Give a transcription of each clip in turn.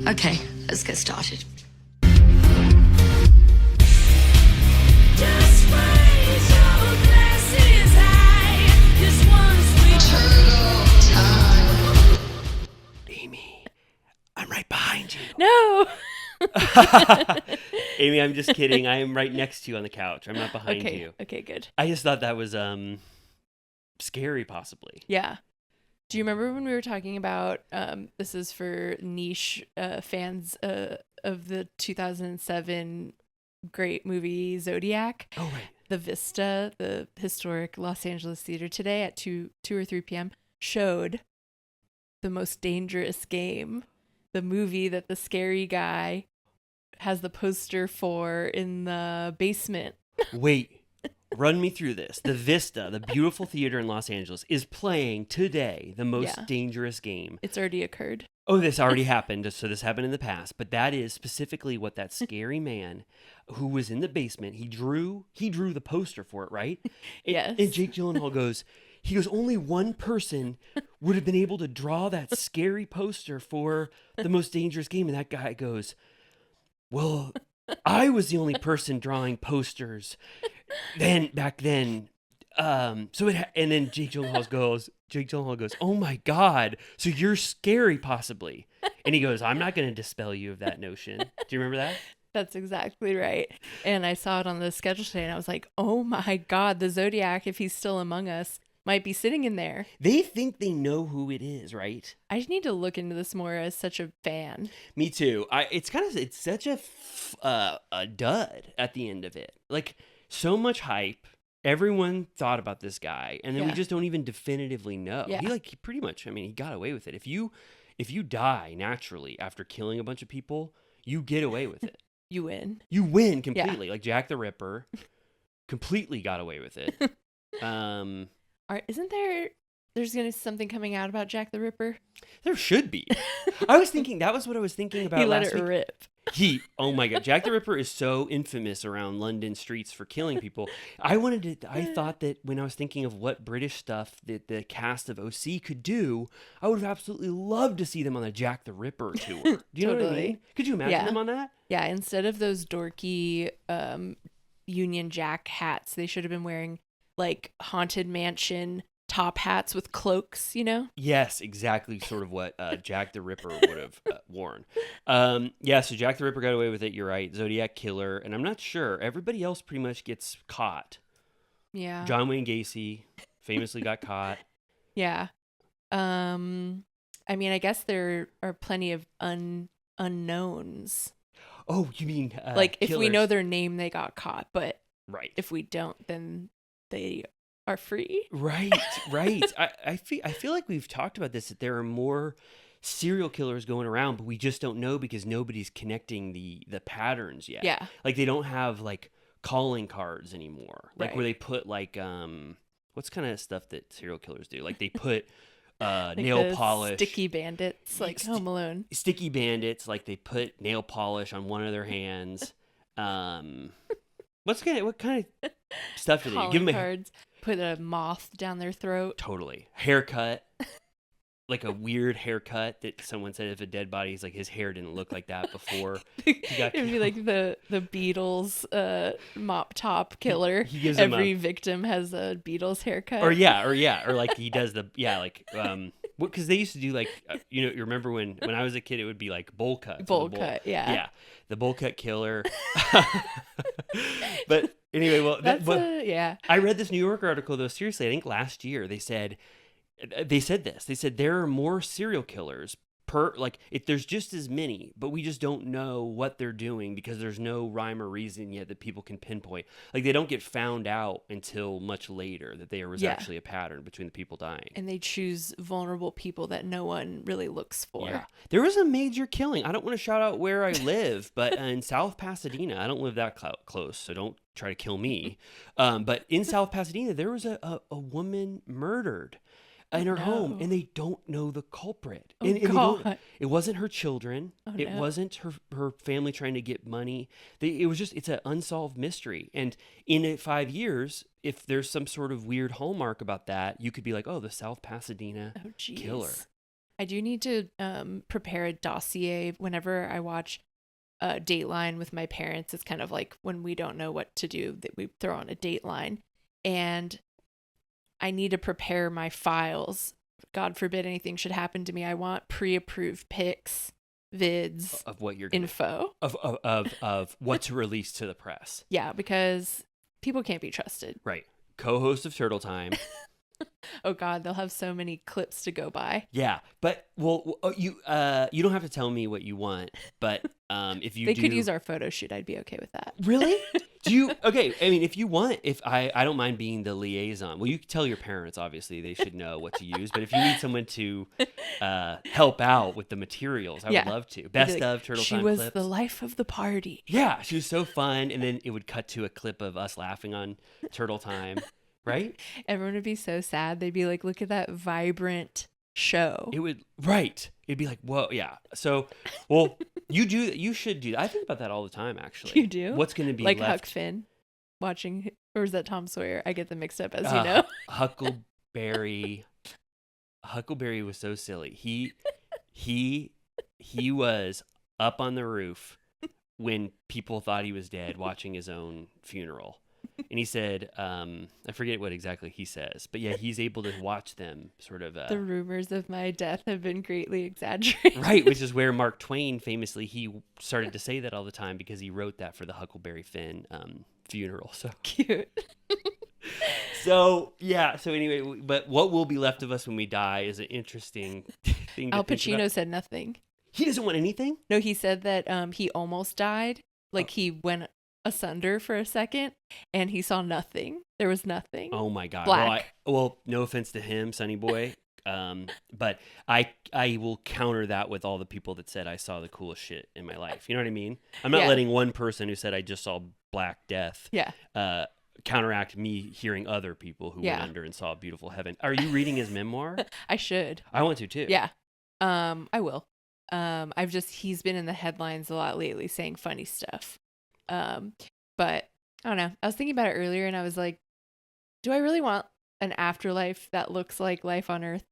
Okay, let's get started. Just raise your glasses high. This one's sweet. Amy, I'm right behind you. No. Amy, I'm just kidding. I am right next to you on the couch. I'm not behind Okay. you. Okay, good. I just thought that was scary, possibly. Yeah. Do you remember when we were talking about this is for niche fans of the 2007 great movie Zodiac? Oh, right. The Vista, the historic Los Angeles theater today at 2 or 3 p.m. showed The Most Dangerous Game, the movie that the scary guy has the poster for in the basement. Wait, run me through this. The Vista, the beautiful theater in Los Angeles, is playing today The Most Yeah. Dangerous Game. It's already occurred. Oh, this already happened. So this happened in the past, but that is specifically what that scary man who was in the basement, he drew the poster for it, right? Yes. And Jake Gyllenhaal goes, only one person would have been able to draw that scary poster for The Most Dangerous Game. And that guy goes, well, I was the only person drawing posters back then. And then Jake Gyllenhaal goes, oh my God, so you're scary possibly. And he goes, I'm not going to dispel you of that notion. Do you remember that? That's exactly right. And I saw it on the schedule today and I was like, oh my God, the Zodiac, if he's still among us, might be sitting in there. They think they know who it is, right? I just need to look into this more as such a fan. Me too. It's such a dud at the end of it. Like, so much hype. Everyone thought about this guy, and then we Yeah. just don't even definitively know. Yeah. He pretty much, he got away with it. If you die naturally after killing a bunch of people, you get away with it. You win. You win completely. Like Jack the Ripper completely got away with it. Isn't there's going to be something coming out about Jack the Ripper? There should be. That was what I was thinking about He let last it week. rip. Oh my God, Jack the Ripper is so infamous around London streets for killing people. I thought that when I was thinking of what British stuff that the cast of OC could do, I would have absolutely loved to see them on a Jack the Ripper tour. Do you know what I Totally. mean? Could you imagine Yeah. them on that? Yeah, instead of those dorky Union Jack hats, they should have been wearing like Haunted Mansion top hats with cloaks, you know? Yes, exactly sort of what Jack the Ripper would have worn. So Jack the Ripper got away with it, you're right. Zodiac Killer, and I'm not sure. Everybody else pretty much gets caught. Yeah. John Wayne Gacy famously got caught. Yeah. I guess there are plenty of unknowns. Oh, you mean Like if we know killers. their name, they got caught, but Right. if we don't, then they are free. Right. I feel like we've talked about this, that there are more serial killers going around, but we just don't know because nobody's connecting the patterns yet. Yeah. Like they don't have like calling cards anymore. Like Right. where they put like what's kind of stuff that serial killers do? Like they put Like nail the polish. sticky bandits, like Home Alone. Sticky bandits, like they put nail polish on one of their hands. What kind of stuff do they do? Calling Give them cards. Put a moth down their throat. Totally. Haircut. Like a weird haircut that someone said if a dead body is like his hair didn't look like that before he got It'd be killed. like the Beatles mop top killer. He gives them Every victim has a Beatles haircut. or like he does because they used to do like you remember when I was a kid it would be like bowl cut. Bowl cut, yeah. The bowl cut killer. But anyway, well, yeah. I read this New Yorker article though. Seriously, I think last year they said this. They said there are more serial killers there's just as many, but we just don't know what they're doing because there's no rhyme or reason yet that people can pinpoint. Like they don't get found out until much later that there was actually a pattern between the people dying. And they choose vulnerable people that no one really looks for. Yeah. There was a major killing. I don't want to shout out where I live, but in South Pasadena, I don't live that close, so don't try to kill me. But in South Pasadena, there was a woman murdered in her home, and they don't know the culprit. Oh, And God. it wasn't her children. It no. wasn't her family trying to get money. It's an unsolved mystery. And in 5 years, if there's some sort of weird hallmark about that, you could be like, oh, the South Pasadena Oh, geez. killer. I do need to prepare a dossier whenever I watch Dateline with my parents. It's kind of like when we don't know what to do, that we throw on a Dateline, and I need to prepare my files. God forbid anything should happen to me. I want pre-approved pics, vids, Of what you're gonna, info. of what to release to the press. Yeah, because people can't be trusted. Right. Co-host of Turtle Time. Oh God, they'll have so many clips to go by. Yeah, but you don't have to tell me what you want, but if you They do, could use our photo shoot. I'd be okay with that. really? Do you? Okay, I mean, if you want, if I don't mind being the liaison. Well, you can tell your parents. Obviously, they should know what to use. But if you need someone to help out with the materials, I would love to. Best Like, of Turtle she Time was clips. the life of the party. Yeah, she was so fun, and then it would cut to a clip of us laughing on Turtle Time, right? Everyone would be so sad. They'd be like, look at that vibrant show. It would, right. It'd be like, whoa, yeah. So, well, you should do that. I think about that all the time, actually. You do? What's going to be like left? Huck Finn watching, or is that Tom Sawyer? I get them mixed up, as you know. Huckleberry was so silly. He was up on the roof when people thought he was dead watching his own funeral. And he said, I forget what exactly he says, but yeah, he's able to watch them sort of. The rumors of my death have been greatly exaggerated. Right, which is where Mark Twain famously, he started to say that all the time because he wrote that for the Huckleberry Finn funeral. So Cute. So yeah. So anyway, but what will be left of us when we die is an interesting thing. To Al think Pacino about. said nothing. He doesn't want anything. No, he said that he almost died. Like he went asunder for a second and he saw nothing. There was nothing. Oh my God. Black. Well, no offense to him, Sonny Boy. But I will counter that with all the people that said I saw the coolest shit in my life. You know what I mean? I'm not Yeah. letting one person who said I just saw Black Death Yeah. counteract me hearing other people who went under and saw a beautiful heaven. Are you reading his memoir? I should. I want to too. Yeah. I will. He's been in the headlines a lot lately saying funny stuff. But I don't know. I was thinking about it earlier and I was like, do I really want an afterlife that looks like life on Earth?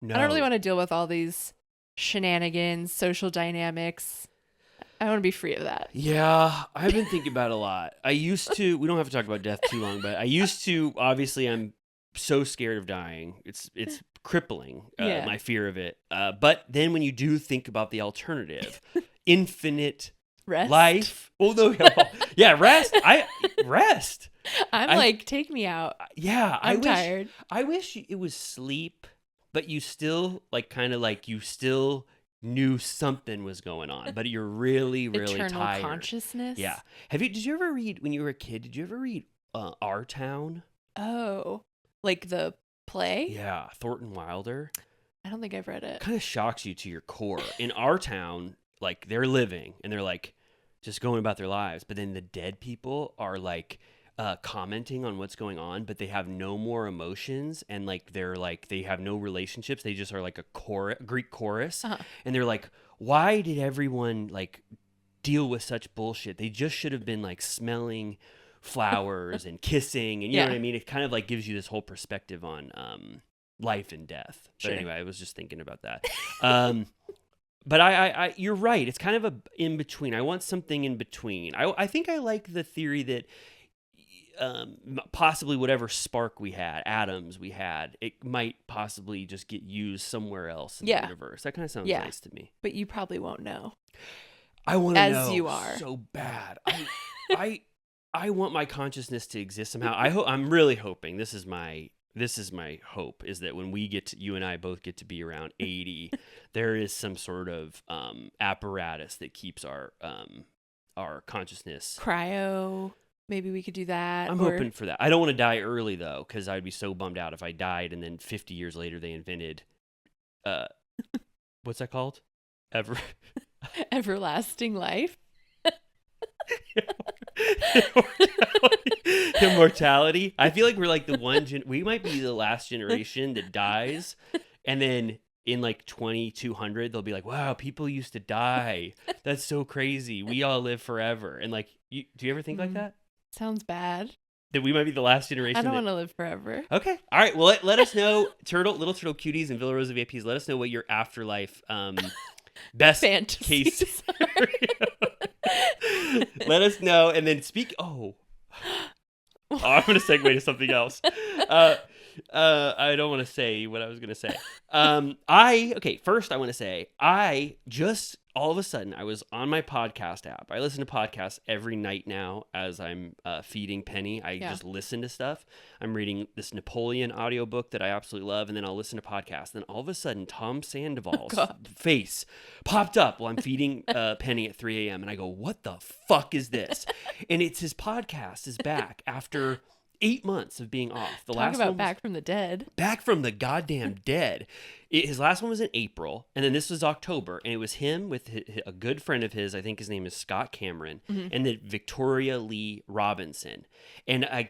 No. I don't really want to deal with all these shenanigans, social dynamics. I want to be free of that. Yeah, I've been thinking about it a lot. I used to, we don't have to talk about death too long, but I used to, obviously I'm so scared of dying. It's crippling, my fear of it. But then when you do think about the alternative, infinite Rest. life. Oh no, yeah, rest. Rest. I'm like, take me out. Yeah, I'm tired. I wish it was sleep, but you still you still knew something was going on, but you're really, really Eternal tired. consciousness. Yeah. Did you ever read when you were a kid? Did you ever read Our Town? Oh, like the play? Yeah, Thornton Wilder. I don't think I've read it. Kind of shocks you to your core. In Our Town, like they're living and they're like just going about their lives, but then the dead people are like commenting on what's going on, but they have no more emotions and like they have no relationships. They just are like a Greek chorus, and they're like, why did everyone like deal with such bullshit? They just should have been like smelling flowers and kissing, and you know what I mean. It kind of like gives you this whole perspective on life and death. But Sure. anyway, I was just thinking about that. But I you're right. It's kind of a in between. I want something in between. I think I like the theory that possibly whatever spark we had, atoms we had, it might possibly just get used somewhere else in the universe. That kind of sounds nice to me. But you probably won't know. I want to know as you are so bad. I want my consciousness to exist somehow. I'm really hoping this is my hope, is that when you and I both get to be around 80, there is some sort of apparatus that keeps our consciousness. Cryo. Maybe we could do that. I'm hoping for that. I don't want to die early though, because I'd be so bummed out if I died and then 50 years later they invented, what's that called? Everlasting life. Immortality. I feel like we're like the one we might be the last generation that dies, and then in like 2200 they'll be like, wow, people used to die, that's so crazy, we all live forever. And like, do you ever think like that? Sounds bad. that we might be the last generation. I don't that... want to live forever. Okay. All right. Well, let us know, little turtle cuties and Villa Rosa VIPs. Let us know what your afterlife best Fantasies case scenario. Let us know, and then speak. Oh, I'm going to segue to something else. I don't want to say what I was going to say. First I want to say, I just all of a sudden, I was on my podcast app. I listen to podcasts every night now as I'm feeding Penny. I just listen to stuff. I'm reading this Napoleon audiobook that I absolutely love, and then I'll listen to podcasts. Then all of a sudden, Tom Sandoval's face popped up while I'm feeding Penny at 3 a.m. And I go, what the fuck is this? And it's his podcast is back after 8 months of being off. The last about one was back from the dead. Back from the goddamn dead. His last one was in April, and then this was October, and it was him with a good friend of his. I think his name is Scott Cameron, and then Victoria Lee Robinson. And I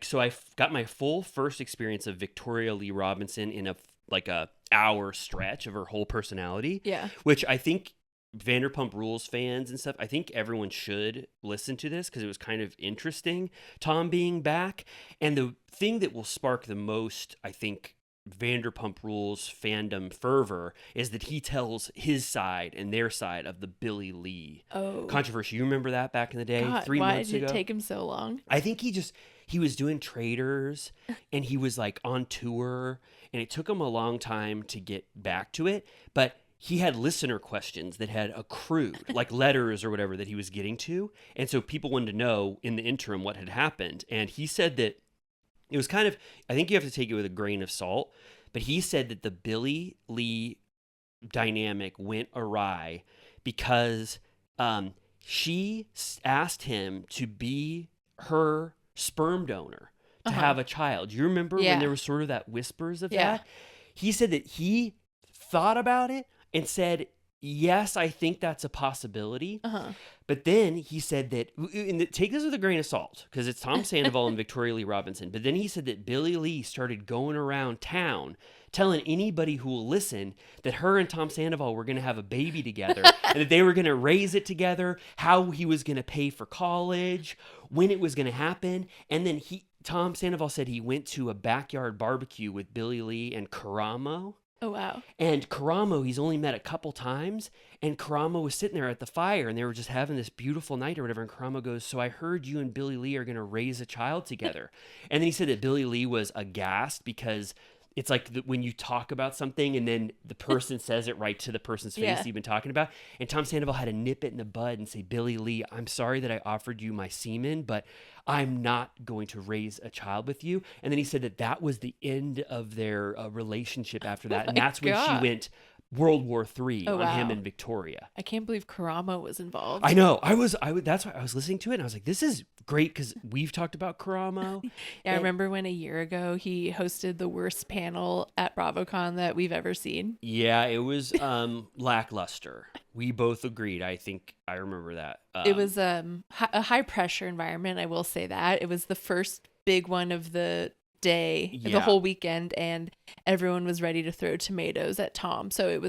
got my full first experience of Victoria Lee Robinson in a hour stretch of her whole personality. Yeah, which I think Vanderpump Rules fans and stuff, I think everyone should listen to this because it was kind of interesting, Tom being back. And the thing that will spark the most, I think, Vanderpump Rules fandom fervor is that he tells his side and their side of the Billie Lee controversy. You remember that back in the day? God, 3 months ago? Why did it take him so long? I think he was doing Traders and he was like on tour, and it took him a long time to get back to it. But he had listener questions that had accrued, like letters or whatever that he was getting to. And so people wanted to know in the interim what had happened. And he said that it was kind of, I think you have to take it with a grain of salt, but he said that the Billie Lee dynamic went awry because she asked him to be her sperm donor to have a child. Do you remember when there was sort of that whispers of that? He said that he thought about it and said, yes, I think that's a possibility. But then he said that, and take this with a grain of salt, because it's Tom Sandoval and Victoria Lee Robinson. But then he said that Billie Lee started going around town telling anybody who will listen that her and Tom Sandoval were going to have a baby together and that they were going to raise it together, how he was going to pay for college, when it was going to happen. And then Tom Sandoval said he went to a backyard barbecue with Billie Lee and Karamo. Oh, wow. And Karamo, he's only met a couple times, and Karamo was sitting there at the fire, and they were just having this beautiful night or whatever, and Karamo goes, so I heard you and Billie Lee are going to raise a child together. And then he said that Billie Lee was aghast because it's like when you talk about something and then the person says it right to the person's face that you've been talking about. And Tom Sandoval had to nip it in the bud and say, Billie Lee, I'm sorry that I offered you my semen, but I'm not going to raise a child with you. And then he said that was the end of their relationship after that. And that's when she went World War III on him and Victoria. I can't believe Karamo was involved. I know. That's why I was listening to it and I was like, this is great because we've talked about Karamo. I remember when a year ago he hosted the worst panel at BravoCon that we've ever seen. Yeah, it was lackluster. We both agreed. I think I remember that. It was a high pressure environment. I will say that. It was the first big one of the day, the whole weekend, and everyone was ready to throw tomatoes at Tom. So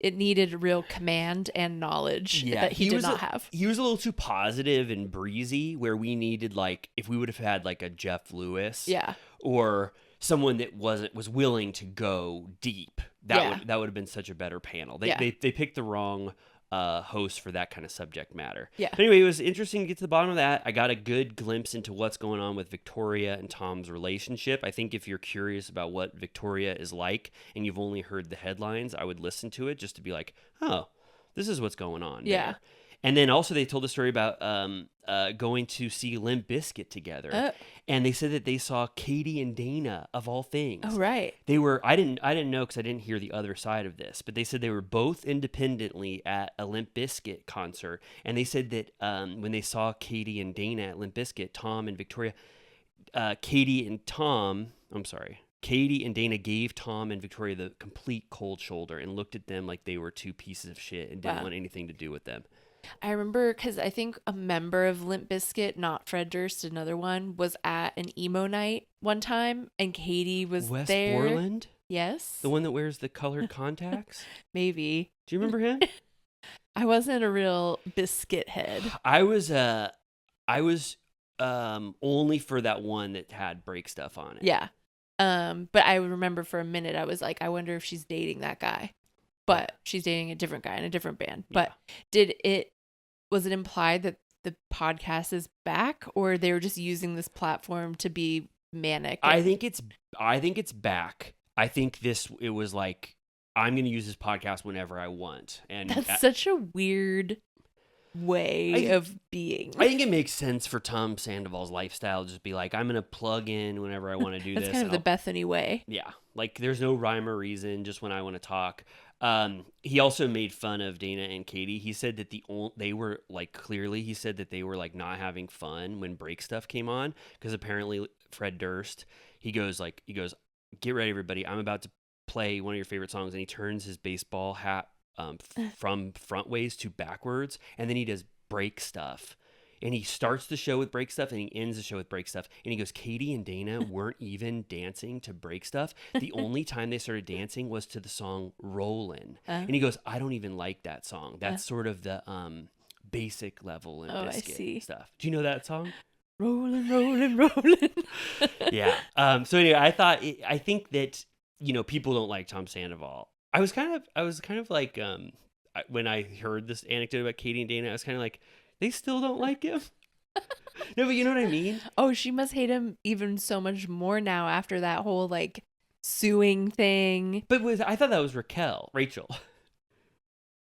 it needed real command and knowledge that he did not have. He was a little too positive and breezy, where we needed, like, if we would have had like a Jeff Lewis, or someone that was willing to go deep. That would have been such a better panel. They picked the wrong host for that kind of subject matter. But anyway, it was interesting to get to the bottom of that. I got a good glimpse into what's going on with Victoria and Tom's relationship. I think if you're curious about what Victoria is like and you've only heard the headlines, I would listen to it just to be like, oh, this is what's going on there. And then also they told a story about going to see Limp Bizkit together. And they said that they saw Katie and Dana, of all things. Oh, right. They were, I didn't know because I didn't hear the other side of this, but they said they were both independently at a Limp Bizkit concert. And they said that when they saw Katie and Dana at Limp Bizkit, Tom and Victoria, Katie and Dana gave Tom and Victoria the complete cold shoulder and looked at them like they were two pieces of shit and didn't want anything to do with them. I remember because I think a member of Limp Bizkit, not Fred Durst, another one, was at an emo night one time, and Katie was Wes there. Borland? Yes. The one that wears the colored contacts? Maybe. Do you remember him? I wasn't a real Bizkit head. I was Only for that one that had break stuff on it. Yeah. But I remember for a minute I was like, I wonder if she's dating that guy. But she's dating a different guy in a different band. But was it implied that the podcast is back, or they were just using this platform to be manic? I think it's back. I think it was like, I'm going to use this podcast whenever I want. And that's such a weird way of being. I think it makes sense for Tom Sandoval's lifestyle to just be like, I'm going to plug in whenever I want to do That's this. kind of the Bethany way. Yeah. Like, there's no rhyme or reason, just when I want to talk. He also made fun of Dana and Katie. He said that they were like, clearly he said that they were like not having fun when break stuff came on, because apparently Fred Durst, he goes, get ready everybody, I'm about to play one of your favorite songs, and he turns his baseball hat from frontways to backwards, and then he does break stuff. And he starts the show with break stuff, and he ends the show with break stuff. And he goes, Katie and Dana weren't even dancing to break stuff. The only time they started dancing was to the song Rollin'. And he goes, I don't even like that song. That's sort of the basic level and biscuit stuff. Do you know that song? Rollin', rollin', rollin'. Yeah. So anyway, I think that, people don't like Tom Sandoval. I was kind of like, when I heard this anecdote about Katie and Dana, I was kind of like, they still don't like him. No, but you know what I mean? Oh, she must hate him even so much more now after that whole like suing thing. But I thought that was Rachel.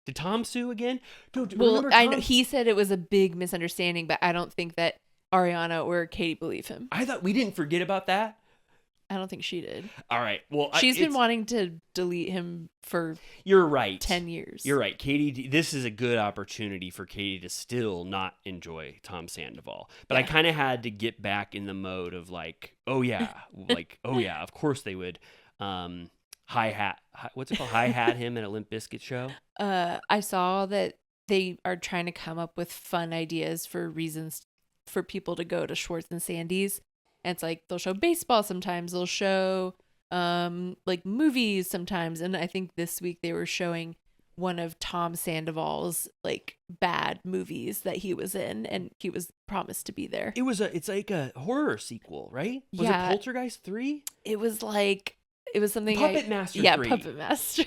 Did Tom sue again? Well, I know he said it was a big misunderstanding, but I don't think that Ariana or Katie believe him. I thought we didn't forget about that. I don't think she did. All right. Well, she's been wanting to delete him for you're right 10 years. You're right, Katie. This is a good opportunity for Katie to still not enjoy Tom Sandoval. But I kind of had to get back in the mode of like, oh yeah, of course they would. What's it called? Hi-hat him at a Limp Bizkit show. I saw that they are trying to come up with fun ideas for reasons for people to go to Schwartz and Sandy's. And it's like they'll show baseball sometimes, they'll show like movies sometimes, and I think this week they were showing one of Tom Sandoval's like bad movies that he was in, and he was promised to be there. It's like a horror sequel, right? Was it Poltergeist 3? It was something Puppet Master 3. Yeah, Puppet Master.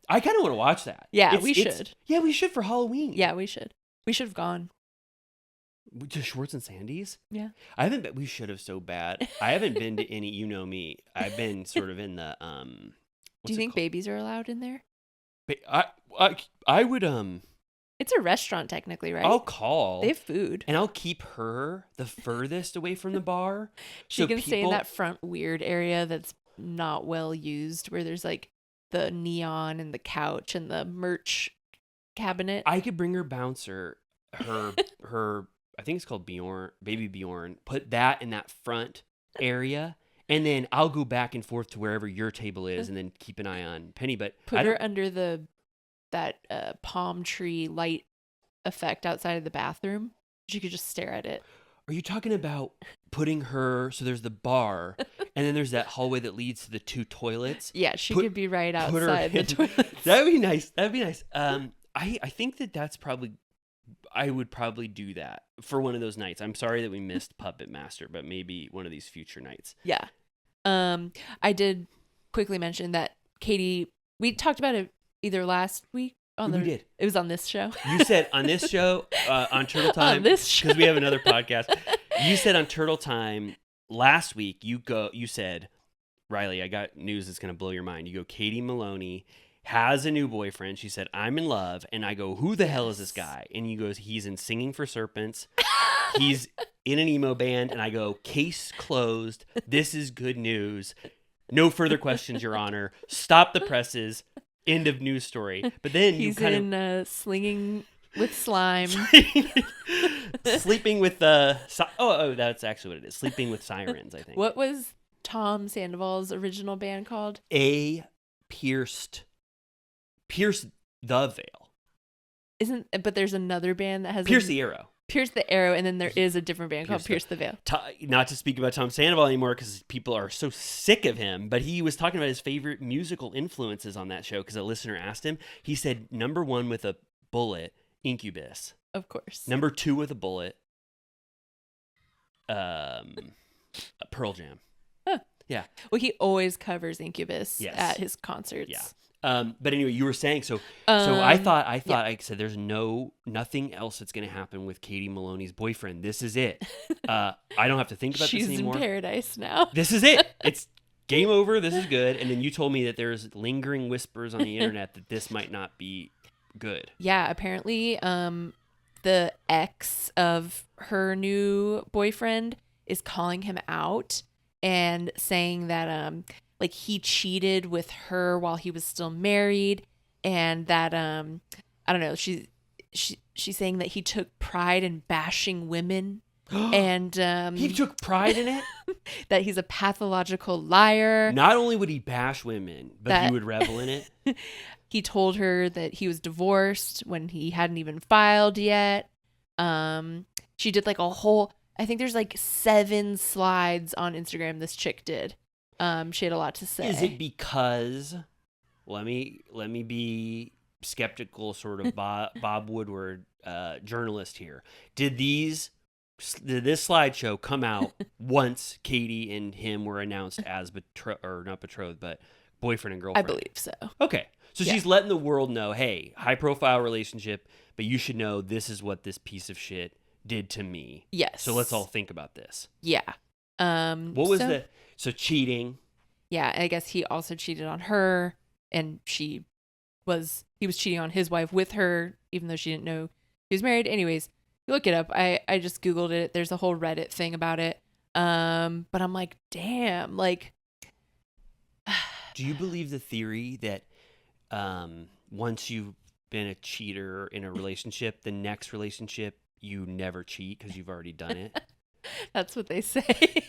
I kind of want to watch that. Yeah, we should. Yeah, we should for Halloween. Yeah, we should. We should have gone. To Schwartz and Sandy's? Yeah. We should have so bad. I haven't been to any, you know me. I've been sort of in the, do you think babies are allowed in there? I would, it's a restaurant technically, right? I'll call. They have food. And I'll keep her the furthest away from the bar. She can stay in that front weird area that's not well used, where there's like the neon and the couch and the merch cabinet. I could bring her bouncer, her I think it's called Baby Bjorn, put that in that front area, and then I'll go back and forth to wherever your table is, and then keep an eye on Penny. But put her under that palm tree light effect outside of the bathroom. She could just stare at it. Are you talking about putting her, so there's the bar, and then there's that hallway that leads to the two toilets? Yeah, she could be right outside the toilets. That'd be nice. I think that's probably, I would probably do that for one of those nights. I'm sorry that we missed Puppet Master, but maybe one of these future nights. Yeah. I did quickly mention that Katie, we talked about it either last week. We did. It was on this show. You said on this show, on Turtle Time, on this show, because we have another podcast. You said on Turtle Time last week, you said, Riley, I got news that's going to blow your mind. You go, Katie Maloney has a new boyfriend. She said, I'm in love. And I go, who the hell is this guy? And you goes, he's in Singing for Serpents. He's in an emo band. And I go, case closed. This is good news. No further questions, Your Honor. Stop the presses. End of news story. But then he's in Slinging with Slime. Sleeping with that's actually what it is. Sleeping with Sirens, I think. What was Tom Sandoval's original band called? Pierce the Veil. But there's another band that has Pierce the Arrow. Pierce the Arrow, and then there is a different band called Pierce the Veil. Not to speak about Tom Sandoval anymore because people are so sick of him, but he was talking about his favorite musical influences on that show because a listener asked him. He said, number 1 with a bullet, Incubus. Of course. Number 2 with a bullet, Pearl Jam. Huh. Yeah. Well, he always covers Incubus Yes. at his concerts. Yeah. But anyway, you were saying so I thought yeah. I said there's nothing else that's going to happen with Katie Maloney's boyfriend. This is it. I don't have to think about She's this anymore. in paradise now. This is it. It's game over. This is good. And then you told me that there's lingering whispers on the internet that this might not be good. Yeah, apparently the ex of her new boyfriend is calling him out and saying that like he cheated with her while he was still married, and that I don't know, she's saying that he took pride in bashing women and He took pride in it. that he's a pathological liar. Not only would he bash women, but he would revel in it. He told her that he was divorced when he hadn't even filed yet. She did like a whole, I think there's like 7 slides on Instagram this chick did. She had a lot to say. Is it because, let me be skeptical, sort of Bob Woodward journalist here. Did this slideshow come out once Katie and him were announced as not betrothed, but boyfriend and I girlfriend? believe so. Okay. So Yeah. she's letting the world know, hey, high profile relationship, but you should know this is what this piece of shit did to me. Yes. So let's all think about this. Yeah. What was so cheating? Yeah, I guess he also cheated on her, and he was cheating on his wife with her, even though she didn't know he was married. Anyways, you look it up. I just Googled it. There's a whole Reddit thing about it. But I'm like, damn, like. Do you believe the theory that once you've been a cheater in a relationship, the next relationship you never cheat because you've already done it? That's what they say.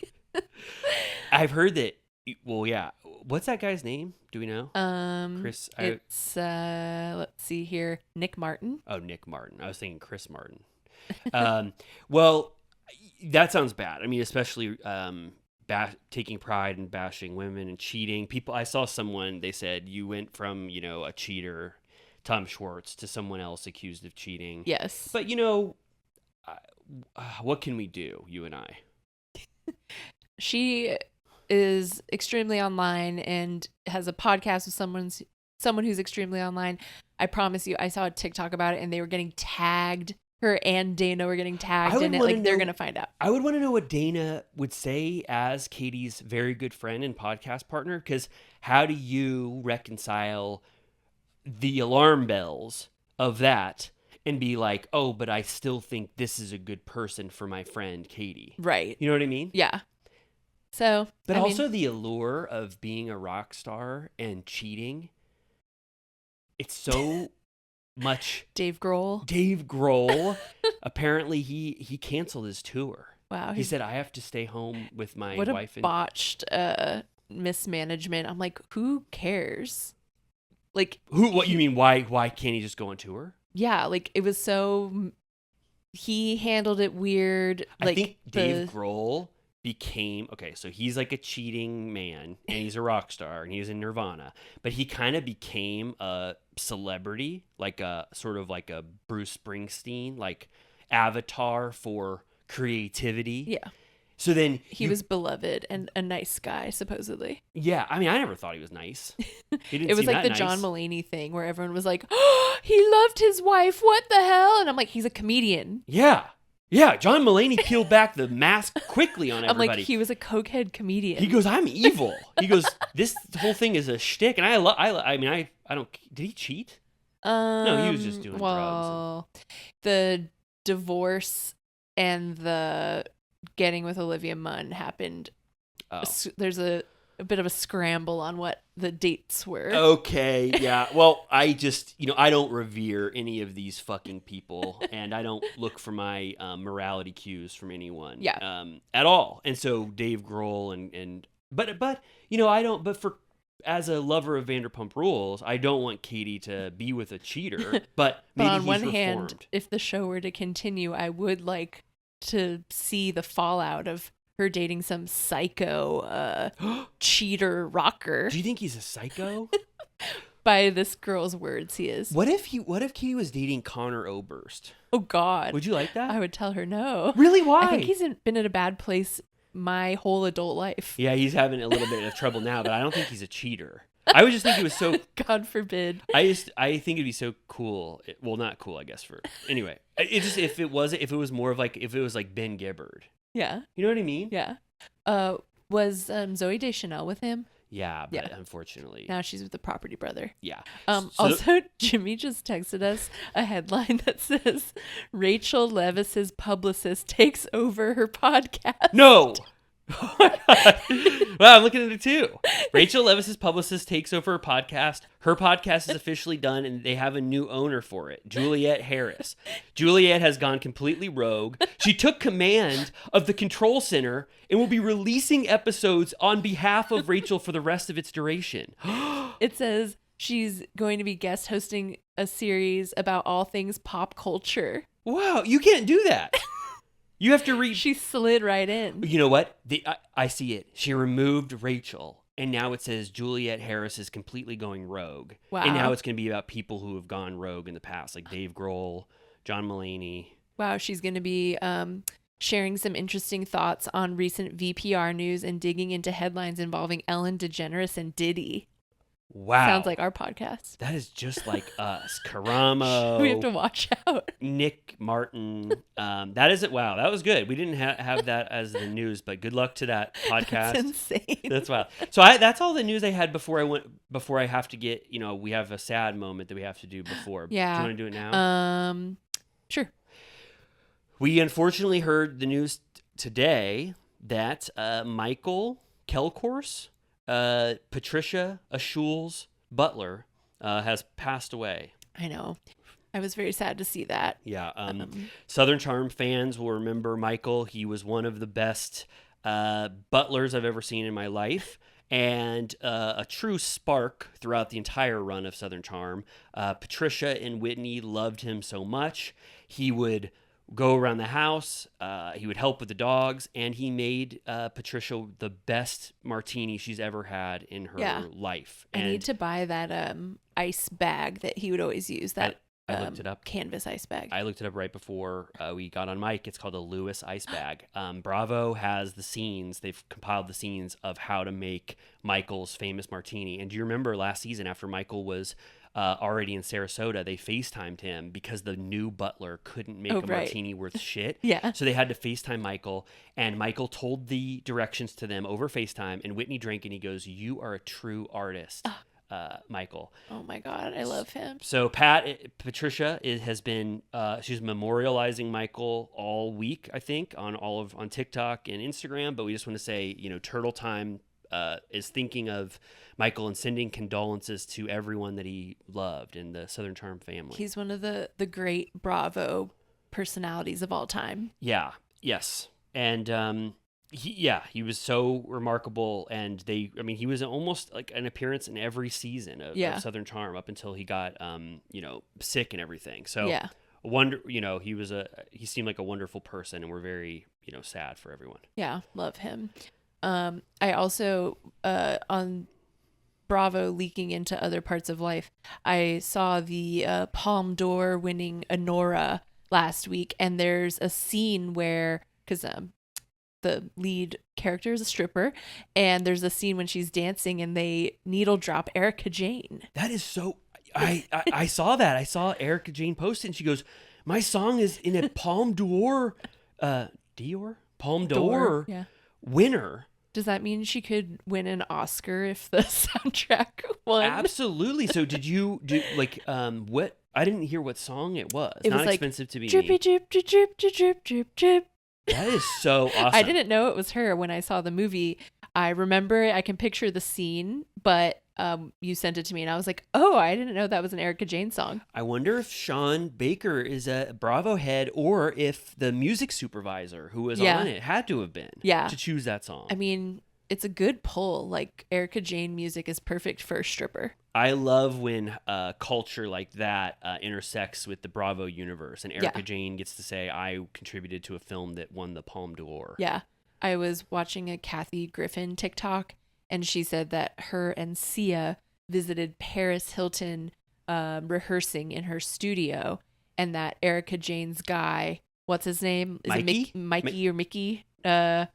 I've heard that. Well, yeah. What's that guy's name? Do we know? Chris. It's let's see here, Nick Martin. Oh, Nick Martin. I was thinking Chris Martin. Well, that sounds bad. I mean, especially taking pride in bashing women and cheating. I saw someone, they said you went from, a cheater, Tom Schwartz, to someone else accused of cheating. Yes. But, what can we do, you and I? She is extremely online and has a podcast with someone who's extremely online. I promise you, I saw a TikTok about it and they were getting tagged. Her and Dana were getting tagged in it. Like, they're going to find out. I would want to know what Dana would say as Katie's very good friend and podcast partner, because how do you reconcile the alarm bells of that and be like, oh, but I still think this is a good person for my friend Katie? Right. You know what I mean? Yeah. So, but also the allure of being a rock star and cheating. It's so much. Dave Grohl. Apparently he canceled his tour. Wow. He said, I have to stay home with my what wife. A botched mismanagement. I'm like, who cares? Like, what you mean? Why can't he just go on tour? Yeah, like it was so. He handled it weird. Like, I think Dave Grohl became so he's like a cheating man and he's a rock star and he's in Nirvana, but he kind of became a celebrity, like a sort of like a Bruce Springsteen, like avatar for creativity. Yeah. So then he was beloved and a nice guy, supposedly. Yeah, I mean, I never thought he was nice. It was like the John Mulaney thing where everyone was like, oh, he loved his wife. What the hell? And I'm like, he's a comedian. Yeah. Yeah, John Mulaney peeled back the mask quickly on everybody. I'm like, he was a cokehead comedian. He goes, I'm evil. He goes, this whole thing is a shtick, and I don't. Did he cheat? No, he was just doing drugs. The divorce and the getting with Olivia Munn happened. Oh. There's a bit of a scramble on what the dates were. Okay, yeah. Well, I just, I don't revere any of these fucking people, and I don't look for my morality cues from anyone. Yeah. At all. And so Dave Grohl but I don't. But as a lover of Vanderpump Rules, I don't want Katie to be with a cheater. But maybe on he's one reformed. hand, if the show were to continue, I would like to see the fallout of her dating some psycho cheater rocker. Do you think he's a psycho? by this girl's words, he is. What if he was dating Connor Oberst? Oh, God. Would you like that? I would tell her no. Really? Why? I think he's been in a bad place my whole adult life. Yeah, he's having a little bit of trouble now, but I don't think he's a cheater. I would just think it was so. God forbid. I think it'd be so cool. Well, not cool, I guess. Anyway, it just if it was more of like if it was like Ben Gibbard. Yeah. You know what I mean? Yeah. Was Zooey Deschanel with him? Yeah, but Yeah. unfortunately. Now she's with the property brother. Yeah. Also, Jimmy just texted us a headline that says Rachel Levis's publicist takes over her podcast. No. Oh my God. Wow, I'm looking at it too. Rachel Levis's publicist takes over her podcast. Her podcast is officially done, and they have a new owner for it, Juliet Harris. Juliet has gone completely rogue. She took command of the control center and will be releasing episodes on behalf of Rachel for the rest of its duration. It says she's going to be guest hosting a series about all things pop culture. Wow, you can't do that. You have to read. She slid right in. You know what? I see it. She removed Rachel, and now it says Juliet Harris is completely going rogue. Wow. And now it's going to be about people who have gone rogue in the past, like Dave Grohl, John Mulaney. Wow, she's going to be sharing some interesting thoughts on recent VPR news and digging into headlines involving Ellen DeGeneres and Diddy. Wow. Sounds like our podcast. That is just like us. Karamo. We have to watch out. Nick Martin. That is it. Wow, that was good. We didn't have that as the news, but good luck to that podcast. That's insane. That's wild. So that's all the news I had before I have to get, we have a sad moment that we have to do before. Yeah. Do you want to do it now? Sure. We unfortunately heard the news today that Michael Kelcourse, Patricia Ashul's butler, has passed away. I know. I was very sad to see that. Yeah. Southern Charm fans will remember Michael. He was one of the best butlers I've ever seen in my life, and a true spark throughout the entire run of Southern Charm. Patricia and Whitney loved him so much. He would go around the house. He would help with the dogs, and he made Patricia the best martini she's ever had in her life. I need to buy that ice bag that he would always use. That I looked it up. Canvas ice bag. I looked it up right before we got on mic. It's called a Lewis ice bag. Bravo has the scenes. They've compiled the scenes of how to make Michael's famous martini. And do you remember last season after Michael was already in Sarasota, they FaceTimed him because the new butler couldn't make a martini worth shit. Yeah. So they had to FaceTime Michael, and Michael told the directions to them over FaceTime, and Whitney drank, and he goes, "You are a true artist, Michael." Oh my God, I love him. So Patricia has been she's memorializing Michael all week, I think, on TikTok and Instagram. But we just want to say, Turtle Time is thinking of Michael and sending condolences to everyone that he loved in the Southern Charm family. He's one of the great Bravo personalities of all time. Yeah. Yes. And he was so remarkable, and he was almost like an appearance in every season of Southern Charm up until he got sick and everything. So yeah. He seemed like a wonderful person, and we're very sad for everyone. Yeah, love him. I also on Bravo leaking into other parts of life, I saw the Palme d'Or winning Honora last week, and there's a scene where, because the lead character is a stripper, and there's a scene when she's dancing and they needle drop Erica Jane. That is so... I saw that. I saw Erica Jane post it, and she goes, "My song is in a Palme d'Or Palme d'Or winner." Does that mean she could win an Oscar if the soundtrack won? Absolutely. So did you do what? I didn't hear what song it was. It was Not like, Expensive to Be drippy, Me. drip, drip, drip, drip, drip, drip, drip. That is so awesome. I didn't know it was her when I saw the movie. I remember I can picture the scene, but you sent it to me and I was like, oh, I didn't know that was an Erica Jane song. I wonder if Sean Baker is a Bravo head, or if the music supervisor who was on it had to have been to choose that song. I mean, it's a good pull. Like, Erica Jane music is perfect for a stripper. I love when culture like that intersects with the Bravo universe, and Erica Jane gets to say, "I contributed to a film that won the Palme d'Or." Yeah. I was watching a Kathy Griffin TikTok, and she said that her and Sia visited Paris Hilton rehearsing in her studio, and that Erica Jane's guy, what's his name? Is Mikey? it Mikey or Mickey? Might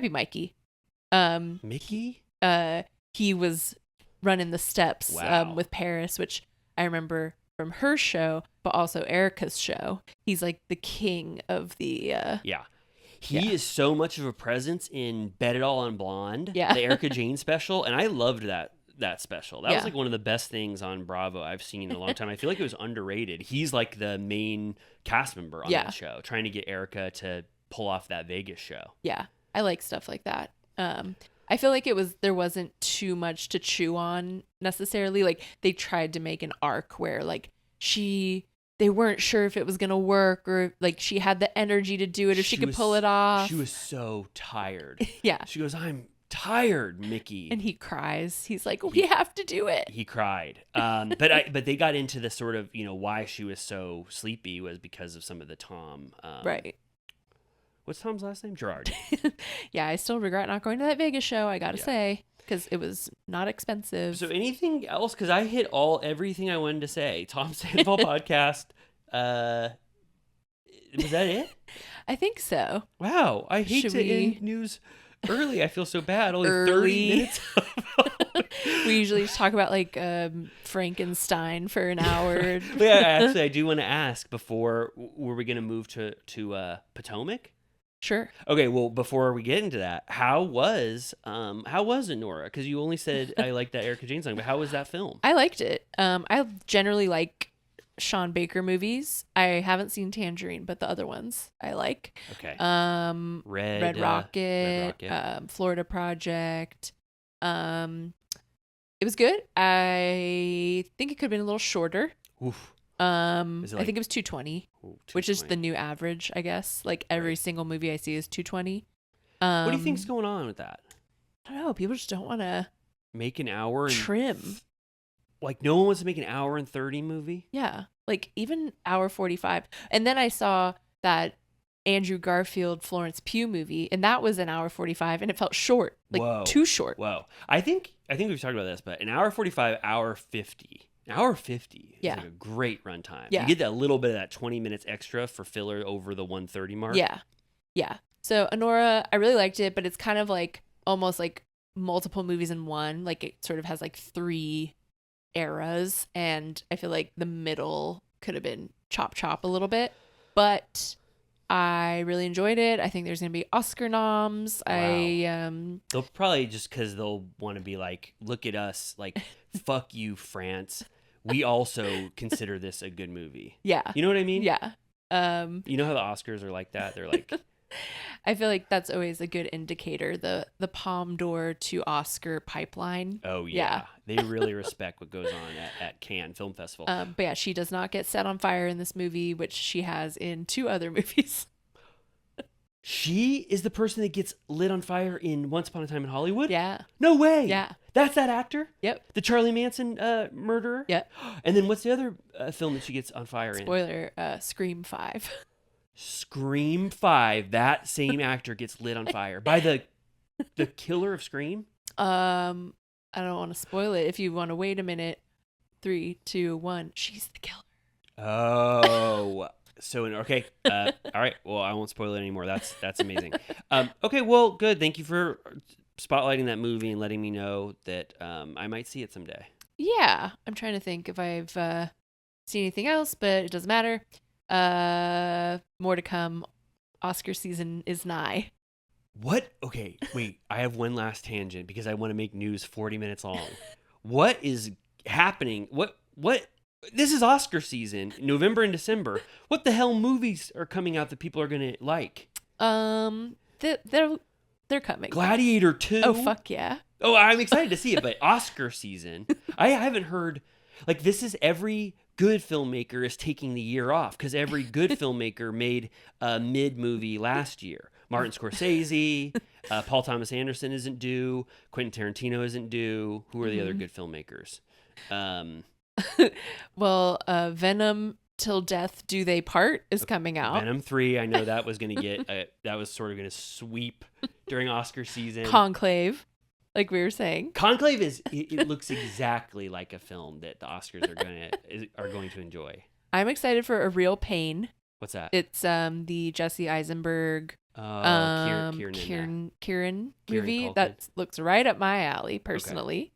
be Mikey. Mickey? He was running the steps Wow. with Paris, which I remember from her show, but also Erica's show. He's like the king of the Yeah. He is so much of a presence in Bet It All on Blonde, Yeah. the Erica Jane special, and I loved that special. That was Yeah. like one of the best things on Bravo I've seen in a long time. I feel like it was underrated. He's like the main cast member on Yeah. that show, trying to get Erica to pull off that Vegas show. Yeah, I like stuff like that. I feel like there wasn't too much to chew on necessarily. Like they tried to make an arc where like they weren't sure if it was gonna work, or like she had the energy to do it, if she could pull it off. She was so tired. Yeah. She goes, "I'm tired, Mickey." And he cries. He's like, "We have to do it." He cried. But they got into the sort of, why she was so sleepy was because of some of the Tom. Right. What's Tom's last name? Gerard. Yeah, I still regret not going to that Vegas show, I gotta say, because it was not expensive. So anything else? Because I hit everything I wanted to say. Tom Sandoval podcast. Was that it? I think so. Wow. I hate Should to we- end news early. I feel so bad. Only 30 Early. minutes. We usually just talk about like Frankenstein for an hour. But yeah, I do want to ask before, were we going to move to Potomac? Sure. Okay, well, before we get into that, how was it, Nora? Because you only said I like that Erica Jane song, but how was that film? I liked it. I generally like Sean Baker movies. I haven't seen Tangerine, but the other ones I like. Okay. Red Rocket, Florida Project. It was good. I think it could have been a little shorter. Oof. I Is it like- think it was 220, Ooh, which is 220. the new average, I guess. Like every Right. single movie I see is 220. What do you think's going on with that? I don't know. People just don't want to Make an hour and trim. like no one wants to make an hour and 30 movie. Yeah, like even hour 45. And then I saw that Andrew Garfield Florence Pugh movie, and that was an hour 45, and it felt short, like Whoa. too short. Whoa. I think we've talked about this, but an hour 45, hour 50. An hour 50 is Yeah. like a great runtime. Yeah. You get that little bit of that 20 minutes extra for filler over the 130 mark. Yeah, yeah. So Honora, I really liked it, but it's kind of like almost like multiple movies in one. Like it sort of has like 3 eras, and I feel like the middle could have been chop a little bit, but I really enjoyed it. I think there's gonna be Oscar noms. Wow. They'll probably just because they'll want to be like, look at us, like, fuck you, France. We also consider this a good movie. Yeah. You know what I mean? Yeah. You know how the Oscars are like that? They're like, I feel like that's always a good indicator, the Palme d'Or to Oscar pipeline. oh, yeah. They really respect what goes on at Cannes Film Festival. But yeah, she does not get set on fire in this movie, which she has in 2 other movies. She is the person that gets lit on fire in Once Upon a Time in Hollywood? Yeah. No way. Yeah. That's that actor? Yep. The Charlie Manson murderer? Yep. And then what's the other film that she gets on fire in? Spoiler, Scream 5. Scream 5. That same actor gets lit on fire by the killer of Scream? I don't want to spoil it. If you want to wait a minute, 3, 2, 1. She's the killer. Oh. So, okay. All right. Well, I won't spoil it anymore. That's amazing. Okay. Well, good. Thank you for spotlighting that movie and letting me know that I might see it someday. Yeah. I'm trying to think if I've seen anything else, but it doesn't matter. More to come. Oscar season is nigh. What? Okay. Wait. I have one last tangent because I want to make news 40 minutes long. What is happening? What? This is Oscar season, November and December. What the hell movies are coming out that people are gonna like? They're coming. Gladiator 2. Oh fuck yeah. Oh, I'm excited to see it, but Oscar season, I haven't heard. Like, this is every good filmmaker is taking the year off because every good filmmaker made a mid movie last year. Martin Scorsese, Paul Thomas Anderson isn't due. Quentin Tarantino isn't due. Who are the other good filmmakers? Well, Venom Till Death Do They Part is coming out. Venom 3, I know that was going to get, that was sort of going to sweep during Oscar season. Conclave. like we were saying. Conclave it looks exactly like a film that the Oscars are going to enjoy. I'm excited for A Real Pain. What's that? It's the Jesse Eisenberg Kieran movie Culkin. that looks right up my alley personally.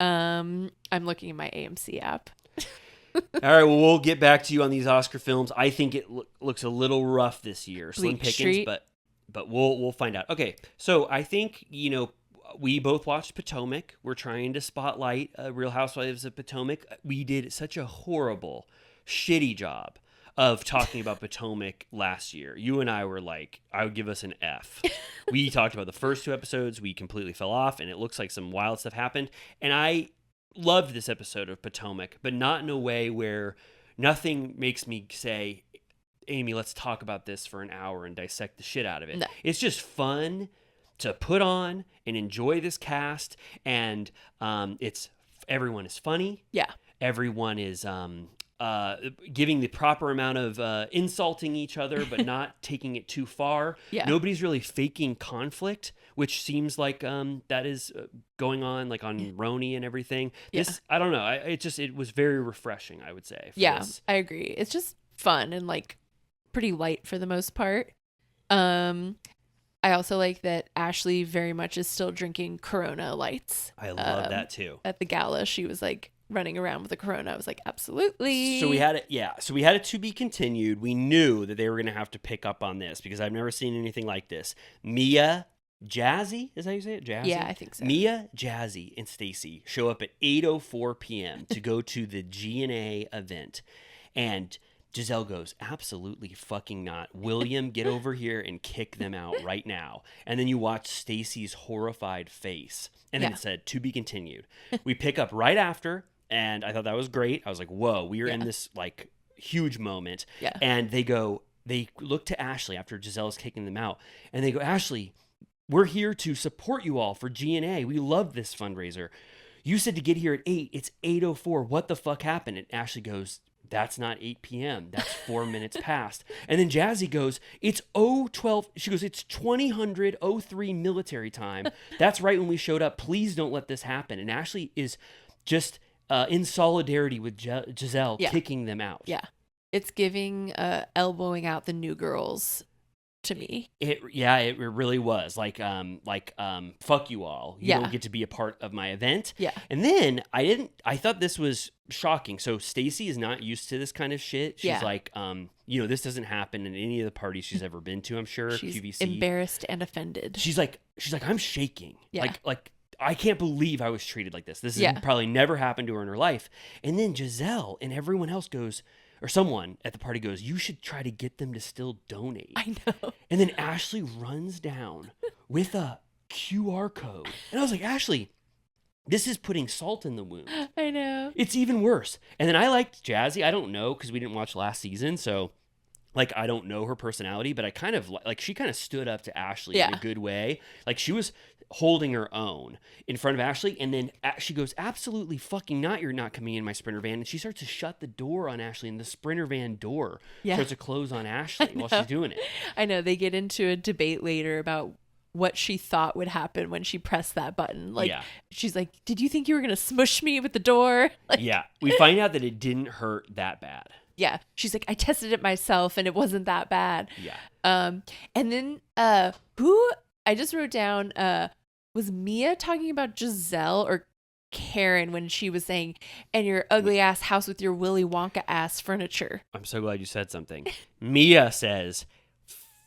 I'm looking at my AMC app. All right, well, we'll get back to you on these Oscar films. I think it looks a little rough this year. Slim Bleak pickings, Street. but we'll find out. Okay, so I think, we both watched Potomac. We're trying to spotlight Real Housewives of Potomac. We did such a horrible, shitty job of talking about Potomac last year. You and I were like, I would give us an F. We talked about the first 2 episodes. We completely fell off, and it looks like some wild stuff happened. And I loved this episode of Potomac, but not in a way where nothing makes me say, Amy, let's talk about this for an hour and dissect the shit out of it. No. It's just fun to put on and enjoy this cast, and everyone is funny. Yeah. Everyone is giving the proper amount of insulting each other, but not taking it too far. Yeah. Nobody's really faking conflict, which seems like that is going on, like on RHONY and everything. This, I don't know. It was very refreshing, I would say. I agree. It's just fun and like pretty light for the most part. I also like that Ashley very much is still drinking Corona lights. I love that too. At the gala, she was like running around with a Corona. I was like, absolutely. So we had it. Yeah. So we had it to be continued. We knew that they were going to have to pick up on this because I've never seen anything like this. Mia, Jazzy, is that how you say it? Jazzy? Yeah, I think so. Mia, Jazzy, and Stacy show up at 8:04 p.m. to go to the G&A event. And Giselle goes, absolutely fucking not. William, get over here and kick them out right now. And then you watch Stacy's horrified face. And then it said, to be continued. We pick up right after, and I thought that was great. I was like, whoa, we are in this like huge moment. Yeah. And they look to Ashley after Giselle's kicking them out. And they go, Ashley, we're here to support you all for G&A. We love this fundraiser. You said to get here at 8. It's 8:04. What the fuck happened? And Ashley goes, that's not 8 p.m. That's 4 minutes past. And then Jazzy goes, it's 0:12. She goes, it's 20:03 military time. That's right when we showed up. Please don't let this happen. And Ashley is just in solidarity with Giselle kicking them out. Yeah. It's giving elbowing out the new girls to me. It really was like fuck you all. You don't get to be a part of my event. Yeah. And then I thought this was shocking. So Stacy is not used to this kind of shit. She's like, this doesn't happen in any of the parties she's ever been to, I'm sure. She's QVC. embarrassed and offended. She's like, I'm shaking. Yeah. Like I can't believe I was treated like this. This has probably never happened to her in her life. And then Giselle and everyone else goes, or someone at the party goes, you should try to get them to still donate. I know. And then Ashley runs down with a QR code. And I was like, Ashley, this is putting salt in the wound. I know. It's even worse. And then I liked Jazzy. I don't know because we didn't watch last season. So like, I don't know her personality, but I kind of like, she kind of stood up to Ashley in a good way. Like she was holding her own in front of Ashley. And then she goes, absolutely fucking not. You're not coming in my Sprinter van. And she starts to shut the door on Ashley, and the Sprinter van door starts to close on Ashley while she's doing it. I know. They get into a debate later about what she thought would happen when she pressed that button. Like, she's like, did you think you were going to smush me with the door? Like, We find out that it didn't hurt that bad. Yeah. She's like, I tested it myself and it wasn't that bad. Yeah. And then who I just wrote down was Mia talking about Giselle or Karen when she was saying, and your ugly ass house with your Willy Wonka ass furniture. I'm so glad you said something. Mia says,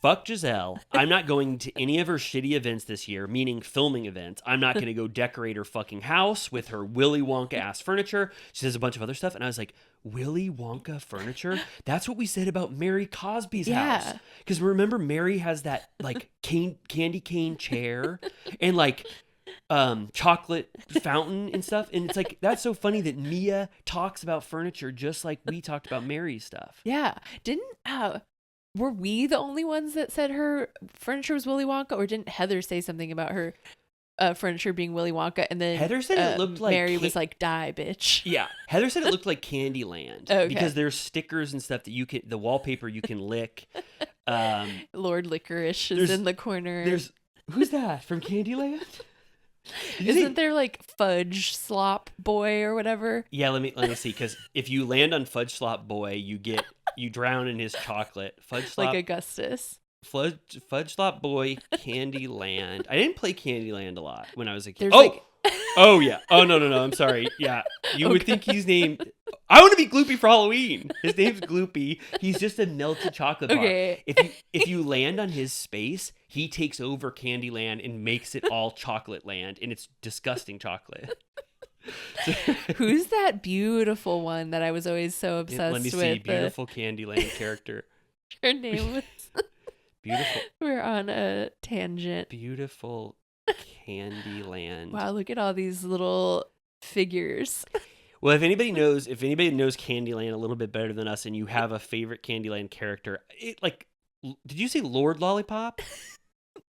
fuck Giselle. I'm not going to any of her shitty events this year, meaning filming events. I'm not going to go decorate her fucking house with her Willy Wonka ass furniture. She says a bunch of other stuff. And I was like, Willy Wonka furniture? That's what we said about Mary Cosby's house. Because remember, Mary has that like candy cane chair and like chocolate fountain and stuff. And it's like, that's so funny that Mia talks about furniture just like we talked about Mary's stuff. Yeah. Were we the only ones that said her furniture was Willy Wonka, or didn't Heather say something about her furniture being Willy Wonka? And then Heather said it looked like Mary was like, die, bitch. Yeah. Heather said it looked like Candyland. Okay. Because there's stickers and stuff that the wallpaper you can lick. Lord Licorice is in the corner. Who's that from Candyland? Did you say- Isn't there like fudge slop boy or whatever? Yeah, let me see, because if you land on Fudge Slop Boy, you drown in his chocolate. Fudge Slop, Like Augustus. Fudge Slop Boy, Candyland. I didn't play Candyland a lot when I was a kid. There's Oh, like oh yeah. Oh no. I'm sorry. Yeah, you would think he's named. I want to be Gloopy for Halloween. His name's Gloopy. He's just a melted chocolate bar. Okay. If you land on his space, he takes over Candyland and makes it all chocolate land, and it's disgusting chocolate. who's that beautiful one that I was always so obsessed Let me with? see. Beautiful Candyland character. Her name was. Beautiful. We're on a tangent. Beautiful Candyland. Wow, look at all these little figures. Well, if anybody knows Candyland a little bit better than us, and you have a favorite Candyland character, did you say Lord Lollipop?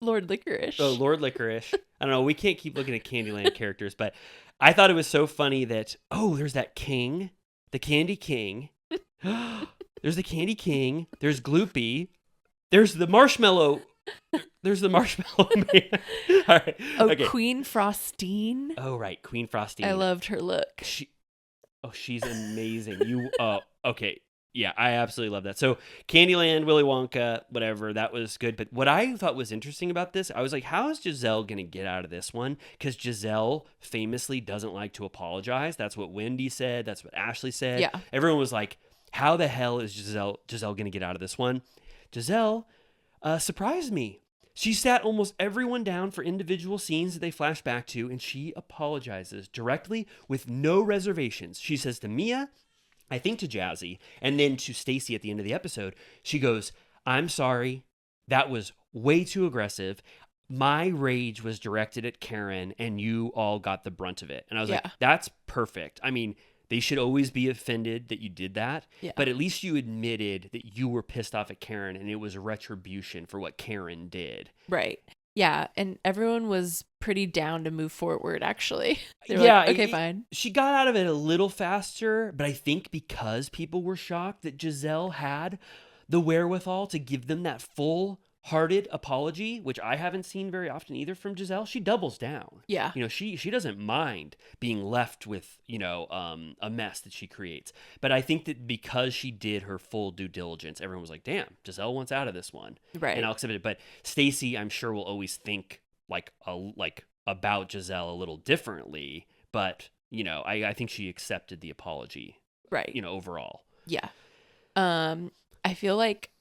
Lord Licorice. Oh, Lord Licorice. I don't know. We can't keep looking at Candyland characters, but I thought it was so funny that there's that king, the Candy King. There's the Candy King. There's Gloopy. There's the Marshmallow. There's the Marshmallow Man. All right. Oh, Okay. Queen Frostine. Oh, right. Queen Frostine. I loved her look. She's amazing. Okay. Yeah, I absolutely love that. So Candyland, Willy Wonka, whatever, that was good. But what I thought was interesting about this, I was like, how is Giselle going to get out of this one? Because Giselle famously doesn't like to apologize. That's what Wendy said. That's what Ashley said. Yeah. Everyone was like, how the hell is Giselle going to get out of this one? Giselle surprised me. She sat almost everyone down for individual scenes that they flash back to, and she apologizes directly with no reservations. She says to Mia, I think to Jazzy, and then to Stacy at the end of the episode, she goes, I'm sorry. That was way too aggressive. My rage was directed at Karen, and you all got the brunt of it. And I was like, that's perfect. I mean, they should always be offended that you did that, but at least you admitted that you were pissed off at Karen, and it was retribution for what Karen did. Right. Yeah, and everyone was pretty down to move forward, actually. They were Yeah, like, okay, fine. She got out of it a little faster, but I think because people were shocked that Giselle had the wherewithal to give them that full-hearted apology, which I haven't seen very often either from Giselle, she doubles down. Yeah. You know, she doesn't mind being left with, a mess that she creates. But I think that because she did her full due diligence, everyone was like, damn, Giselle wants out of this one. Right. And I'll accept it. But Stacey, I'm sure, will always think about Giselle a little differently. But, I think she accepted the apology. Right. Overall. Yeah. I feel like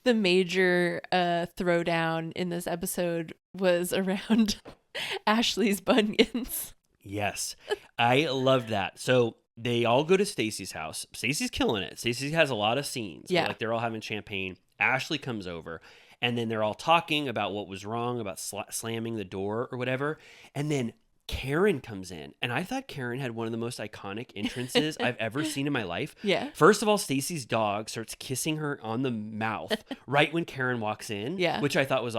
the major throwdown in this episode was around Ashley's bunions. Yes. I loved that. So they all go to Stacey's house. Stacey's killing it. Stacey has a lot of scenes. Yeah. Like they're all having champagne. Ashley comes over and then they're all talking about what was wrong, about slamming the door or whatever. And then Karen comes in, and I thought Karen had one of the most iconic entrances I've ever seen in my life. Yeah. First of all, Stacey's dog starts kissing her on the mouth right when Karen walks in, which I thought was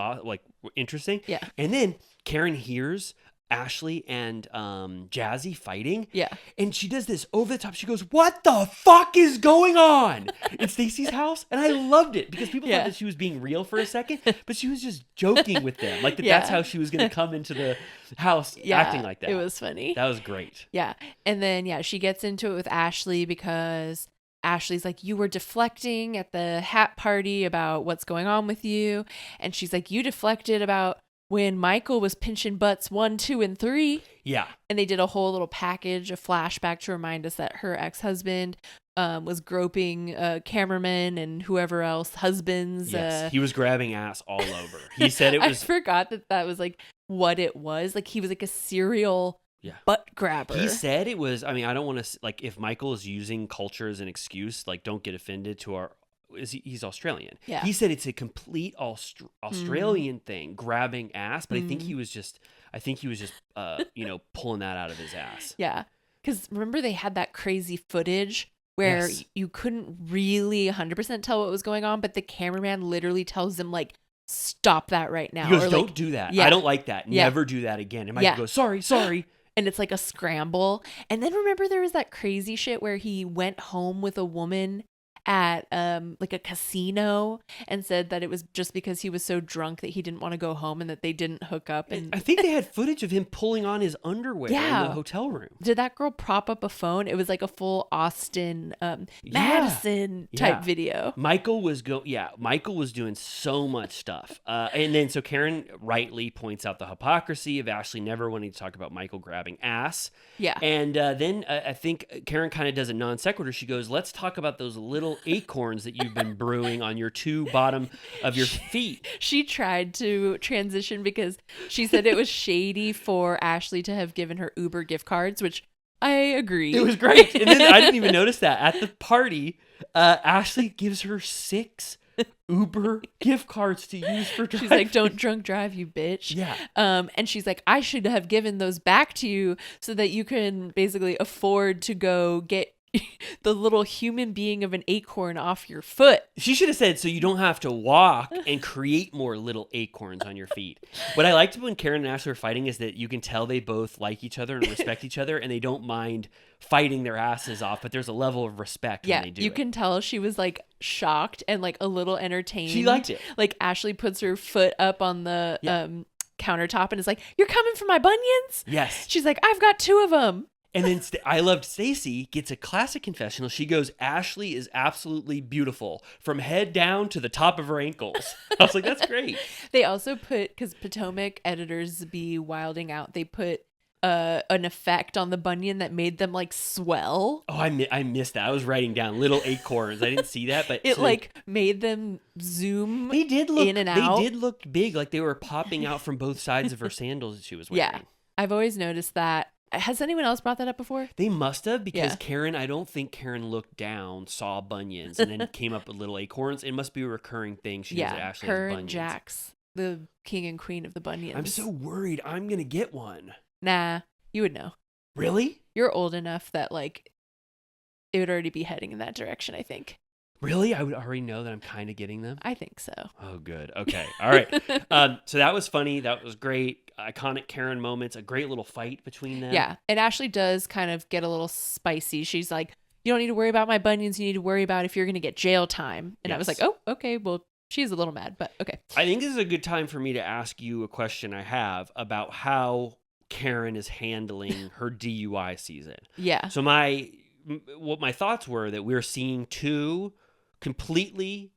interesting. Yeah. And then Karen hears Ashley and Jazzy fighting. Yeah. And she does this over the top. She goes, what the fuck is going on in Stacey's house? And I loved it because people thought that she was being real for a second, but she was just joking with them. Like that's how she was going to come into the house acting like that. It was funny. That was great. Yeah. And then, she gets into it with Ashley because Ashley's like, you were deflecting at the hat party about what's going on with you. And she's like, you deflected about when Michael was pinching butts 1, 2, and 3. Yeah. And they did a whole little package, a flashback to remind us that her ex-husband was groping cameramen and whoever else, husbands. Yes, he was grabbing ass all over. He said it was... I forgot that was like what it was. Like he was like a serial butt grabber. He said it was, I don't want to, if Michael is using culture as an excuse, don't get offended to our... He's Australian. Yeah. He said it's a complete Australian thing, grabbing ass, but I think he was just pulling that out of his ass. Yeah. Because remember they had that crazy footage where you couldn't really 100% tell what was going on, but the cameraman literally tells them stop that right now. He goes, or don't do that. Yeah. I don't like that. Never do that again. And Michael goes, sorry. And it's like a scramble. And then remember there was that crazy shit where he went home with a woman at like a casino and said that it was just because he was so drunk that he didn't want to go home and that they didn't hook up. And I think they had footage of him pulling on his underwear in Yeah. the hotel room. did that girl prop up a phone? It was like a full Austin Madison type Yeah. video. Michael was Michael was doing so much stuff. And then so Karen rightly points out the hypocrisy of Ashley never wanting to talk about Michael grabbing ass. Yeah. And then I think Karen kind of does a non sequitur. She goes, let's talk about those little acorns that you've been brewing on your two bottom of your feet. She tried to transition because she said it was shady for Ashley to have given her Uber gift cards, which I agree. It was great. And then I didn't even notice that. At the party, Ashley gives her 6 Uber gift cards to use for driving. She's like, don't drunk drive, you bitch. Yeah. And she's like, I should have given those back to you so that you can basically afford to go get the little human being of an acorn off your foot. She should have said, so you don't have to walk and create more little acorns on your feet. What I liked when Karen and Ashley were fighting is that you can tell they both like each other and respect each other, and they don't mind fighting their asses off, but there's a level of respect when they do you it. can tell she was like shocked and like a little entertained. She liked it. Like Ashley puts her foot up on the Yeah. countertop and is like, you're coming for my bunions? Yes. She's like, I've got 2 of them. And then I loved Stacy gets a classic confessional. She goes, Ashley is absolutely beautiful from head down to the top of her ankles. I was like, that's great. They also put, because Potomac editors be wilding out, they put an effect on the bunion that made them like swell. Oh, I missed that. I was writing down little acorns. I didn't see that, but It like made them zoom they did look in and out. They did look big, like they were popping out from both sides of her sandals that she was wearing. Yeah, I've always noticed that. Has anyone else brought that up before? They must have, because Yeah. Karen, I don't think Karen looked down, saw bunions, and then came up with little acorns. It must be a recurring thing. She knows that Ashley has her bunions. and Jax, the king and queen of the bunions. I'm so worried I'm going to get one. Nah, you would know. Really? You're old enough that like it would already be heading in that direction, I think. Really? I would already know that I'm kind of getting them? I think so. Oh, good. Okay. All right. So that was funny. That was great. Iconic Karen moments. A great little fight between them. Yeah. And Ashley does kind of get a little spicy. She's like, you don't need to worry about my bunions. You need to worry about if you're going to get jail time. And I was Yes. like, oh, okay. Well, she's a little mad, but okay. I think this is a good time for me to ask you a question I have about how Karen is handling her DUI season. Yeah. So what my thoughts were that we're seeing 2 completely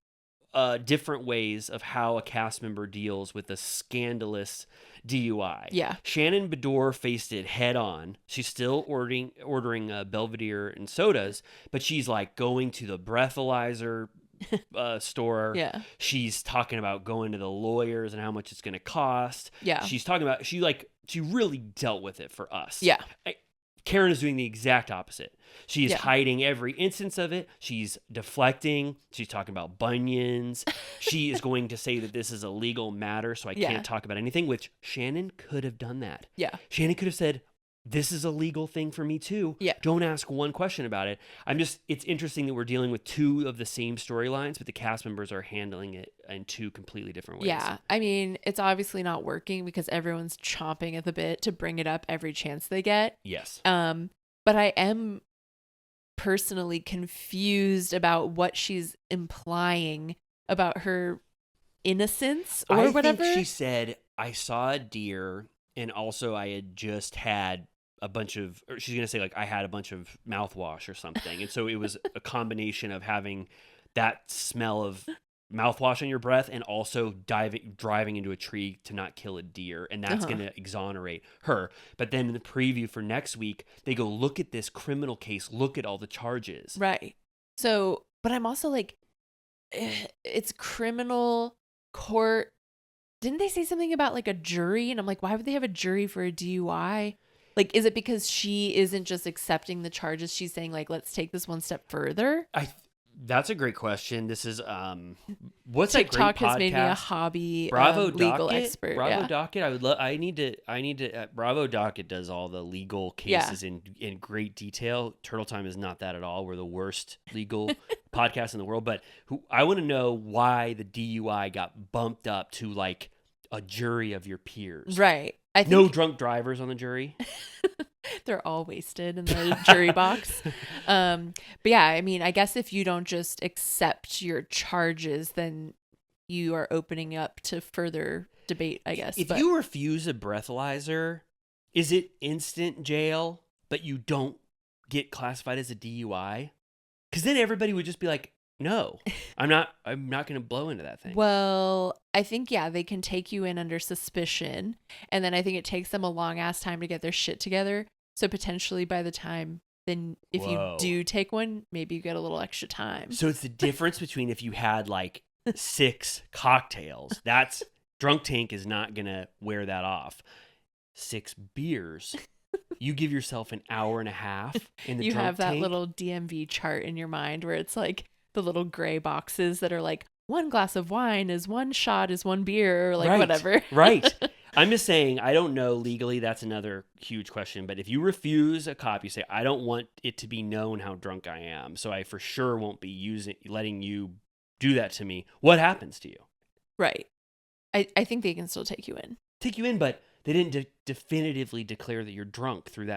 different ways of how a cast member deals with a scandalous DUI. Yeah. Shannon Bedore faced it head on. She's still ordering Belvedere and sodas, but she's like going to the breathalyzer store. Yeah. She's talking about going to the lawyers and how much it's going to cost. Yeah. She's talking about she really dealt with it for us. Yeah. Karen is doing the exact opposite. She is Yeah. hiding every instance of it. She's deflecting. She's talking about bunions. She is going to say that this is a legal matter, so I Yeah. can't talk about anything, which Shannon could have done that. Yeah. Shannon could have said, this is a legal thing for me too. Yeah. Don't ask one question about it. It's interesting that we're dealing with 2 of the same storylines, but the cast members are handling it in 2 completely different ways. Yeah. I mean, it's obviously not working because everyone's chomping at the bit to bring it up every chance they get. Yes. But I am personally confused about what she's implying about her innocence or whatever. think she said, I saw a deer, and also I had just had a bunch of, or she's going to say like, I had a bunch of mouthwash or something. And so it was a combination of having that smell of mouthwash on your breath and also driving into a tree to not kill a deer. And that's going to exonerate her. But then in the preview for next week, they go, look at this criminal case. Look at all the charges. Right. So, but I'm also like, it's criminal court. Didn't they say something about like a jury? And I'm like, why would they have a jury for a DUI? Like, is it because she isn't just accepting the charges? She's saying like, let's take this one step further. That's a great question. This is what's that great TikTok podcast? has made me a hobby Bravo legal Docket? expert. Bravo Yeah. Docket. I need to. Bravo Docket does all the legal cases in great detail. Turtle Time is not that at all. We're the worst legal podcast in the world. But I want to know why the DUI got bumped up to like a jury of your peers. Right. I think No drunk drivers on the jury. They're all wasted in the jury box. But yeah, I mean, I guess if you don't just accept your charges, then you are opening up to further debate, I guess. If you refuse a breathalyzer, is it instant jail, but you don't get classified as a DUI? Because then everybody would just be like, no, I'm not going to blow into that thing. Well, I think, yeah, they can take you in under suspicion. And then I think it takes them a long ass time to get their shit together. So potentially by the time, then if Whoa. you do take one, maybe you get a little extra time. So it's the difference between if you had like 6 cocktails. That's drunk tank is not going to wear that off. 6 beers. You give yourself an hour and a half in the You drunk have that tank. little DMV chart in your mind where it's like the little gray boxes that are like 1 glass of wine is 1 shot is 1 beer or like Right, whatever. Right. I'm just saying, I don't know legally. That's another huge question. But if you refuse a cop, you say, I don't want it to be known how drunk I am. So I for sure won't be letting you do that to me. What happens to you? Right. I think they can still take you in. Take you in, but they didn't definitively declare that you're drunk through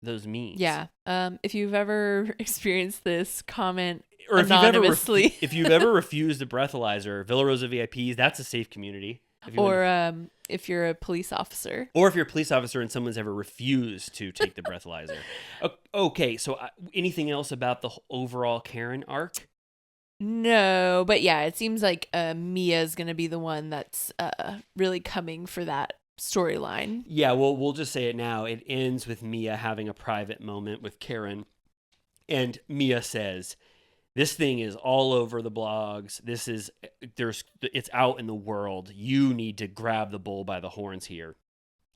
those means. Yeah. If you've ever experienced this, comment Or anonymously. if you've ever refused a breathalyzer, Villa Rosa VIPs, that's a safe community. If you're a police officer. Or if you're a police officer and someone's ever refused to take the breathalyzer. Okay, so anything else about the overall Karen arc? No, but yeah, it seems like Mia's going to be the one that's really coming for that storyline. Yeah, well, we'll just say it now. It ends with Mia having a private moment with Karen. And Mia says, this thing is all over the blogs. It's out in the world. You need to grab the bull by the horns here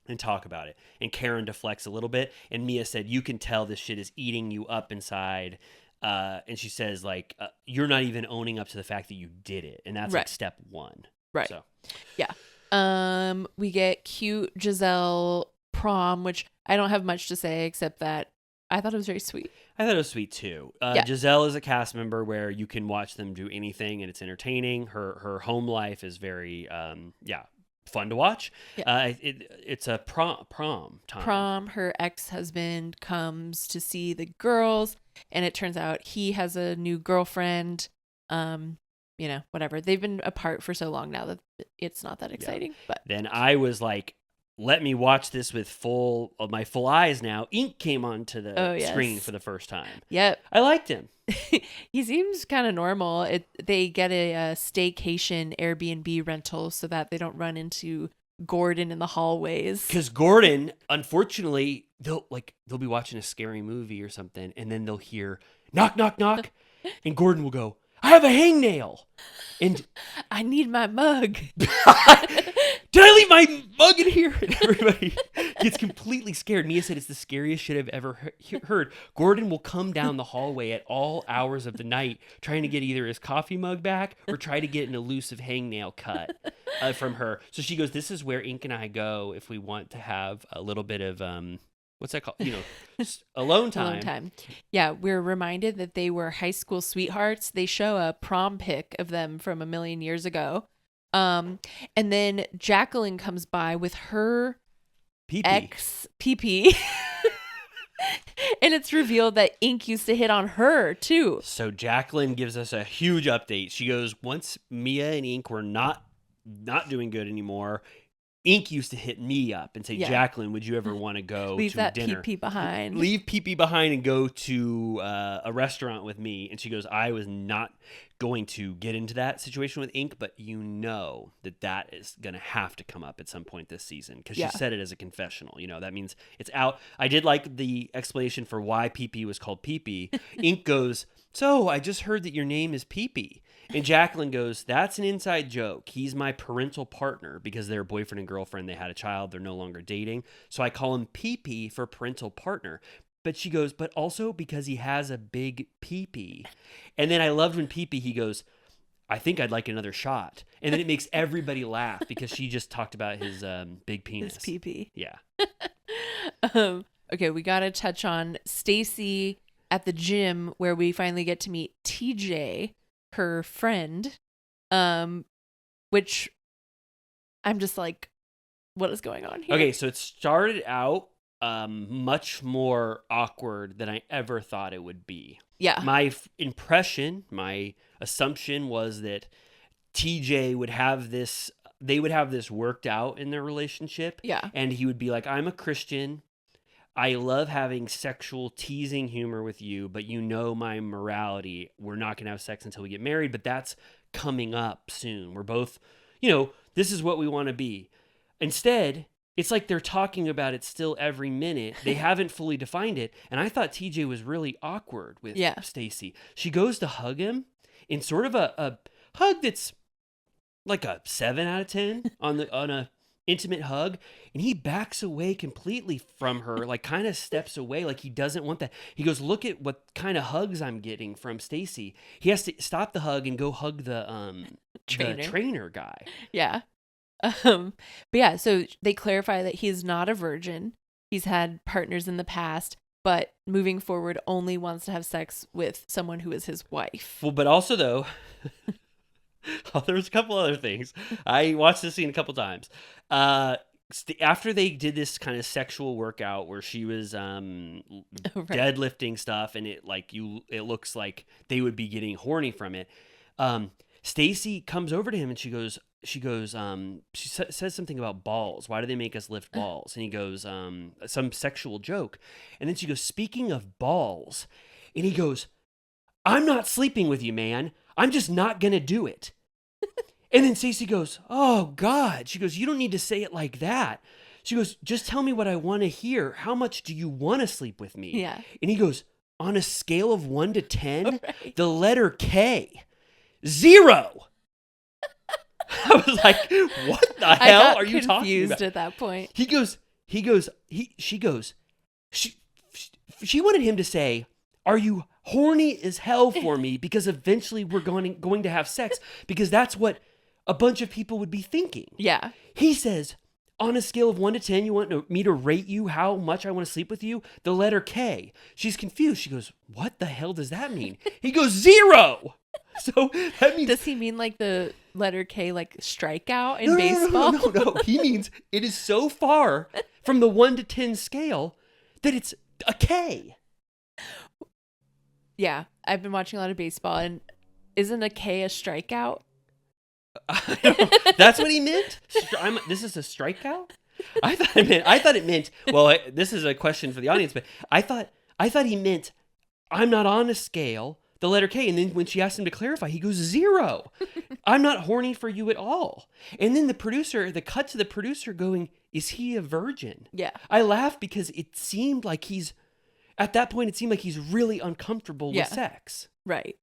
and talk about it. And Karen deflects a little bit. And Mia said, you can tell this shit is eating you up inside. And she says, like, you're not even owning up to the fact that you did it. And that's Right. like step 1. Right. So. Yeah. We get cute Giselle prom, which I don't have much to say except that I thought it was very sweet. I thought it was sweet too. Yeah. Giselle is a cast member where you can watch them do anything and it's entertaining. Her home life is very, fun to watch. Yeah. It's a prom time. Prom, her ex-husband comes to see the girls, and it turns out he has a new girlfriend. Whatever. They've been apart for so long now that it's not that exciting. But Then I was like, let me watch this with my full eyes now. Ink came onto the screen for the first time. yep. I liked him. He seems kind of normal. They get a staycation Airbnb rental so that they don't run into Gordon in the hallways. Because Gordon, unfortunately, they'll be watching a scary movie or something, and then they'll hear knock, knock, knock, and Gordon will go, I have a hangnail. And I need my mug. did I leave my mug in here? And everybody gets completely scared. Mia said it's the scariest shit I've ever heard. Gordon will come down the hallway at all hours of the night trying to get either his coffee mug back or try to get an elusive hangnail cut from her. So she goes, this is where Ink and I go if we want to have a little bit of, what's that called? Alone time. Alone time. Yeah, we're reminded that they were high school sweethearts. They show a prom pic of them from a million years ago. And then Jacqueline comes by with her Pee-pee. ex PP. And it's revealed that Ink used to hit on her too. So Jacqueline gives us a huge update. She goes, once Mia and Ink were not doing good anymore, Ink used to hit me up and say, Yeah. Jacqueline, would you ever want to go Leave to that dinner? PP behind. Leave PP behind and go to a restaurant with me. And she goes, I was not going to get into that situation with Ink, but you know that is going to have to come up at some point this season because Yeah. she said it as a confessional. That means it's out. I did like the explanation for why PP was called PP. Ink goes, so I just heard that your name is PP. And Jacqueline goes, that's an inside joke. He's my parental partner because they're boyfriend and girlfriend. They had a child. They're no longer dating. So I call him PP for parental partner. But she goes, but also because he has a big PP. And then I loved when PP, he goes, I think I'd like another shot. And then it makes everybody laugh because she just talked about his big penis. His PP. Yeah. Okay, we got to touch on Stacy at the gym where we finally get to meet TJ, her friend, which I'm just like, what is going on here? Okay, so it started out much more awkward than I ever thought it would be. Yeah. My impression, my assumption was that TJ would have this, they would have this worked out in their relationship. Yeah. And he would be like, I'm a Christian. I love having sexual teasing humor with you, but you know my morality. We're not going to have sex until we get married, but that's coming up soon. We're both, this is what we want to be. Instead, it's like they're talking about it still every minute. They haven't fully defined it. And I thought TJ was really awkward with Stacy. She goes to hug him in sort of a hug that's like a 7 out of 10 on a intimate hug, and he backs away completely from her, like kind of steps away, like he doesn't want that. He goes, look at what kind of hugs I'm getting from Stacy. He has to stop the hug and go hug the trainer guy. Yeah. But yeah, so they clarify that he's not a virgin. He's had partners in the past, but moving forward only wants to have sex with someone who is his wife. Well, but also though, there's a couple other things. I watched this scene a couple times. After they did this kind of sexual workout where she was deadlifting stuff, and it looks like they would be getting horny from it. Stacy comes over to him and she says something about balls. Why do they make us lift balls? And he goes, some sexual joke. And then she goes, speaking of balls. And he goes, I'm not sleeping with you, man. I'm just not going to do it. And then Stacy goes, oh, God. She goes, you don't need to say it like that. She goes, just tell me what I want to hear. How much do you want to sleep with me? Yeah. And he goes, on a scale of 1 to 10, right. The letter K, 0. I was like, what the hell are you talking about? Confused at that point. She wanted him to say, are you horny as hell for me? Because eventually we're going to have sex, because that's what a bunch of people would be thinking. Yeah. He says, on a scale of 1 to 10, you want me to rate you how much I want to sleep with you? The letter K. She's confused. She goes, what the hell does that mean? He goes, 0. So that means... Does he mean like the letter K, like strikeout in baseball? No. He means it is so far from the 1 to 10 scale that it's a K. Yeah, I've been watching a lot of baseball, and isn't a K a strikeout? That's what he meant? This is a strikeout? I thought it meant, well, this is a question for the audience, but I thought he meant, I'm not on a scale, the letter K. And then when she asked him to clarify, he goes, 0. I'm not horny for you at all. And then the cut to the producer going, is he a virgin? Yeah. I laughed because it seemed like at that point, it seemed like he's really uncomfortable with sex. Right.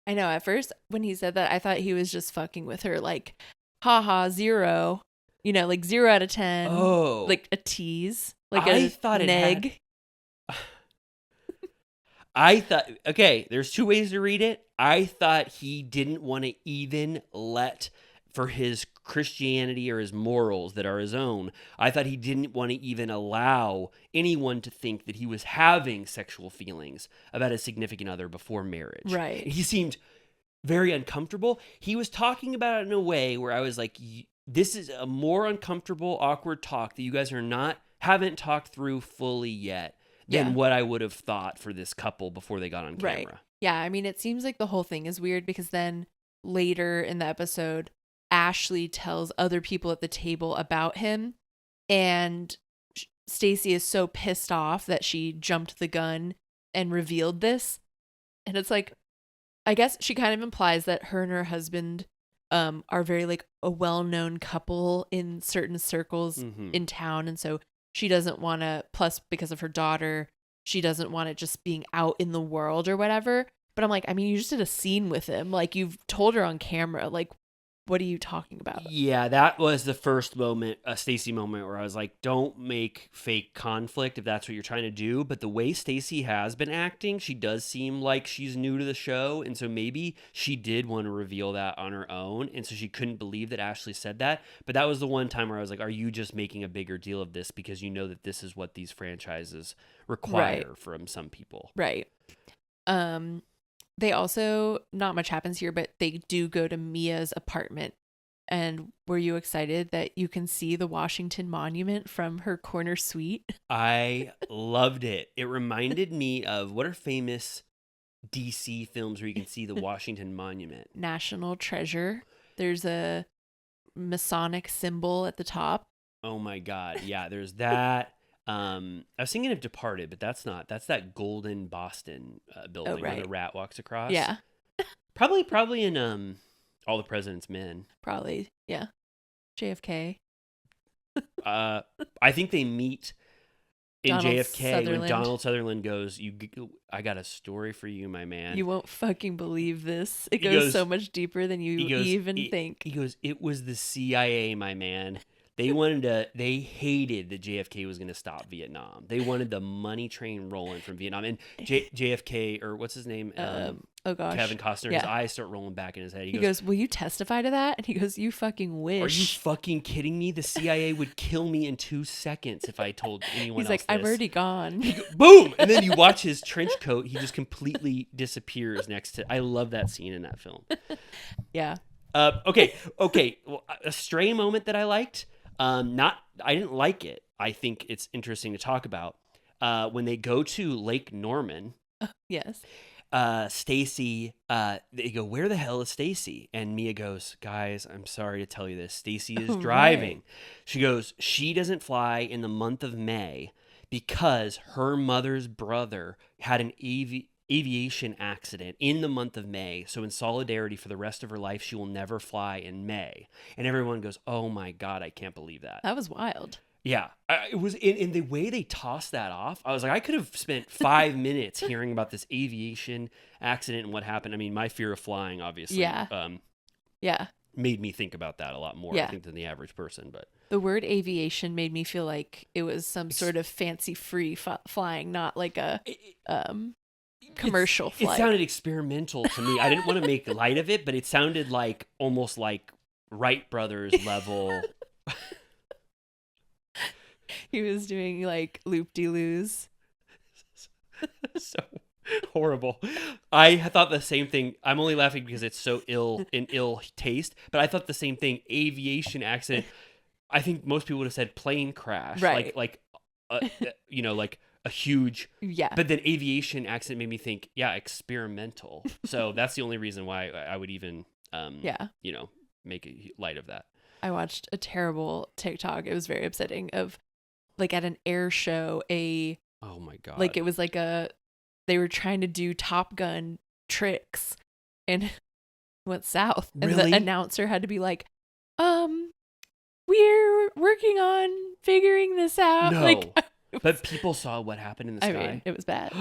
I know. At first, when he said that, I thought he was just fucking with her, like, haha, 0. Like 0 out of 10. Oh. Like a tease. Like I a thought neg. I thought, okay, there's 2 ways to read it. I thought he didn't want to even let, for his Christianity or his morals that are his own, I thought he didn't want to even allow anyone to think that he was having sexual feelings about a significant other before marriage. Right. He seemed very uncomfortable. He was talking about it in a way where I was like, this is a more uncomfortable, awkward talk that you guys haven't talked through fully yet than what I would have thought for this couple before they got on camera. Right. Yeah, I mean, it seems like the whole thing is weird because then later in the episode, Ashley tells other people at the table about him, and Stacy is so pissed off that she jumped the gun and revealed this. And it's like, I guess she kind of implies that her and her husband are very like a well-known couple in certain circles in town, and so she doesn't want to, plus because of her daughter, she doesn't want it just being out in the world or whatever. But I'm like, I mean, you just did a scene with him. Like, you've told her on camera. Like, what are you talking about? Yeah, that was the first moment, a Stacy moment, where I was like, don't make fake conflict if that's what you're trying to do. But the way Stacy has been acting, she does seem like she's new to the show. And so maybe she did want to reveal that on her own. And so she couldn't believe that Ashley said that. But that was the one time where I was like, are you just making a bigger deal of this because you know that this is what these franchises require from some people? Right. They also, not much happens here, but they do go to Mia's apartment And were you excited that you can see the Washington Monument from her corner suite? I loved it. It reminded me of what are famous DC films where you can see the Washington Monument? National Treasure. There's a Masonic symbol at the top. Oh my God. Yeah, there's that. I was thinking of Departed, but that's not. That's that golden Boston building where right. the rat walks across. Yeah, Probably in All the President's Men. probably. Yeah. JFK. I think they meet in Donald JFK when Sutherland. Donald Sutherland goes, I got a story for you, my man. You won't fucking believe this. It He goes goes- so much deeper than you He goes, even "It-" think. He goes, it was the CIA, my man. They hated that JFK was going to stop Vietnam. They wanted the money train rolling from Vietnam. And JFK, or what's his name? Oh gosh. Kevin Costner, his Yeah. eyes start rolling back in his head. He goes, will you testify to that? And he goes, you fucking wish. are you fucking kidding me? The CIA would kill me in 2 seconds if I told anyone He's else like, I'm this." already gone. Boom! And then you watch his trench coat. He just completely disappears next to... I love that scene in that film. Yeah. Okay. Well, a stray moment that I liked. I didn't like it. I think it's interesting to talk about. When they go to Lake Norman, Yes. Stacy, they go, where the hell is Stacy? And Mia goes, guys, I'm sorry to tell you this. Stacy is Oh, driving. right. She goes, she doesn't fly in the month of May because her mother's brother had an aviation accident in the month of May. So in solidarity for the rest of her life, she will never fly in May. And everyone goes, oh my God, I can't believe that. That was wild. Yeah, it was in the way they tossed that off. I was like, I could have spent 5 minutes hearing about this aviation accident and what happened. I mean, my fear of flying, obviously, Yeah. Yeah. made me think about that a lot more, I Yeah. think, than the average person. But The word aviation made me feel like it was some sort of fancy free flying, not like a commercial it flight. sounded experimental to me. I didn't want to make light of it, but it sounded like almost like Wright Brothers level. He was doing like loop-de-loos. So horrible. I thought the same thing. I'm only laughing because it's so ill taste, but I thought the same thing. Aviation accident. I think most people would have said plane crash, Right. like like a huge. Yeah. But then aviation accident made me think, yeah, experimental. So that's the only reason why I would even, Yeah. make a light of that. I watched a terrible TikTok. It was very upsetting of like at an air show, Oh my God. like it was like they were trying to do Top Gun tricks and it went south. And Really? the announcer had to be like, we're working on figuring this out. No. Like, But people saw what happened in the I sky. mean, it was bad.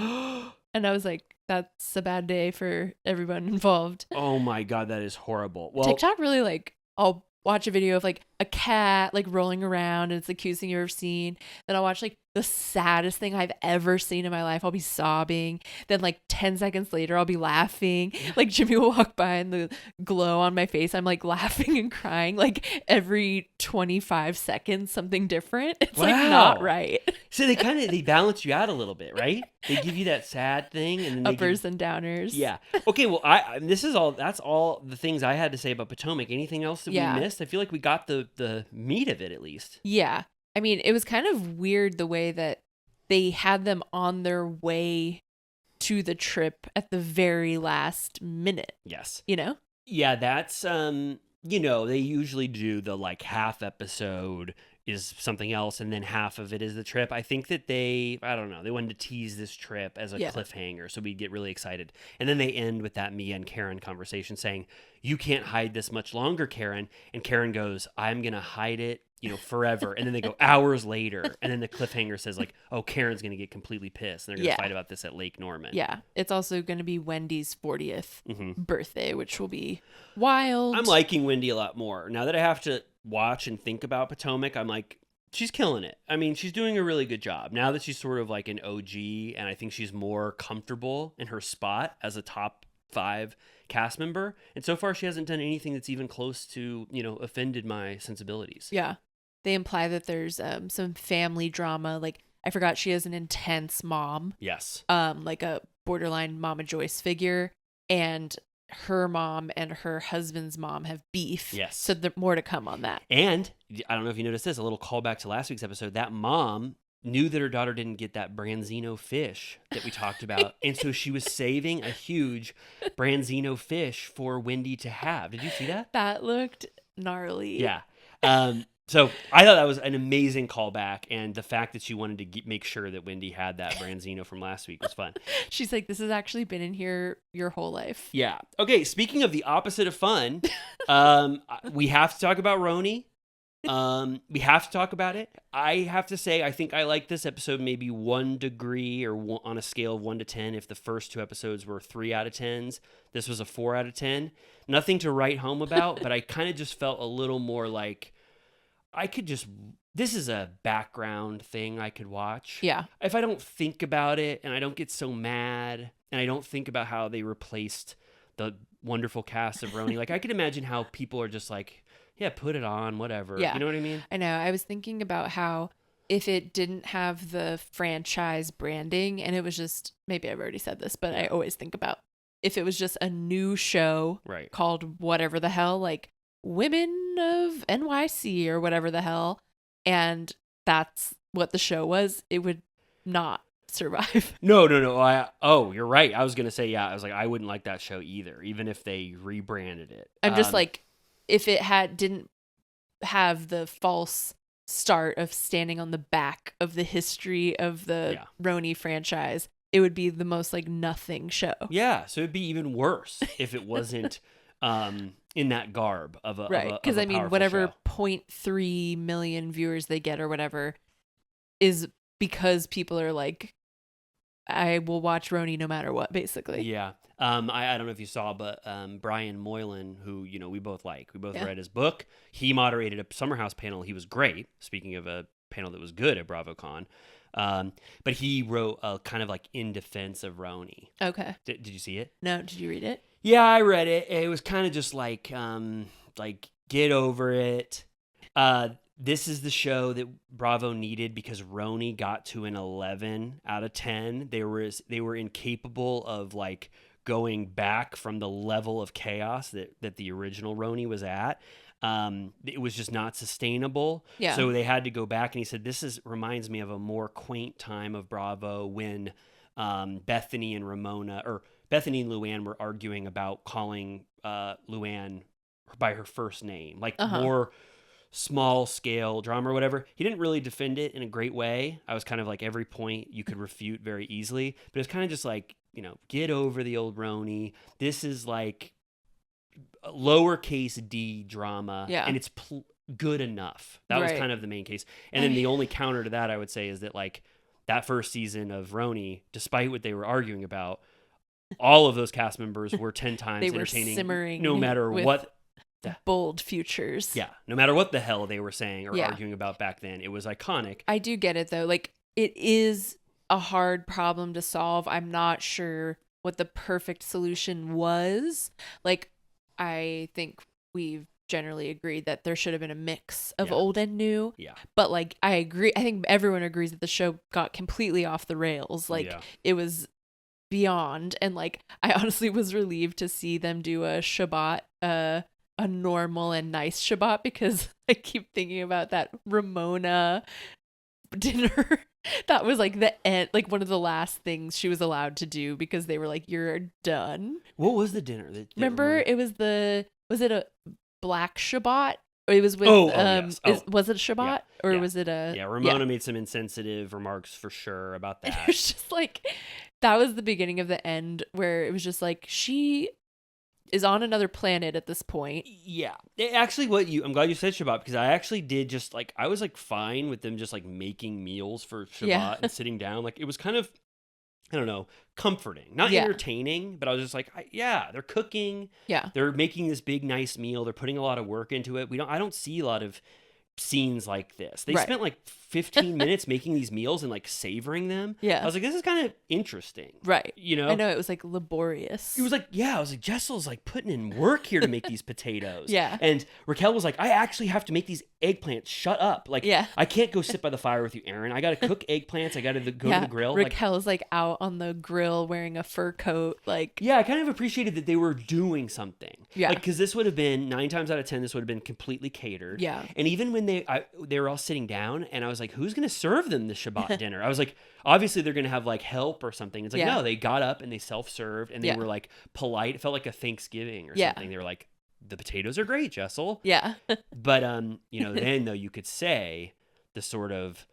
And I was like, that's a bad day for everyone involved. Oh my God, that is horrible. Well, TikTok really like, I'll watch a video of like a cat like rolling around and it's the cutest thing you've ever seen. Then I'll watch like the saddest thing I've ever seen in my life. I'll be sobbing. Then like 10 seconds later, I'll be laughing. Like Jimmy will walk by and the glow on my face, I'm like laughing and crying. Like every 25 seconds, something different. It's like not Wow. right. so they balance you out a little bit, right? They give you that sad thing, and then they Uppers and downers. Yeah. Okay. Well, that's all the things I had to say about Potomac. Anything else that Yeah. we missed? I feel like we got the meat of it at least. Yeah. I mean, it was kind of weird the way that they had them on their way to the trip at the very last minute, Yes. Yeah, that's they usually do the like half episode is something else and then half of it is the trip. I think that they wanted to tease this trip as a Yeah. cliffhanger so we'd get really excited. And then they end with that Mia and Karen conversation saying, "You can't hide this much longer, Karen." And Karen goes, "I'm going to hide it, forever." And then they go hours later and then the cliffhanger says like, "Oh, Karen's going to get completely pissed and they're going to Yeah. fight about this at Lake Norman." Yeah. It's also going to be Wendy's 40th Mhm. birthday, which will be wild. I'm liking Wendy a lot more. Now that I have to watch and think about Potomac, I'm like, she's killing it. I mean, she's doing a really good job. Now that she's sort of like an OG, and I think she's more comfortable in her spot as a top 5 cast member. And so far, she hasn't done anything that's even close to, offended my sensibilities. Yeah. They imply that there's some family drama. Like, I forgot she has an intense mom, Yes. like a borderline Mama Joyce figure. And her mom and her husband's mom have beef. Yes. So there's more to come on that. And I don't know if you noticed this, a little callback to last week's episode. That mom knew that her daughter didn't get that branzino fish that we talked about. And so she was saving a huge branzino fish for Wendy to have. Did you see that? That looked gnarly. Yeah. So I thought that was an amazing callback. And the fact that she wanted to make sure that Wendy had that branzino from last week was fun. She's like, this has actually been in here your whole life. Yeah. Okay. Speaking of the opposite of fun, we have to talk about RHONY. We have to talk about it. I have to say, I think I like this episode maybe 1 degree or on a scale of 1 to 10. If the first 2 episodes were 3 out of 10s, this was a 4 out of 10. Nothing to write home about, but I kind of just felt a little more like this is a background thing I could watch. Yeah. If I don't think about it and I don't get so mad and I don't think about how they replaced the wonderful cast of RHONY, like I could imagine how people are just like, yeah, put it on, whatever. Yeah. You know what I mean? I know. I was thinking about how if it didn't have the franchise branding and it was just, maybe I've already said this, but I always think about if it was just a new show Right. called whatever the hell, like Women of NYC or whatever the hell, and that's what the show was, it would not survive. No. You're right. I was going to say, yeah, I was like, I wouldn't like that show either, even if they rebranded it. I'm just like, if it didn't have the false start of standing on the back of the history of the RHONY franchise, it would be the most like nothing show. Yeah, so it'd be even worse if it wasn't in that garb of a right. Because I mean, powerful whatever show. 0.3 million viewers they get or whatever is because people are like, I will watch RHONY no matter what, basically. Yeah. I don't know if you saw, but Brian Moylan, who, we both like, we both read his book. He moderated a Summer House panel. He was great. Speaking of a panel that was good at BravoCon. But he wrote a kind of like in defense of RHONY. Okay. Did you see it? No, did you read it? Yeah, I read it. It was kind of just like get over it. This is the show that Bravo needed because RHONY got to an 11 out of 10. They were incapable of like going back from the level of chaos that the original RHONY was at. It was just not sustainable. Yeah. So they had to go back, and he said, this reminds me of a more quaint time of Bravo when Bethany and Luann were arguing about calling Luann by her first name, like more small scale drama or whatever. He didn't really defend it in a great way. I was kind of like, every point you could refute very easily, but it's kind of just like, get over the old RHONY. This is like lowercase d drama, and it's good enough. That was kind of the main case. And then the only counter to that I would say is that like that first season of RHONY, despite what they were arguing about, all of those cast members were 10 times they were entertaining, simmering no matter with what. Bold futures. Yeah, no matter what the hell they were saying or arguing about back then, it was iconic. I do get it though. Like, it is a hard problem to solve. I'm not sure what the perfect solution was. Like, I think we've generally agreed that there should have been a mix of old and new. Yeah. But like, I agree. I think everyone agrees that the show got completely off the rails. Like, it was beyond. And like, I honestly was relieved to see them do a Shabbat, a normal and nice Shabbat, because I keep thinking about that Ramona dinner. That was like the end, like one of the last things she was allowed to do because they were like, you're done. What was the dinner? Remember, it was was it a black Shabbat? Or it was with, yes. Was it a Shabbat? Or was it a... Yeah, Ramona made some insensitive remarks for sure about that. And it was just like, that was the beginning of the end, where it was just like, she is on another planet at this point. Yeah. Actually, I'm glad you said Shabbat, because I actually did just like, I was like fine with them just like making meals for Shabbat and sitting down. Like, it was kind of, I don't know, comforting, not entertaining, but I was just like, they're cooking. Yeah. They're making this big, nice meal. They're putting a lot of work into it. I don't see a lot of scenes like this. They spent like 15 minutes making these meals and like savoring them. Yeah. I was like, this is kind of interesting. Right. I know, it was like laborious. It was like, I was like, Jessel's like putting in work here to make these potatoes. Yeah. And Raquel was like, I actually have to make these eggplants. Shut up. Like, Yeah. I can't go sit by the fire with you, Aaron. I got to cook eggplants. I got to go to the grill. Like, Raquel's like out on the grill wearing a fur coat. Like, yeah, I kind of appreciated that they were doing something. Yeah. Like, because this would have been 9 times out of 10, this would have been completely catered. Yeah. And even when they were all sitting down, and I was like, who's going to serve them the Shabbat dinner? I was like, obviously they're going to have like help or something. It's like, Yeah. no, they got up and they self-served and they Yeah. were like polite. It felt like a Thanksgiving or Yeah. something. They were like, the potatoes are great, Jessel. yeah. But you know, then though you could say the sort of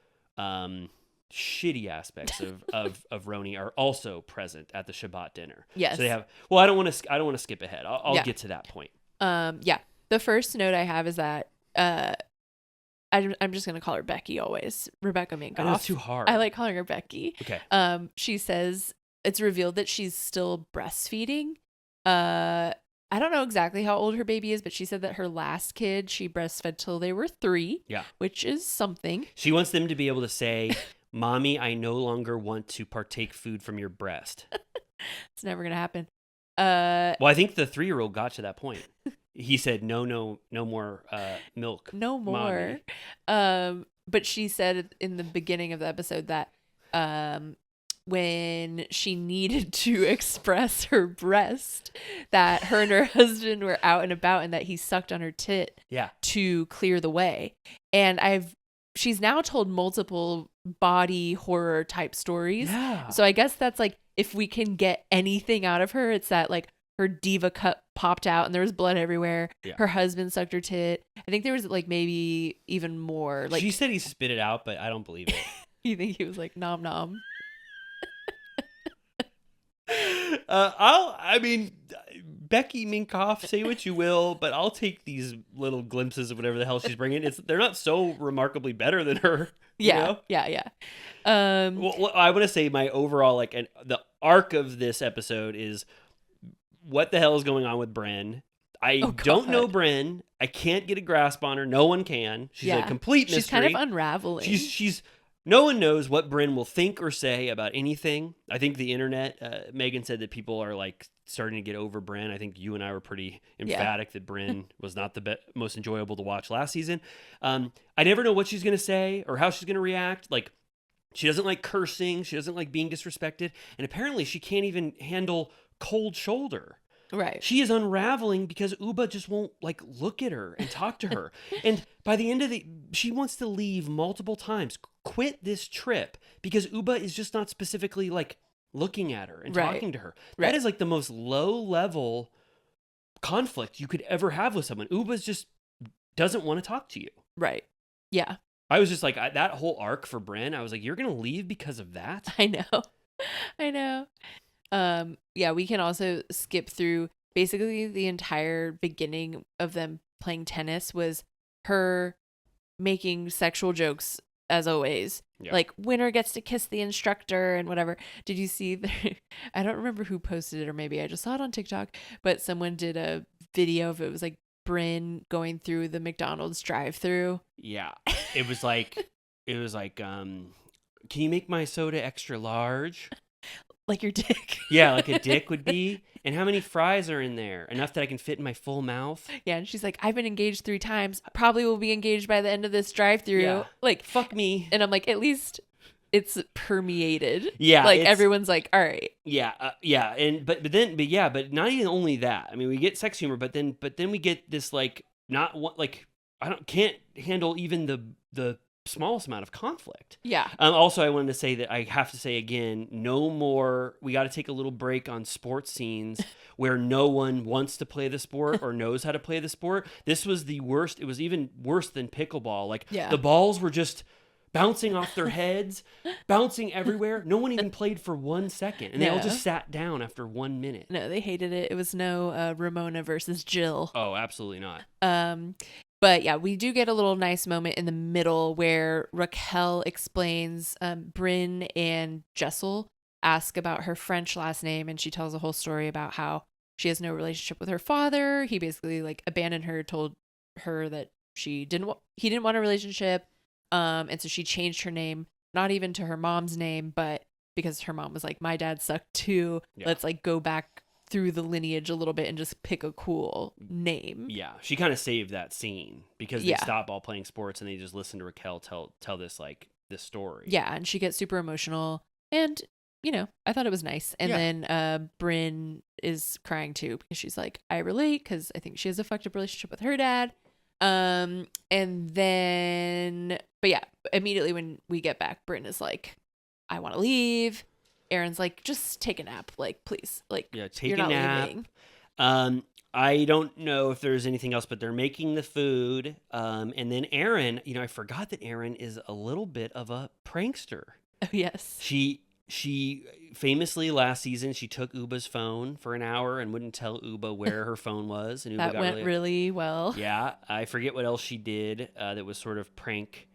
shitty aspects of RHONY are also present at the Shabbat dinner. Yes. So they have. Well, I don't want to skip ahead. I'll Yeah. get to that point. Yeah. The first note I have is that I'm just gonna call her Becky always. Rebecca Minkoff. I know it's too hard. I like calling her Becky. Okay. She says it's revealed that she's still breastfeeding. I don't know exactly how old her baby is, but she said that her last kid she breastfed till they were 3. Yeah. Which is something. She wants them to be able to say, "Mommy, I no longer want to partake food from your breast." It's never gonna happen. Well, I think the 3-year-old got to that point. He said, "No more milk. No more. But she said in the beginning of the episode that when she needed to express her breast, that her and her husband were out and about and that he sucked on her tit Yeah. to clear the way. And she's now told multiple body horror type stories. Yeah. So I guess that's like, if we can get anything out of her, it's that like her diva cut popped out and there was blood everywhere. Yeah. Her husband sucked her tit. I think there was like maybe even more. Like, she said he spit it out, but I don't believe it. you think he was like nom nom? I mean, Becky Minkoff, say what you will, but I'll take these little glimpses of whatever the hell she's bringing. They're not so remarkably better than her. Yeah, You know? yeah. Well, I want to say my overall the arc of this episode is what the hell is going on with Bren. I don't know Bren. I can't get a grasp on her. No one can. She's a complete mystery. She's kind of unraveling. She's no one knows what Bryn will think or say about anything. I think the internet, Megan said that people are like starting to get over Bryn. I think you and I were pretty emphatic that Bryn was not the most enjoyable to watch last season. I never know what she's going to say or how she's going to react. Like, she doesn't like cursing. She doesn't like being disrespected. And apparently she can't even handle cold shoulder. Right. She is unraveling because Uba just won't like look at her and talk to her. And by the end of she wants to leave multiple times, quit this trip because Uba is just not specifically like looking at her and talking to her. Right. That is like the most low level conflict you could ever have with someone. Uba just doesn't want to talk to you. Right. Yeah. I was just like, that whole arc for Bren, I was like, you're going to leave because of that? I know. Yeah, we can also skip through basically the entire beginning of them playing tennis was her making sexual jokes as always. Yeah. Like, winner gets to kiss the instructor and whatever. Did you see I don't remember who posted it, or maybe I just saw it on TikTok, but someone did a video of it was like Bryn going through the McDonald's drive-thru. Yeah. It was like, can you make my soda extra large? Like your dick. Yeah, like a dick would be. And how many fries are in there? Enough that I can fit in my full mouth? Yeah, and she's like, I've been engaged 3 times. Probably will be engaged by the end of this drive-through. Yeah. Like, Fuck me. and I'm like, at least it's permeated. Yeah, like it's- everyone's like, all right. Yeah, and but not even only that. I mean, we get sex humor, but then we get this like can't handle even the smallest amount of conflict. Yeah. Also, I wanted to say that I have to say again, no more. We got to take a little break on sports scenes where no one wants to play the sport or knows how to play the sport. This was the worst. It was even worse than pickleball. Like the balls were just bouncing off their heads, bouncing everywhere. No one even played for 1 second, and they all just sat down after 1 minute. No, they hated it. It was no Ramona versus Jill. Oh, absolutely not. But yeah, we do get a little nice moment in the middle where Raquel explains Bryn and Jessel ask about her French last name, and she tells a whole story about how she has no relationship with her father. He basically like abandoned her, told her that he didn't want a relationship, and so she changed her name, not even to her mom's name, but because her mom was like, my dad sucked too. Yeah. Let's like go back through the lineage a little bit and just pick a cool name. Yeah, she kind of saved that scene because they Yeah. stop all playing sports and they just listen to Raquel tell this this story. Yeah, and she gets super emotional, and I thought it was nice. And Yeah. then Bryn is crying too because she's like, I relate because I think she has a fucked up relationship with her dad. And then, but yeah, immediately when we get back, Bryn is like, I want to leave. Aaron's like, just take a nap, like, please, like, Yeah, take you're a not nap. leaving. I don't know if there's anything else, but they're making the food. And then Aaron, I forgot that Aaron is a little bit of a prankster. Oh yes, She famously last season she took Uba's phone for an hour and wouldn't tell Uba where her phone was, and Uba that got went really well. Yeah, I forget what else she did that was sort of prank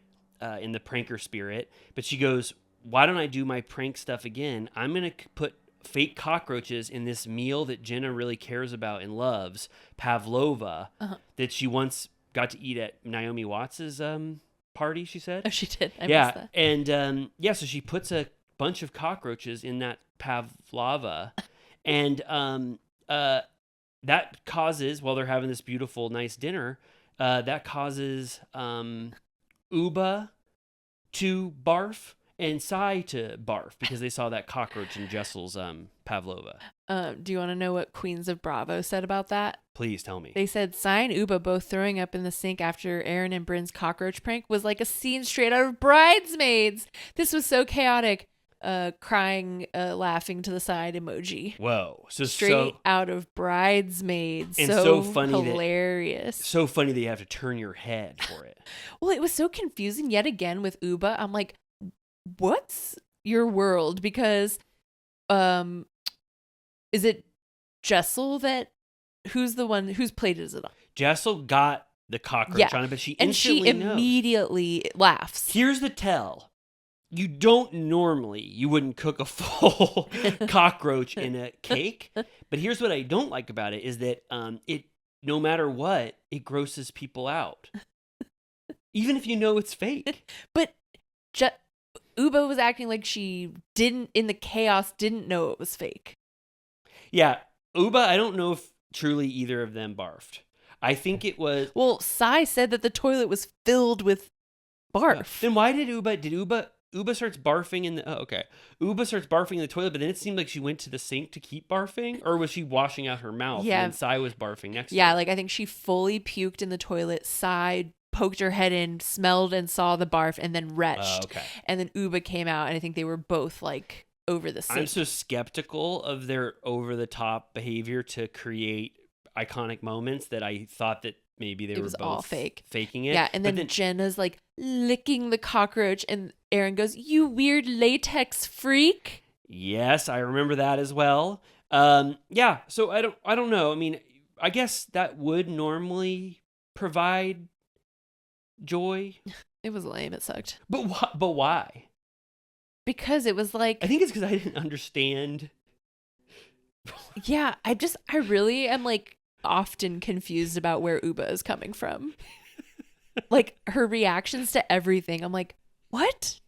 in the pranker spirit. But she goes, "Why don't I do my prank stuff again? I'm gonna put fake cockroaches in this meal that Jenna really cares about and loves, pavlova, that she once got to eat at Naomi Watts's party." She said, Oh, she did. I "Yeah, missed that. and so she puts a bunch of cockroaches in that pavlova, and that causes, while they're having this beautiful, nice dinner, that causes Uba to barf and Sai to barf because they saw that cockroach in Jessel's pavlova. Do you want to know what Queens of Bravo said about that? Please tell me. They said Sai and Uba both throwing up in the sink after Aaron and Bryn's cockroach prank was like a scene straight out of Bridesmaids. This was so chaotic. Crying, laughing to the side emoji. Whoa. Straight out of Bridesmaids. And so funny hilarious. So funny that you have to turn your head for it. Well, it was so confusing yet again with Uba. I'm like, what's your world? Because is it Jessel who's the one whose plate is it on? Jessel got the cockroach on it, but she instantly knows. Immediately laughs. Here's the tell. You wouldn't cook a full cockroach in a cake. But here's what I don't like about it is that it, no matter what, it grosses people out. Even if you know it's fake. But Uba was acting like she in the chaos, didn't know it was fake. Yeah. Uba, I don't know if truly either of them barfed. I think it was... Well, Sai said that the toilet was filled with barf. Then why did Uba starts barfing in the... Oh, okay. Uba starts barfing in the toilet, but then it seemed like she went to the sink to keep barfing? Or was she washing out her mouth? Yeah. And then Sai was barfing next to her? Yeah, like I think she fully puked in the toilet. Sai poked her head in, smelled and saw the barf, and then retched. Okay. And then Uba came out, and I think they were both like over the sink. I'm so skeptical of their over-the-top behavior to create iconic moments that I thought that maybe they were was both all fake. faking it. Yeah, and But then Jenna's like licking the cockroach, and Aaron goes, "You weird latex freak." Yes, I remember that as well. Yeah, so I don't know. I mean, I guess that would normally provide joy. It was lame. It sucked. But why? Because it was like, I think it's because I didn't understand. yeah, I really am like often confused about where Uba is coming from. Like her reactions to everything. I'm like, what?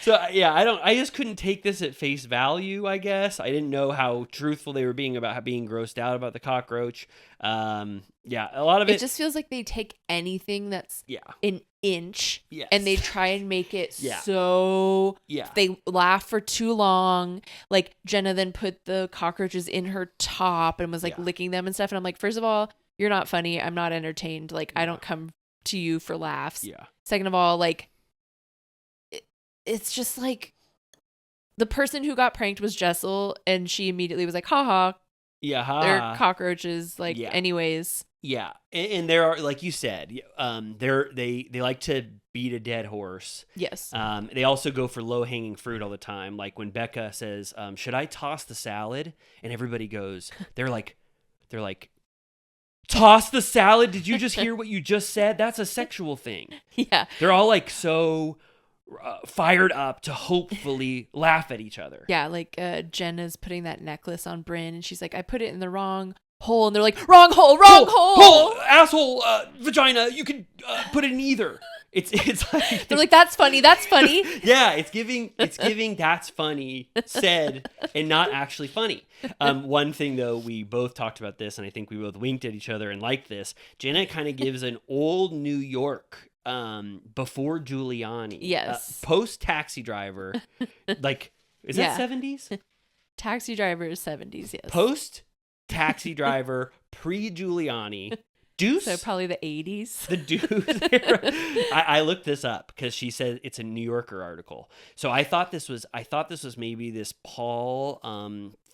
So yeah, I just couldn't take this at face value, I guess. I didn't know how truthful they were being about being grossed out about the cockroach. Yeah, a lot of It just feels like they take anything that's an inch Yes. and they try and make it Yeah. so Yeah. they laugh for too long. Like Jenna then put the cockroaches in her top and was like licking them and stuff. And I'm like, first of all, you're not funny. I'm not entertained. Like I don't come to you for laughs. Yeah. Second of all, like it's just like the person who got pranked was Jessel, and she immediately was like, haha, Yeah. they're cockroaches. Like, Yeah. anyways. Yeah, and there are, like you said, they like to beat a dead horse. Yes. They also go for low hanging fruit all the time. Like when Becca says, "Should I toss the salad?" and everybody goes, they're like, "Toss the salad? Did you just hear what you just said? That's a sexual thing." Yeah. They're all like so fired up to hopefully laugh at each other. Yeah, like Jenna's putting that necklace on Bryn, and she's like, "I put it in the wrong hole," and they're like, "Wrong hole, wrong hole." Asshole, vagina. You could put it in either. It's like They're like, that's funny. That's funny. yeah, it's giving that's funny said and not actually funny. One thing though, we both talked about this, and I think we both winked at each other and liked this. Jenna kind of gives an old New York before Giuliani. Yes. Post Taxi Driver. Like, is Yeah. that 70s? Taxi Driver is 70s, yes. Post Taxi Driver, pre Giuliani. Deuce. So probably the 80s. The Deuce era. I looked this up because she said it's a New Yorker article. So I thought this was maybe this Paul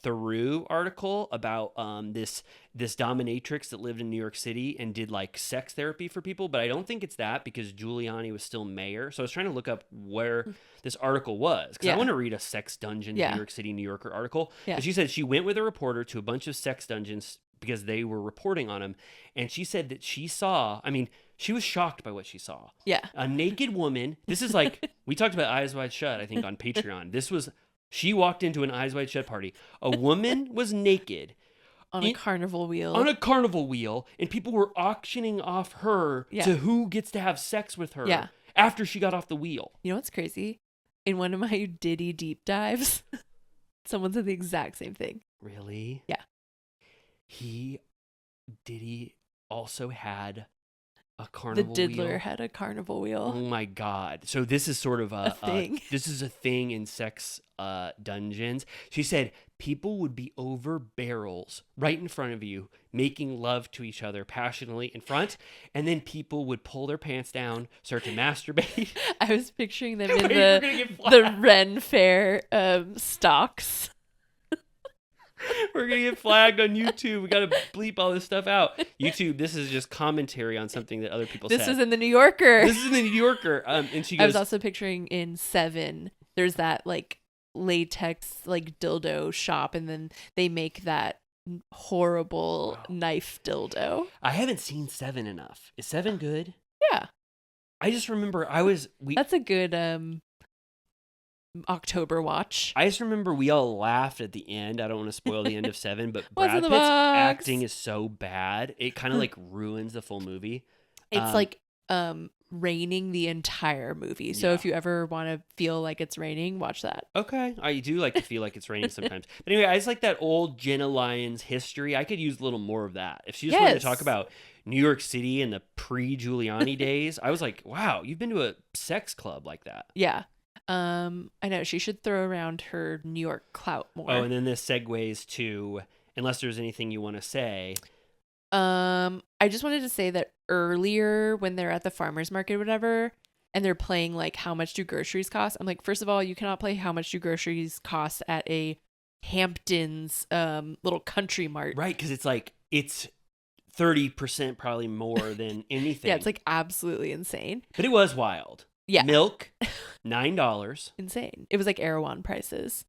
Theroux article about this dominatrix that lived in New York City and did like sex therapy for people, but I don't think it's that because Giuliani was still mayor. So I was trying to look up where this article was because I want to read a sex dungeon New York City New Yorker article. Yeah. And she said she went with a reporter to a bunch of sex dungeons because they were reporting on him, and she said that she was shocked by what she saw. Yeah. A naked woman. This is like we talked about Eyes Wide Shut, I think, on Patreon. She walked into an Eyes Wide Shut party. A woman was naked On a carnival wheel. on a carnival wheel, and people were auctioning off her to who gets to have sex with her after she got off the wheel. You know what's crazy? In one of my Diddy deep dives, someone said the exact same thing. Really? Yeah. Diddy also had a carnival The wheel. diddler had a carnival wheel. Oh my God. So this is sort of a thing. This is a thing in sex dungeons. She said people would be over barrels right in front of you, making love to each other passionately in front, and then people would pull their pants down, start to masturbate. I was picturing them Wait, in we're gonna get the flagged. Ren Fair stocks. We're gonna get flagged on YouTube. We gotta bleep all this stuff out. YouTube, this is just commentary on something that other people This said. is in the New Yorker. This is in the New Yorker. And she goes, I was also picturing in Seven, there's that like latex like dildo shop, and then they make that horrible knife dildo. I haven't seen Seven enough. Is Seven good? Yeah. I just remember That's a good October watch. I just remember we all laughed at the end. I don't want to spoil the end of Seven, but What's Brad in the Pitt's box? acting is so bad. It kind of like ruins the full movie. It's like raining the entire movie. So if you ever want to feel like it's raining, watch that. Okay. I do like to feel like it's raining sometimes. But anyway, I just like that old Jenna Lyons history. I could use a little more of that. If she just wanted to talk about New York City in the pre-Giuliani days, I was like, wow, you've been to a sex club like that. Yeah. I know she should throw around her New York clout more. Oh, and then this segues to, unless there's anything you want to say. I just wanted to say that earlier when they're at the farmer's market or whatever, and they're playing like how much do groceries cost? I'm like, first of all, you cannot play how much do groceries cost at a Hamptons little country mart. Right, because it's 30% probably more than anything. Yeah, it's like absolutely insane. But it was wild. Yeah. Milk, $9. Insane. It was like Erewhon prices.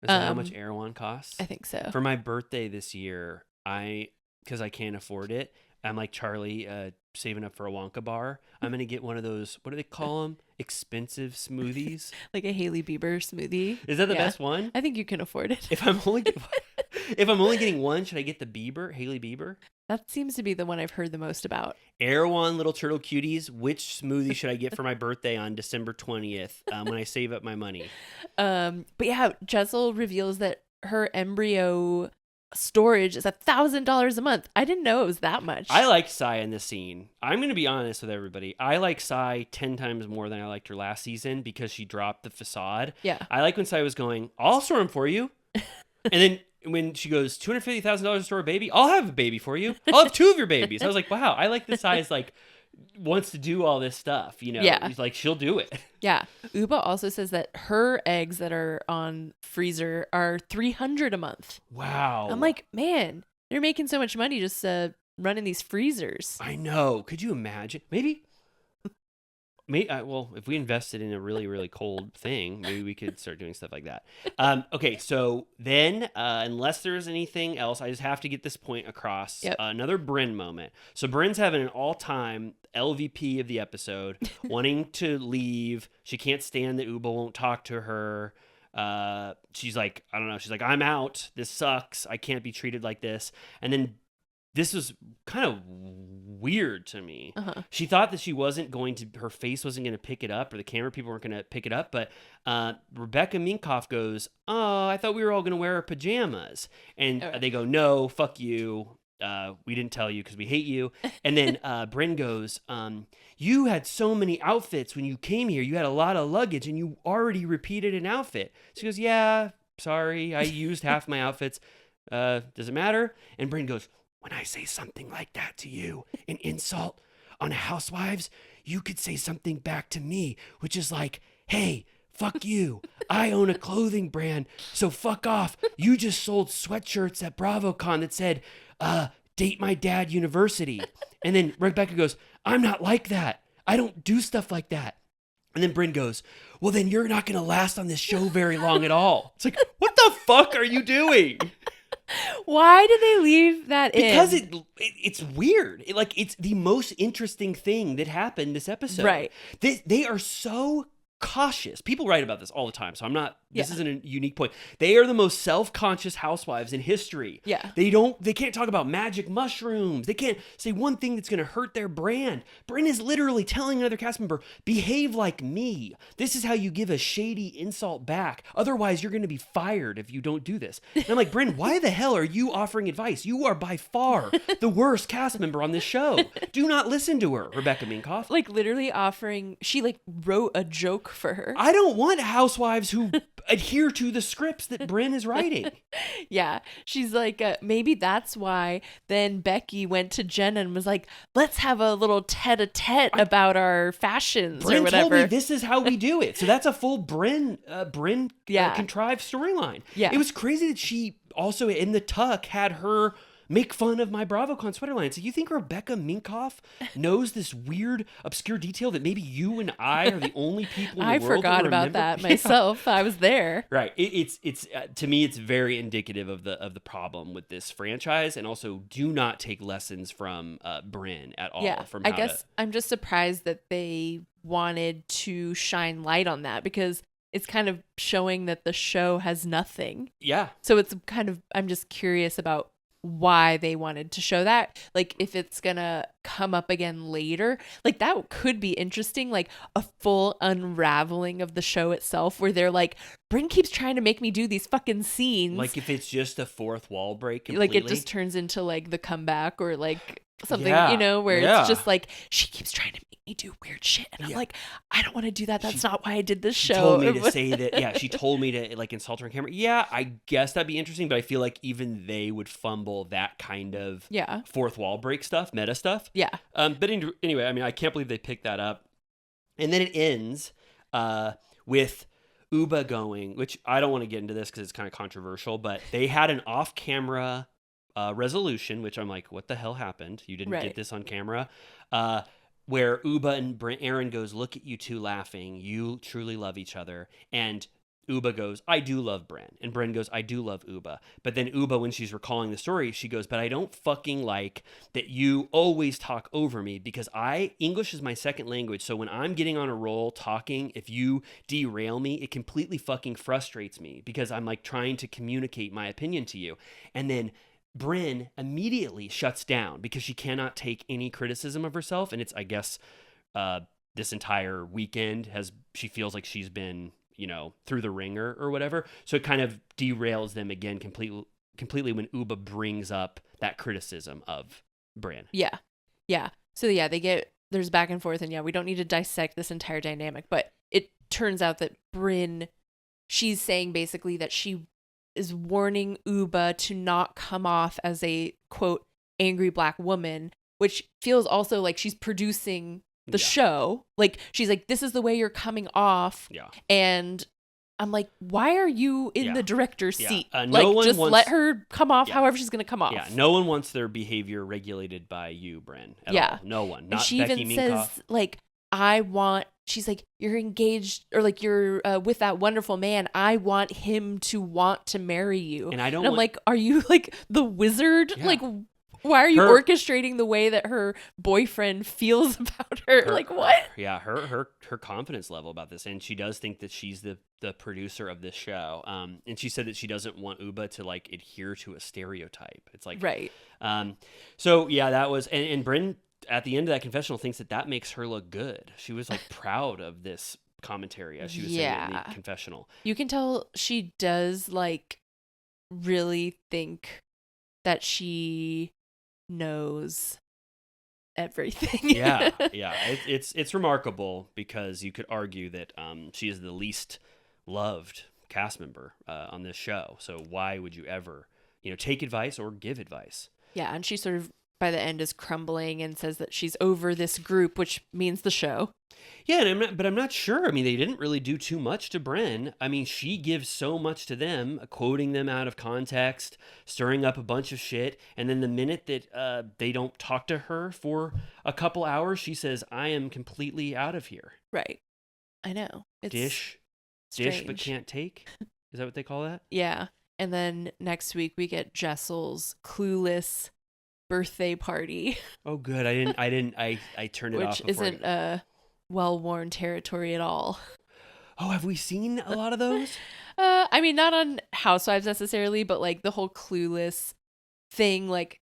Is that how much Erewhon costs? I think so. For my birthday this year, because I can't afford it, I'm like Charlie, saving up for a Wonka bar. I'm going to get one of those, what do they call them? Expensive smoothies. Like a Hailey Bieber smoothie. Is that the best one? I think you can afford it. If I'm only getting one, should I get the Hailey Bieber? That seems to be the one I've heard the most about. Erewhon Little Turtle Cuties. Which smoothie should I get for my birthday on December 20th when I save up my money? But yeah, Jessel reveals that her embryo storage is $1,000 a month. I didn't know it was that much. I like Sai in this scene. I'm going to be honest with everybody. I like Sai 10 times more than I liked her last season because she dropped the facade. Yeah. I like when Sai was going, I'll store them for you. And then when she goes, $250,000 to store a baby, I'll have a baby for you. I'll have two of your babies. I was like, wow, I like this Sai's like wants to do all this stuff, you know? Yeah. He's like, she'll do it. Yeah. Uba also says that her eggs that are on freezer are $300 a month. Wow. I'm like, man, they're making so much money just running these freezers. I know. Could you imagine? Maybe well, if we invested in a really, really cold thing, maybe we could start doing stuff like that. Okay, so then, unless there's anything else, I just have to get this point across. Yep. Another Bryn moment. So Bryn's having an all-time LVP of the episode, wanting to leave. She can't stand that Uba won't talk to her. She's like, I don't know. She's like, I'm out. This sucks. I can't be treated like this. And then this was kind of weird to me. Uh-huh. She thought that her face wasn't going to pick it up, or the camera people weren't going to pick it up. But Rebecca Minkoff goes, "Oh, I thought we were all going to wear our pajamas." And they go, "No, fuck you. We didn't tell you because we hate you." And then Bryn goes, "You had so many outfits when you came here. You had a lot of luggage and you already repeated an outfit." She goes, "Yeah, sorry. I used half my outfits. Does it matter?" And Bryn goes, "When I say something like that to you, an insult on Housewives, you could say something back to me, which is like, hey, fuck you. I own a clothing brand, so fuck off. You just sold sweatshirts at BravoCon that said, date my dad university." And then Rebecca goes, "I'm not like that. I don't do stuff like that." And then Bryn goes, "Well, then you're not going to last on this show very long at all." It's like, what the fuck are you doing? Why did they leave that Because in? it's weird. It's the most interesting thing that happened this episode. Right. They are so cautious. People write about this all the time, so I'm not. This Yeah. isn't a unique point. They are the most self-conscious housewives in history. Yeah. They can't talk about magic mushrooms. They can't say one thing that's going to hurt their brand. Bryn is literally telling another cast member, "Behave like me. This is how you give a shady insult back. Otherwise, you're going to be fired if you don't do this." And I'm like, "Bryn, why the hell are you offering advice? You are by far the worst cast member on this show. Do not listen to her, Rebecca Minkoff." Like literally offering, she like wrote a joke for her. I don't want housewives who adhere to the scripts that Bryn is writing. Yeah. She's like, maybe that's why then Becky went to Jenna and was like, let's have a little tete-a-tete about our fashions Bryn or whatever. told me this is how we do it. So that's a full Bryn Yeah. contrived storyline. Yeah. It was crazy that she also in the tuck had her make fun of my BravoCon sweater line. So you think Rebecca Minkoff knows this weird, obscure detail that maybe you and I are the only people in the I world forgot who about remember? that Yeah. myself. I was there. Right. It's to me, it's very indicative of the problem with this franchise, and also do not take lessons from Bryn at all. Yeah. From I how guess I'm just surprised that they wanted to shine light on that because it's kind of showing that the show has nothing. yeah. So it's kind of, I'm just curious about why they wanted to show that. Like if it's gonna come up again later, like that could be interesting, like a full unraveling of the show itself where they're like, Bryn keeps trying to make me do these fucking scenes. Like if it's just a fourth wall break completely. Like it just turns into like the comeback or like something, Yeah. you know, where Yeah. it's just like, she keeps trying to make me do weird shit. And I'm like, I don't want to do that. That's not why I did this show. She told me to say that. Yeah, she told me to like insult her on camera. Yeah, I guess that'd be interesting, but I feel like even they would fumble that kind of Yeah. fourth wall break stuff, meta stuff. Yeah. But anyway, I mean, I can't believe they picked that up. And then it ends with Uba going, which I don't want to get into this because it's kind of controversial, but they had an off-camera resolution, which I'm like, what the hell happened? You didn't Right. get this on camera. Where Uba and Aaron goes, "Look at you two laughing. You truly love each other." And Uba goes, "I do love Bryn." And Bryn goes, "I do love Uba." But then Uba, when she's recalling the story, she goes, "But I don't fucking like that you always talk over me because English is my second language. So when I'm getting on a roll talking, if you derail me, it completely fucking frustrates me because I'm like trying to communicate my opinion to you." And then Bryn immediately shuts down because she cannot take any criticism of herself. And it's, I guess, this entire weekend she feels like she's been, through the ringer or whatever. So it kind of derails them again completely when Uba brings up that criticism of Bryn. Yeah. Yeah. So yeah, there's back and forth, and yeah, we don't need to dissect this entire dynamic, but it turns out that Bryn, she's saying basically that she is warning Uba to not come off as a quote angry black woman, which feels also like she's producing the show. Like she's like, this is the way you're coming off. Yeah. And I'm like, why are you in the director's seat? No one just wants- let her come off however she's gonna come off. Yeah, no one wants their behavior regulated by you, Bryn, at all. No one. And Not she Becky even Minkoff. says like, she's like, you're engaged or like you're with that wonderful man. I want him to want to marry you. And I don't I'm want- like, are you like the wizard? Yeah. Like, Why are you Her- orchestrating the way that her boyfriend feels about her? Like, what? Yeah, her confidence level about this, and she does think that she's the producer of this show. And she said that she doesn't want Uba to like adhere to a stereotype. It's like Right. So yeah, that was and Bryn at the end of that confessional thinks that makes her look good. She was like proud of this commentary as she was saying in the confessional. You can tell she does like really think that she knows everything. Yeah. It's remarkable because you could argue that she is the least loved cast member on this show. So why would you ever, take advice or give advice? Yeah, and she sort of by the end is crumbling and says that she's over this group, which means the show. Yeah, and I'm not sure. I mean, they didn't really do too much to Bryn. I mean, she gives so much to them, quoting them out of context, stirring up a bunch of shit, and then the minute that they don't talk to her for a couple hours, she says, "I am completely out of here." Right. I know. It's dish but can't take. Is that what they call that? Yeah. And then next week we get Jessel's clueless birthday party. Oh, good. I turned it off. Which isn't well-worn territory at all. Oh, have we seen a lot of those? I mean, not on Housewives necessarily, but like the whole clueless thing. Like,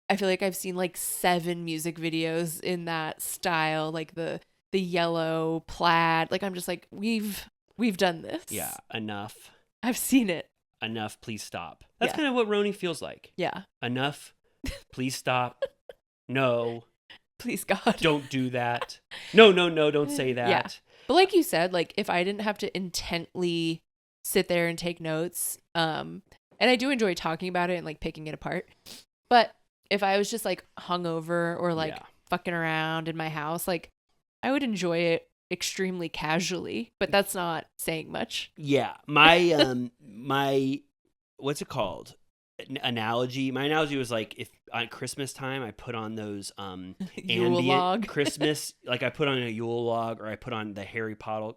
I feel like I've seen like 7 music videos in that style, like the yellow plaid. Like, I'm just like, we've done this. Yeah, enough. I've seen it. Enough, please stop. That's kind of what RHONY feels like. Yeah. Enough, please stop. No. Please, God. Don't do that. No, don't say that. Yeah. But like you said, like if I didn't have to intently sit there and take notes, and I do enjoy talking about it and like picking it apart, but if I was just like hungover or like fucking around in my house, like I would enjoy it extremely casually, but that's not saying much. Yeah. My what's it called? Analogy. My analogy was like if on Christmas time I put on those Yule ambient log. Christmas, like I put on a Yule log or I put on the Harry Potter,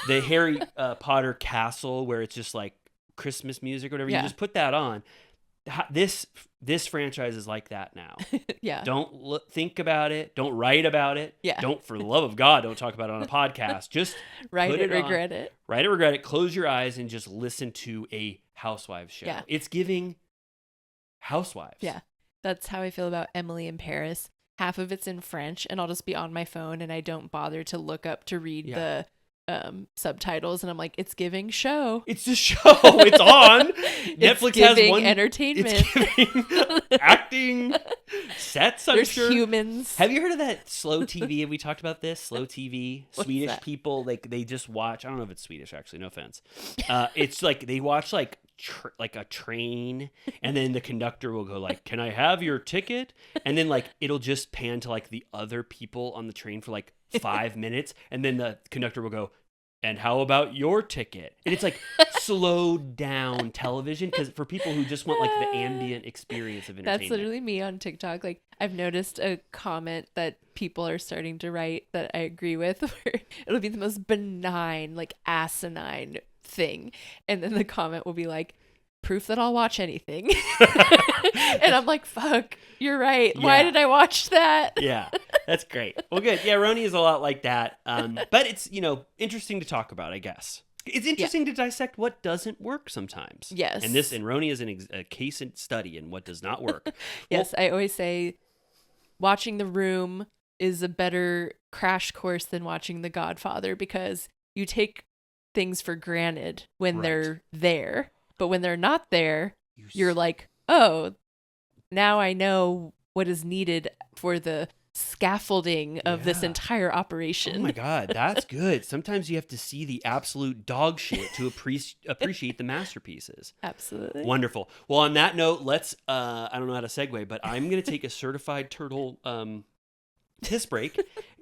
the Harry Potter castle where it's just like Christmas music or whatever. Yeah. You just put that on. This franchise is like that now. Yeah. Don't think about it. Don't write about it. Yeah. Don't, for the love of God, don't talk about it on a podcast. Just Write put it, on. regret it. Write it, regret it. Close your eyes and just listen to a Housewives show. Yeah. It's giving Housewives. Yeah. That's how I feel about Emily in Paris. Half of it's in French, and I'll just be on my phone, and I don't bother to look up to read the subtitles, and I'm like, it's giving show. It's the show. It's on. Netflix giving has one entertainment. It's giving acting sets. I'm There's sure. humans. Have you heard of that slow TV? Have we talked about this? Slow TV. What's Swedish that? people, like they just watch. I don't know if it's Swedish actually. No offense. It's like they watch like a train, and then the conductor will go like, "Can I have your ticket?" And then like it'll just pan to like the other people on the train for like 5 minutes, and then the conductor will go, "And how about your ticket?" And it's like slowed down television because for people who just want like the ambient experience of entertainment. That's literally me on TikTok. Like I've noticed a comment that people are starting to write that I agree with, where it'll be the most benign, like asinine thing, and then the comment will be like, "Proof that I'll watch anything." And I'm like, fuck, you're right. Yeah. Why did I watch that? Yeah, that's great. Well, good. Yeah, RHONY is a lot like that. But it's, interesting to talk about, I guess. It's interesting to dissect what doesn't work sometimes. Yes. And RHONY is a case study in what does not work. Yes, I always say watching The Room is a better crash course than watching The Godfather, because you take things for granted when they're there, but when they're not there, you're like, oh, now I know what is needed for the scaffolding of this entire operation. Oh my God, that's good. Sometimes you have to see the absolute dog shit to appreciate the masterpieces. Absolutely. Wonderful. Well, on that note, let's, I don't know how to segue, but I'm going to take a certified turtle piss break.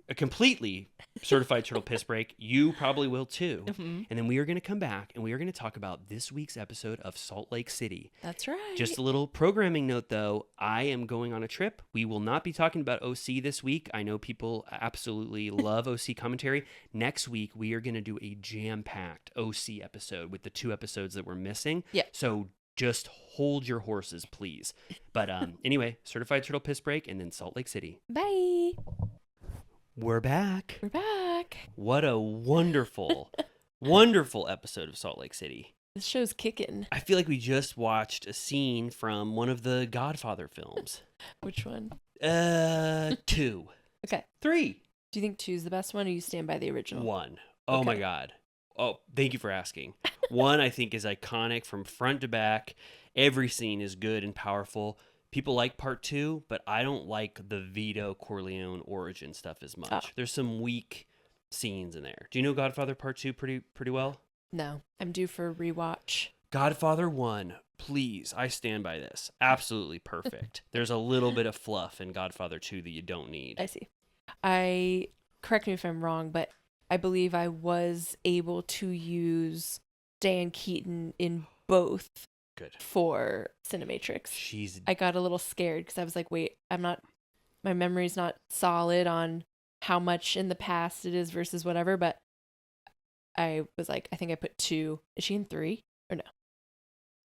A completely certified turtle piss break. You probably will too. Mm-hmm. And then we are going to come back and we are going to talk about this week's episode of Salt Lake City. That's right. Just a little programming note though. I am going on a trip. We will not be talking about OC this week. I know people absolutely love OC commentary. Next week, we are going to do a jam-packed OC episode with the 2 episodes that we're missing. Yeah. So Just hold your horses, please. But anyway, certified turtle piss break, and then Salt Lake City. Bye. We're back. We're back. What a wonderful, wonderful episode of Salt Lake City. This show's kicking. I feel like we just watched a scene from one of the Godfather films. Which one? 2. Okay. 3. Do you think 2's the best one, or you stand by the original? 1. Oh my Okay. God. Oh, thank you for asking. 1, I think, is iconic from front to back. Every scene is good and powerful. People like part 2, but I don't like the Vito Corleone origin stuff as much. Oh. There's some weak scenes in there. Do you know Godfather part 2 pretty well? No. I'm due for a rewatch. Godfather 1, please. I stand by this. Absolutely perfect. There's a little bit of fluff in Godfather 2 that you don't need. I see. Correct me if I'm wrong, but I believe I was able to use Diane Keaton in both Good. for Cinematrix. She's I got a little scared because I was like, wait, my memory's not solid on how much in the past it is versus whatever, but I was like, I think I put 2. Is she in 3 or no?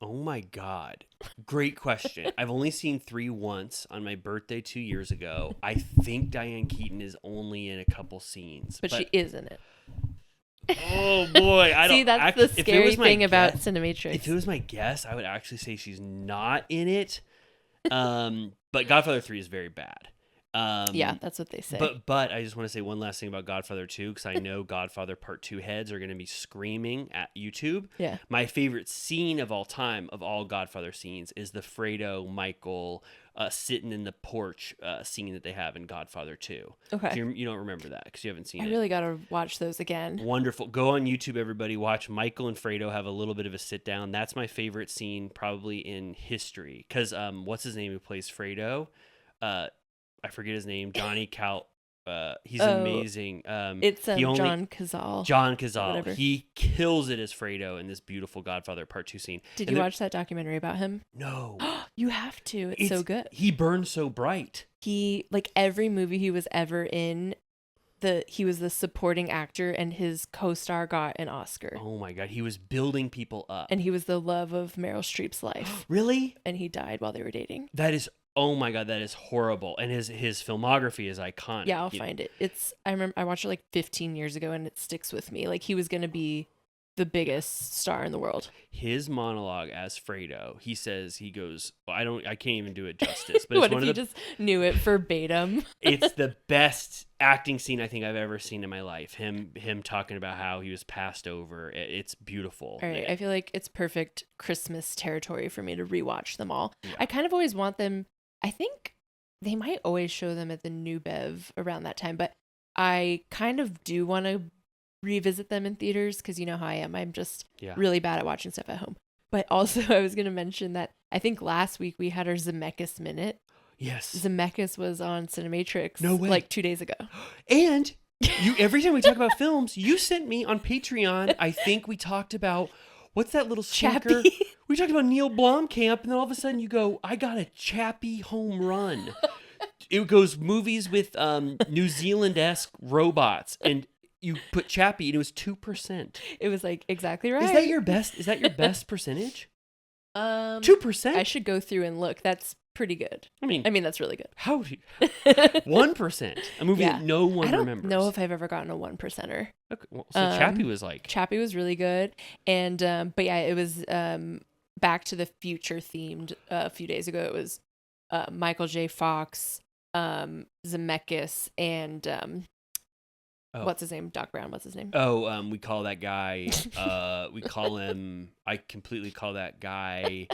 Oh my God. Great question. I've only seen 3 once on my birthday 2 years ago. I think Diane Keaton is only in a couple scenes. But she is in it. Oh boy. I don't See, that's actually, the if it scary was my thing about guess- Cinematrix. If it was my guess, I would actually say she's not in it. But Godfather 3 is very bad. Yeah, that's what they say. But I just want to say one last thing about Godfather 2, because I know Godfather Part 2 heads are going to be screaming at YouTube. Yeah. My favorite scene of all time, of all Godfather scenes, is the Fredo Michael sitting in the porch scene that they have in Godfather 2. Okay. You don't remember that because you haven't seen I it. really got to watch those again. Wonderful. Go on YouTube, everybody. Watch Michael and Fredo have a little bit of a sit down. That's my favorite scene probably in history. Because what's his name who plays Fredo? I forget his name. Johnny Cal. He's amazing. It's John Cazale. John Cazale. Whatever. He kills it as Fredo in this beautiful Godfather Part 2 scene. Did And you watch that documentary about him? No. You have to. It's so good. He burns so bright. He, like, every movie he was ever in, he was the supporting actor, and his co-star got an Oscar. Oh my God. He was building people up. And he was the love of Meryl Streep's life. Really? And he died while they were dating. That is, oh my God, that is horrible. And his filmography is iconic. Yeah, I'll find it. I remember I watched it like 15 years ago, and it sticks with me. Like, he was going to be the biggest star in the world. His monologue as Fredo, he goes, well, I can't even do it justice. But What it's if one you of the, just knew it verbatim? it's the best acting scene I think I've ever seen in my life. Him talking about how he was passed over. It's beautiful. All right, I feel like it's perfect Christmas territory for me to rewatch them all. Yeah. I kind of always want them. I think they might always show them at the New Bev around that time, but I kind of do want to revisit them in theaters because you know how I am. I'm just really bad at watching stuff at home. But also, I was going to mention that I think last week we had our Zemeckis Minute. Yes. Zemeckis was on Cinematrix No way. like 2 days ago. And every time we talk about films, you sent me on Patreon, I think we talked about, what's that little stinker? Chappie. We talked about Neil Blomkamp, and then all of a sudden you go, I got a Chappie home run. It goes movies with New Zealand-esque robots, and you put Chappie, and it was 2%. It was like exactly right. Is that your best percentage? 2%? 2%? I should go through and look. That's pretty good. I mean, That's really good. how do you... 1%? A movie Yeah. that no one I don't remembers. know if I've ever gotten a 1%er. Okay, well, so Chappie was like... Chappie was really good. And, but yeah, it was Back to the Future themed a few days ago. It was Michael J. Fox, Zemeckis, and what's his name? Doc Brown. What's his name? Oh, we call that guy, I completely call that guy,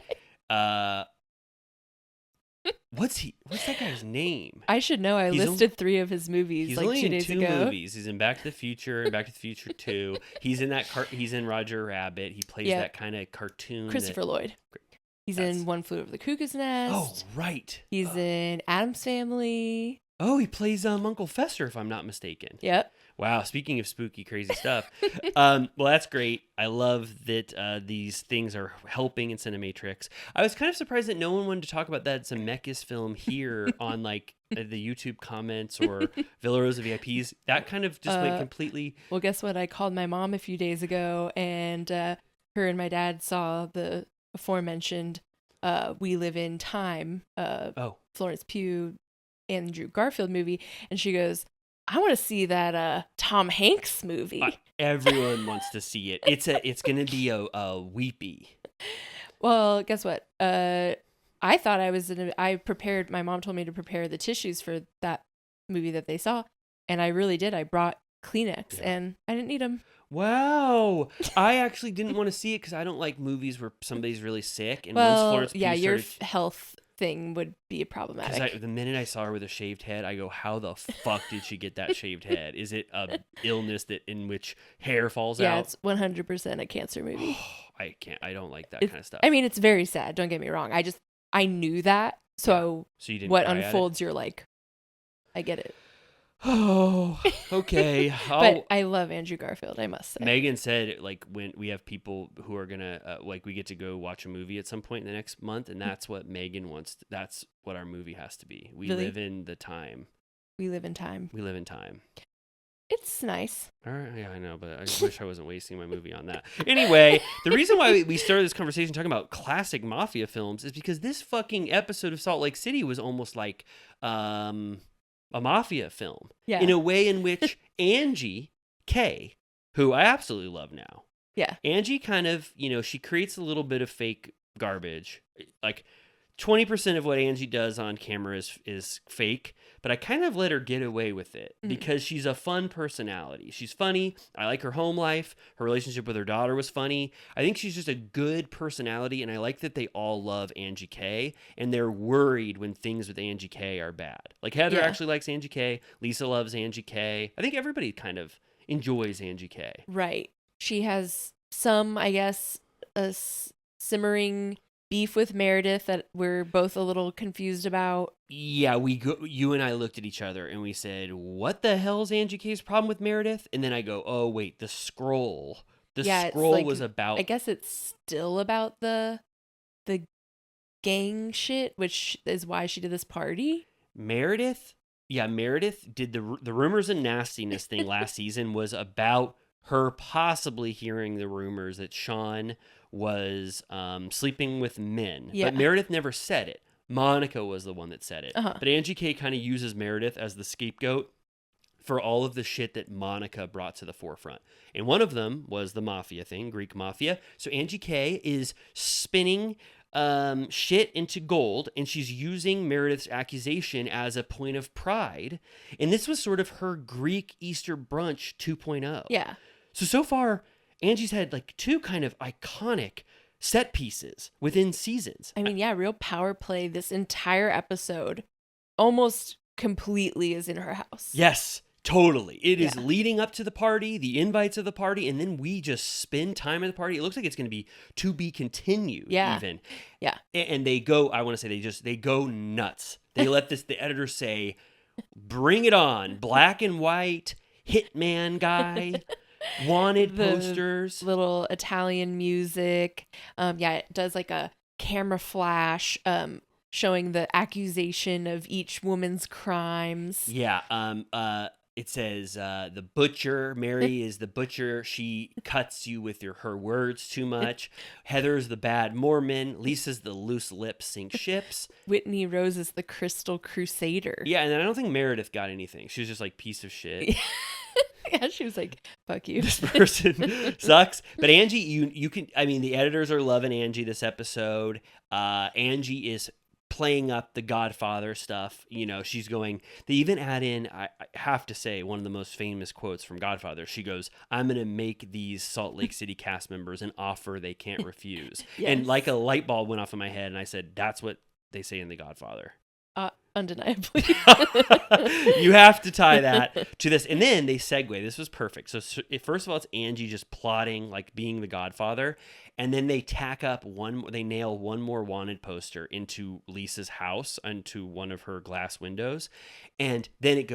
what's that guy's name? I should know. I He's listed 3 of his movies He's like only 2 in days 2 ago. movies. He's in Back to the Future and Back to the Future 2. He's in he's in Roger Rabbit. He plays that kind of cartoon. Christopher Lloyd. He's in One Flew Over the Cuckoo's Nest. Oh, right. He's in Addams Family. Oh, he plays Uncle Fester, if I'm not mistaken. Yep. Wow, speaking of spooky, crazy stuff. Well, that's great. I love that these things are helping in Cinematrix. I was kind of surprised that no one wanted to talk about that Zemeckis film here on like the YouTube comments or Villa Rosa VIPs. That kind of just went completely... Well, guess what? I called my mom a few days ago, and her and my dad saw the aforementioned We Live in Time, Oh, Florence Pugh, Andrew Garfield movie, and she goes, I want to see that Tom Hanks movie. everyone wants to see it. It's gonna be a weepy. Well, guess what? I thought I prepared, my mom told me to prepare the tissues for that movie that they saw, and I really did. I brought Kleenex, and I didn't need them. Wow, I actually didn't want to see it because I don't like movies where somebody's really sick. And once Well, Florence Pugh yeah, your started, health thing would be problematic. the minute I saw her with a shaved head, I go, "How the fuck did she get that shaved head? Is it a illness in which hair falls Yeah, out?" it's 100% a cancer movie. I can't. I don't like that It's- kind of stuff. I mean, it's very sad. Don't get me wrong. I knew that. So so you didn't. what cry at it? unfolds, you're like, I get it. Oh, okay. But I love Andrew Garfield, I must say. Megan said, like, when we have people who are gonna like, we get to go watch a movie at some point in the next month, and that's what Megan wants. That's what our movie has to be. We Really? live in the time. We Live in Time. We live in time. It's nice. All right, yeah, I know, but I wish I wasn't wasting my movie on that. Anyway, the reason why we started this conversation talking about classic mafia films is because this fucking episode of Salt Lake City was almost like a mafia film. Yeah. In a way in which Angie K, who I absolutely love now, Yeah. Angie kind of, she creates a little bit of fake garbage. Like 20% of what Angie does on camera is fake, but I kind of let her get away with it because she's a fun personality. She's funny. I like her home life. Her relationship with her daughter was funny. I think she's just a good personality, and I like that they all love Angie K, and they're worried when things with Angie K are bad. Like Heather actually likes Angie K. Lisa loves Angie K. I think everybody kind of enjoys Angie K. Right. She has some, I guess, simmering beef with Meredith that we're both a little confused about. Yeah, you and I looked at each other and we said, what the hell's Angie K's problem with Meredith? And then I go, oh, wait, the scroll. The scroll was about... I guess it's still about the gang shit, which is why she did this party. Meredith did the rumors and nastiness thing last season was about her possibly hearing the rumors that Sean was sleeping with men. Yeah. But Meredith never said it. Monica was the one that said it. Uh-huh. But Angie K kind of uses Meredith as the scapegoat for all of the shit that Monica brought to the forefront. And one of them was the mafia thing, Greek mafia. So Angie K is spinning shit into gold, and she's using Meredith's accusation as a point of pride. And this was sort of her Greek Easter brunch 2.0. Yeah. So far, Angie's had like two kind of iconic set pieces within seasons. I mean, yeah, real power play. This entire episode almost completely is in her house. Yes, totally. It is Yeah. leading up to the party, the invites of the party, and then we just spend time at the party. It looks like it's going to be continued. Yeah. Even. Yeah. And they go, I want to say they go nuts. They let the editor say, bring it on. Black and white, hitman guy, wanted The posters. Little Italian music. It does like a camera flash showing the accusation of each woman's crimes. Yeah. It says the butcher. Mary is the butcher. She cuts you with her words too much. Heather's the bad Mormon. Lisa's the loose lips sink ships. Whitney Rose is the Crystal Crusader. Yeah, and then I don't think Meredith got anything. She was just like, piece of shit. Yeah, she was like, fuck you. This person sucks. But Angie, you can, I mean, the editors are loving Angie this episode. Angie is playing up the Godfather stuff. She's going, they even add in, I have to say, one of the most famous quotes from Godfather. She goes, I'm going to make these Salt Lake City cast members an offer they can't refuse. Yes. And like a light bulb went off in my head, and I said, that's what they say in The Godfather. Undeniably. You have to tie that to this. And then they segue. This was perfect. So first of all, it's Angie just plotting, like being the Godfather. And then they tack up they nail one more wanted poster into Lisa's house, onto one of her glass windows. And then it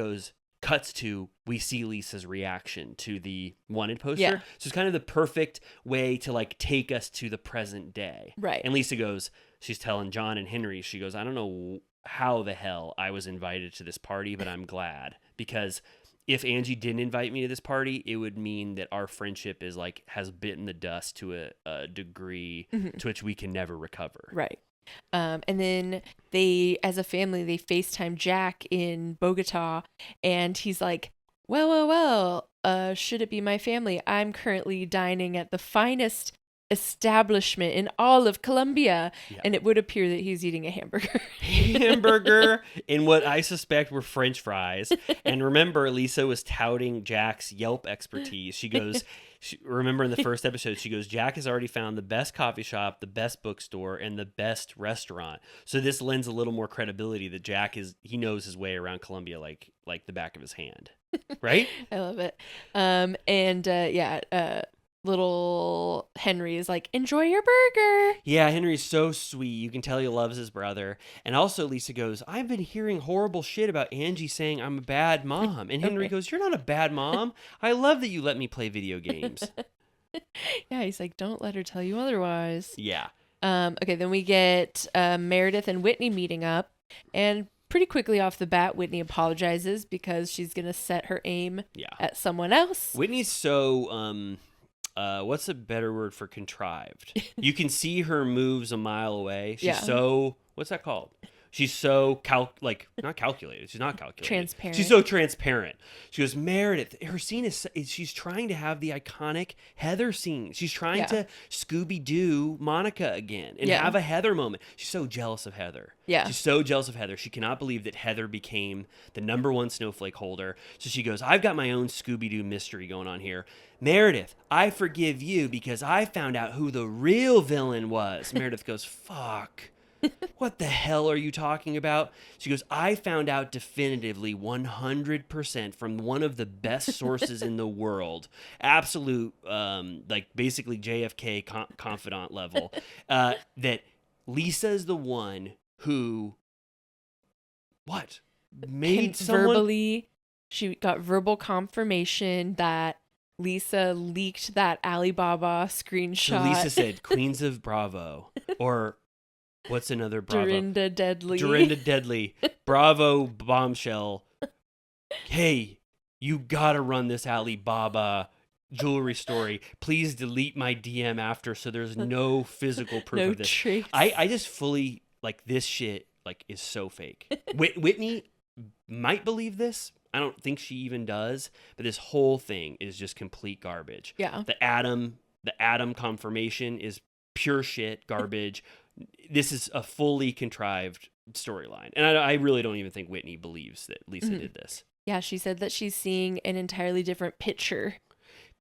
cuts to, we see Lisa's reaction to the wanted poster. Yeah. So it's kind of the perfect way to like take us to the present day. Right. And Lisa goes, she's telling John and Henry, she goes, I don't know how the hell I was invited to this party, but I'm glad, because if Angie didn't invite me to this party, it would mean that our friendship is like has bitten the dust to a degree to which we can never recover. Right. And then they, as a family, they FaceTime Jack in Bogota, and he's like, well, should it be my family? I'm currently dining at the finest establishment in all of Colombia. Yeah. And it would appear that he's eating a hamburger. Hamburger in what I suspect were French fries. And remember, Lisa was touting Jack's Yelp expertise. She goes, remember in the first episode, she goes, Jack has already found the best coffee shop, the best bookstore, and the best restaurant. So this lends a little more credibility that Jack he knows his way around Colombia like the back of his hand. Right? I love it. Little Henry is like, enjoy your burger. Yeah, Henry's so sweet. You can tell he loves his brother. And also Lisa goes, I've been hearing horrible shit about Angie saying I'm a bad mom. And Henry goes, you're not a bad mom. I love that you let me play video games. Yeah, he's like, don't let her tell you otherwise. Yeah. Okay, then we get Meredith and Whitney meeting up. And pretty quickly off the bat, Whitney apologizes because she's going to set her aim at someone else. Whitney's so... what's a better word for contrived? You can see her moves a mile away. She's so, what's that called? She's so not calculated. She's not calculated. Transparent. She's so transparent. She goes, Meredith, her scene is she's trying to have the iconic Heather scene. She's trying to Scooby-Doo Monica again and have a Heather moment. She's so jealous of Heather. Yeah. She's so jealous of Heather. She cannot believe that Heather became the #1 snowflake holder. So she goes, I've got my own Scooby-Doo mystery going on here. Meredith, I forgive you because I found out who the real villain was. Meredith goes, fuck. What the hell are you talking about? She goes, I found out definitively 100% from one of the best sources in the world. Absolute, basically JFK confidant level. That Lisa is the one who, made someone... She got verbal confirmation that Lisa leaked that Alibaba screenshot. So Lisa said, Queens of Bravo, or... What's another Bravo? Dorinda Deadly. Bravo bombshell. Hey, you gotta run this Alibaba jewelry story. Please delete my DM after so there's no physical proof of this. Trace. I just fully, this shit, is so fake. Whitney might believe this. I don't think she even does. But this whole thing is just complete garbage. Yeah. The Adam confirmation is pure shit, garbage. This is a fully contrived storyline. And I really don't even think Whitney believes that Lisa did this. Yeah, she said that she's seeing an entirely different picture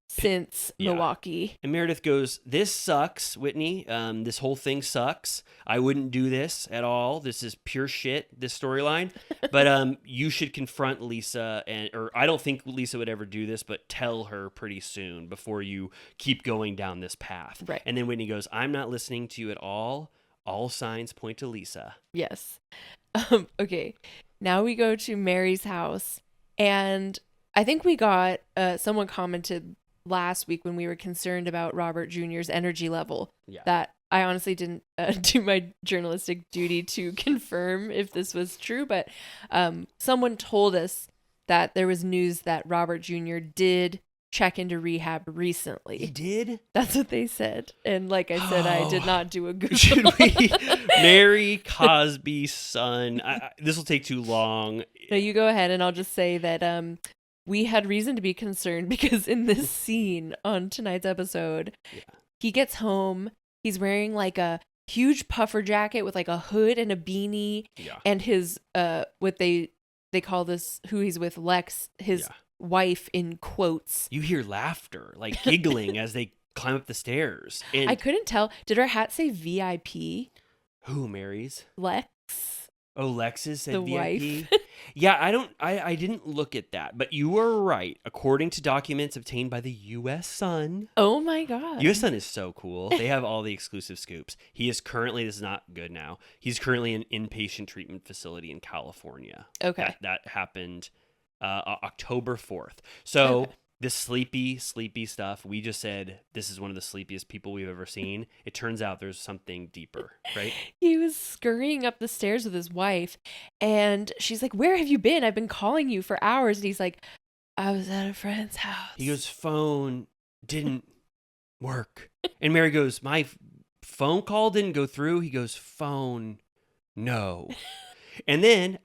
since Milwaukee. And Meredith goes, this sucks, Whitney. This whole thing sucks. I wouldn't do this at all. This is pure shit, this storyline. But you should confront Lisa, or I don't think Lisa would ever do this, but tell her pretty soon before you keep going down this path. Right. And then Whitney goes, I'm not listening to you at all. All signs point to Lisa. Yes. Okay. Now we go to Mary's house. And I think we got, someone commented last week when we were concerned about Robert Jr.'s energy level that I honestly didn't do my journalistic duty to confirm if this was true, but someone told us that there was news that Robert Jr. did check into rehab recently. He did? That's what they said. And like I said, I did not do a Google. Should we? Mary Cosby's son. This will take too long. No, you go ahead, and I'll just say that we had reason to be concerned because in this scene on tonight's episode, he gets home. He's wearing like a huge puffer jacket with like a hood and a beanie, and his what they call this, who he's with, Lex, his wife in quotes. You hear laughter, like giggling as they climb up the stairs. And I couldn't tell. Did her hat say VIP? Who, Mary's? Lex. Oh, Lex's said The VIP. wife. Yeah, I didn't look at that, but you were right. According to documents obtained by the U.S. Sun. Oh my God. U.S. Sun is so cool. They have all the exclusive scoops. He is currently, this is not good now. He's currently in an inpatient treatment facility in California. Okay. That happened October 4th. So this sleepy stuff, we just said this is one of the sleepiest people we've ever seen. It turns out there's something deeper, right? He was scurrying up the stairs with his wife, and she's like, "Where have you been? I've been calling you for hours." And he's like, I was at a friend's house. He goes, phone didn't work. And Mary goes, my phone call didn't go through. He goes, phone, no. And then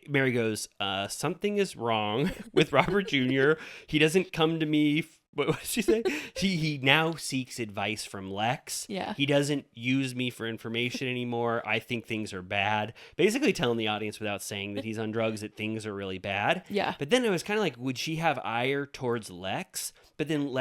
Mary goes, something is wrong with Robert Jr. He doesn't come to me. What did she say? He now seeks advice from Lex. Yeah. He doesn't use me for information anymore. I think things are bad. Basically telling the audience without saying that he's on drugs that things are really bad. Yeah. But then I was kind of like, would she have ire towards Lex? But then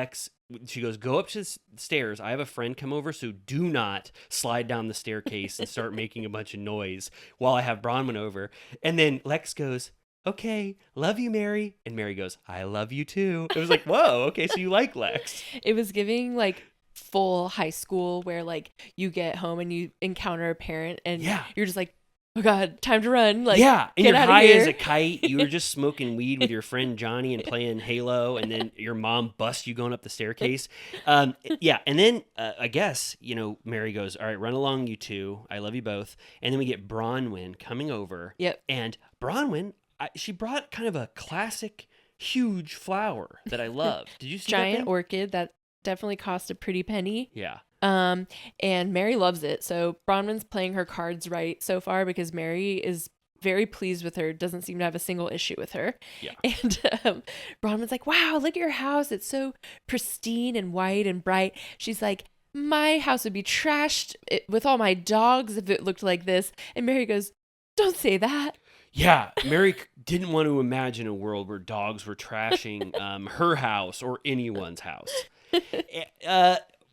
she goes, go up to the stairs. I have a friend come over, so do not slide down the staircase and start making a bunch of noise while I have Bronwyn over. And then Lex goes, okay, love you, Mary. And Mary goes, I love you too. It was like, whoa, okay, so you like Lex. It was giving like full high school where like you get home and you encounter a parent and you're just like, oh God, time to run. Like, yeah, and get you're out high of here. as a kite. You were just smoking weed with your friend Johnny and playing Halo, and then your mom busts you going up the staircase. Yeah, and then I guess, Mary goes, all right, run along, you two. I love you both. And then we get Bronwyn coming over. Yep. And Bronwyn, she brought kind of a classic, huge flower that I love. Did you see Giant that thing? orchid that definitely cost a pretty penny. Yeah. And Mary loves it. So Bronwyn's playing her cards right so far because Mary is very pleased with her, doesn't seem to have a single issue with her. Yeah. And Bronwyn's like, wow, look at your house. It's so pristine and white and bright. She's like, my house would be trashed with all my dogs if it looked like this. And Mary goes, don't say that. Yeah, Mary didn't want to imagine a world where dogs were trashing her house or anyone's house.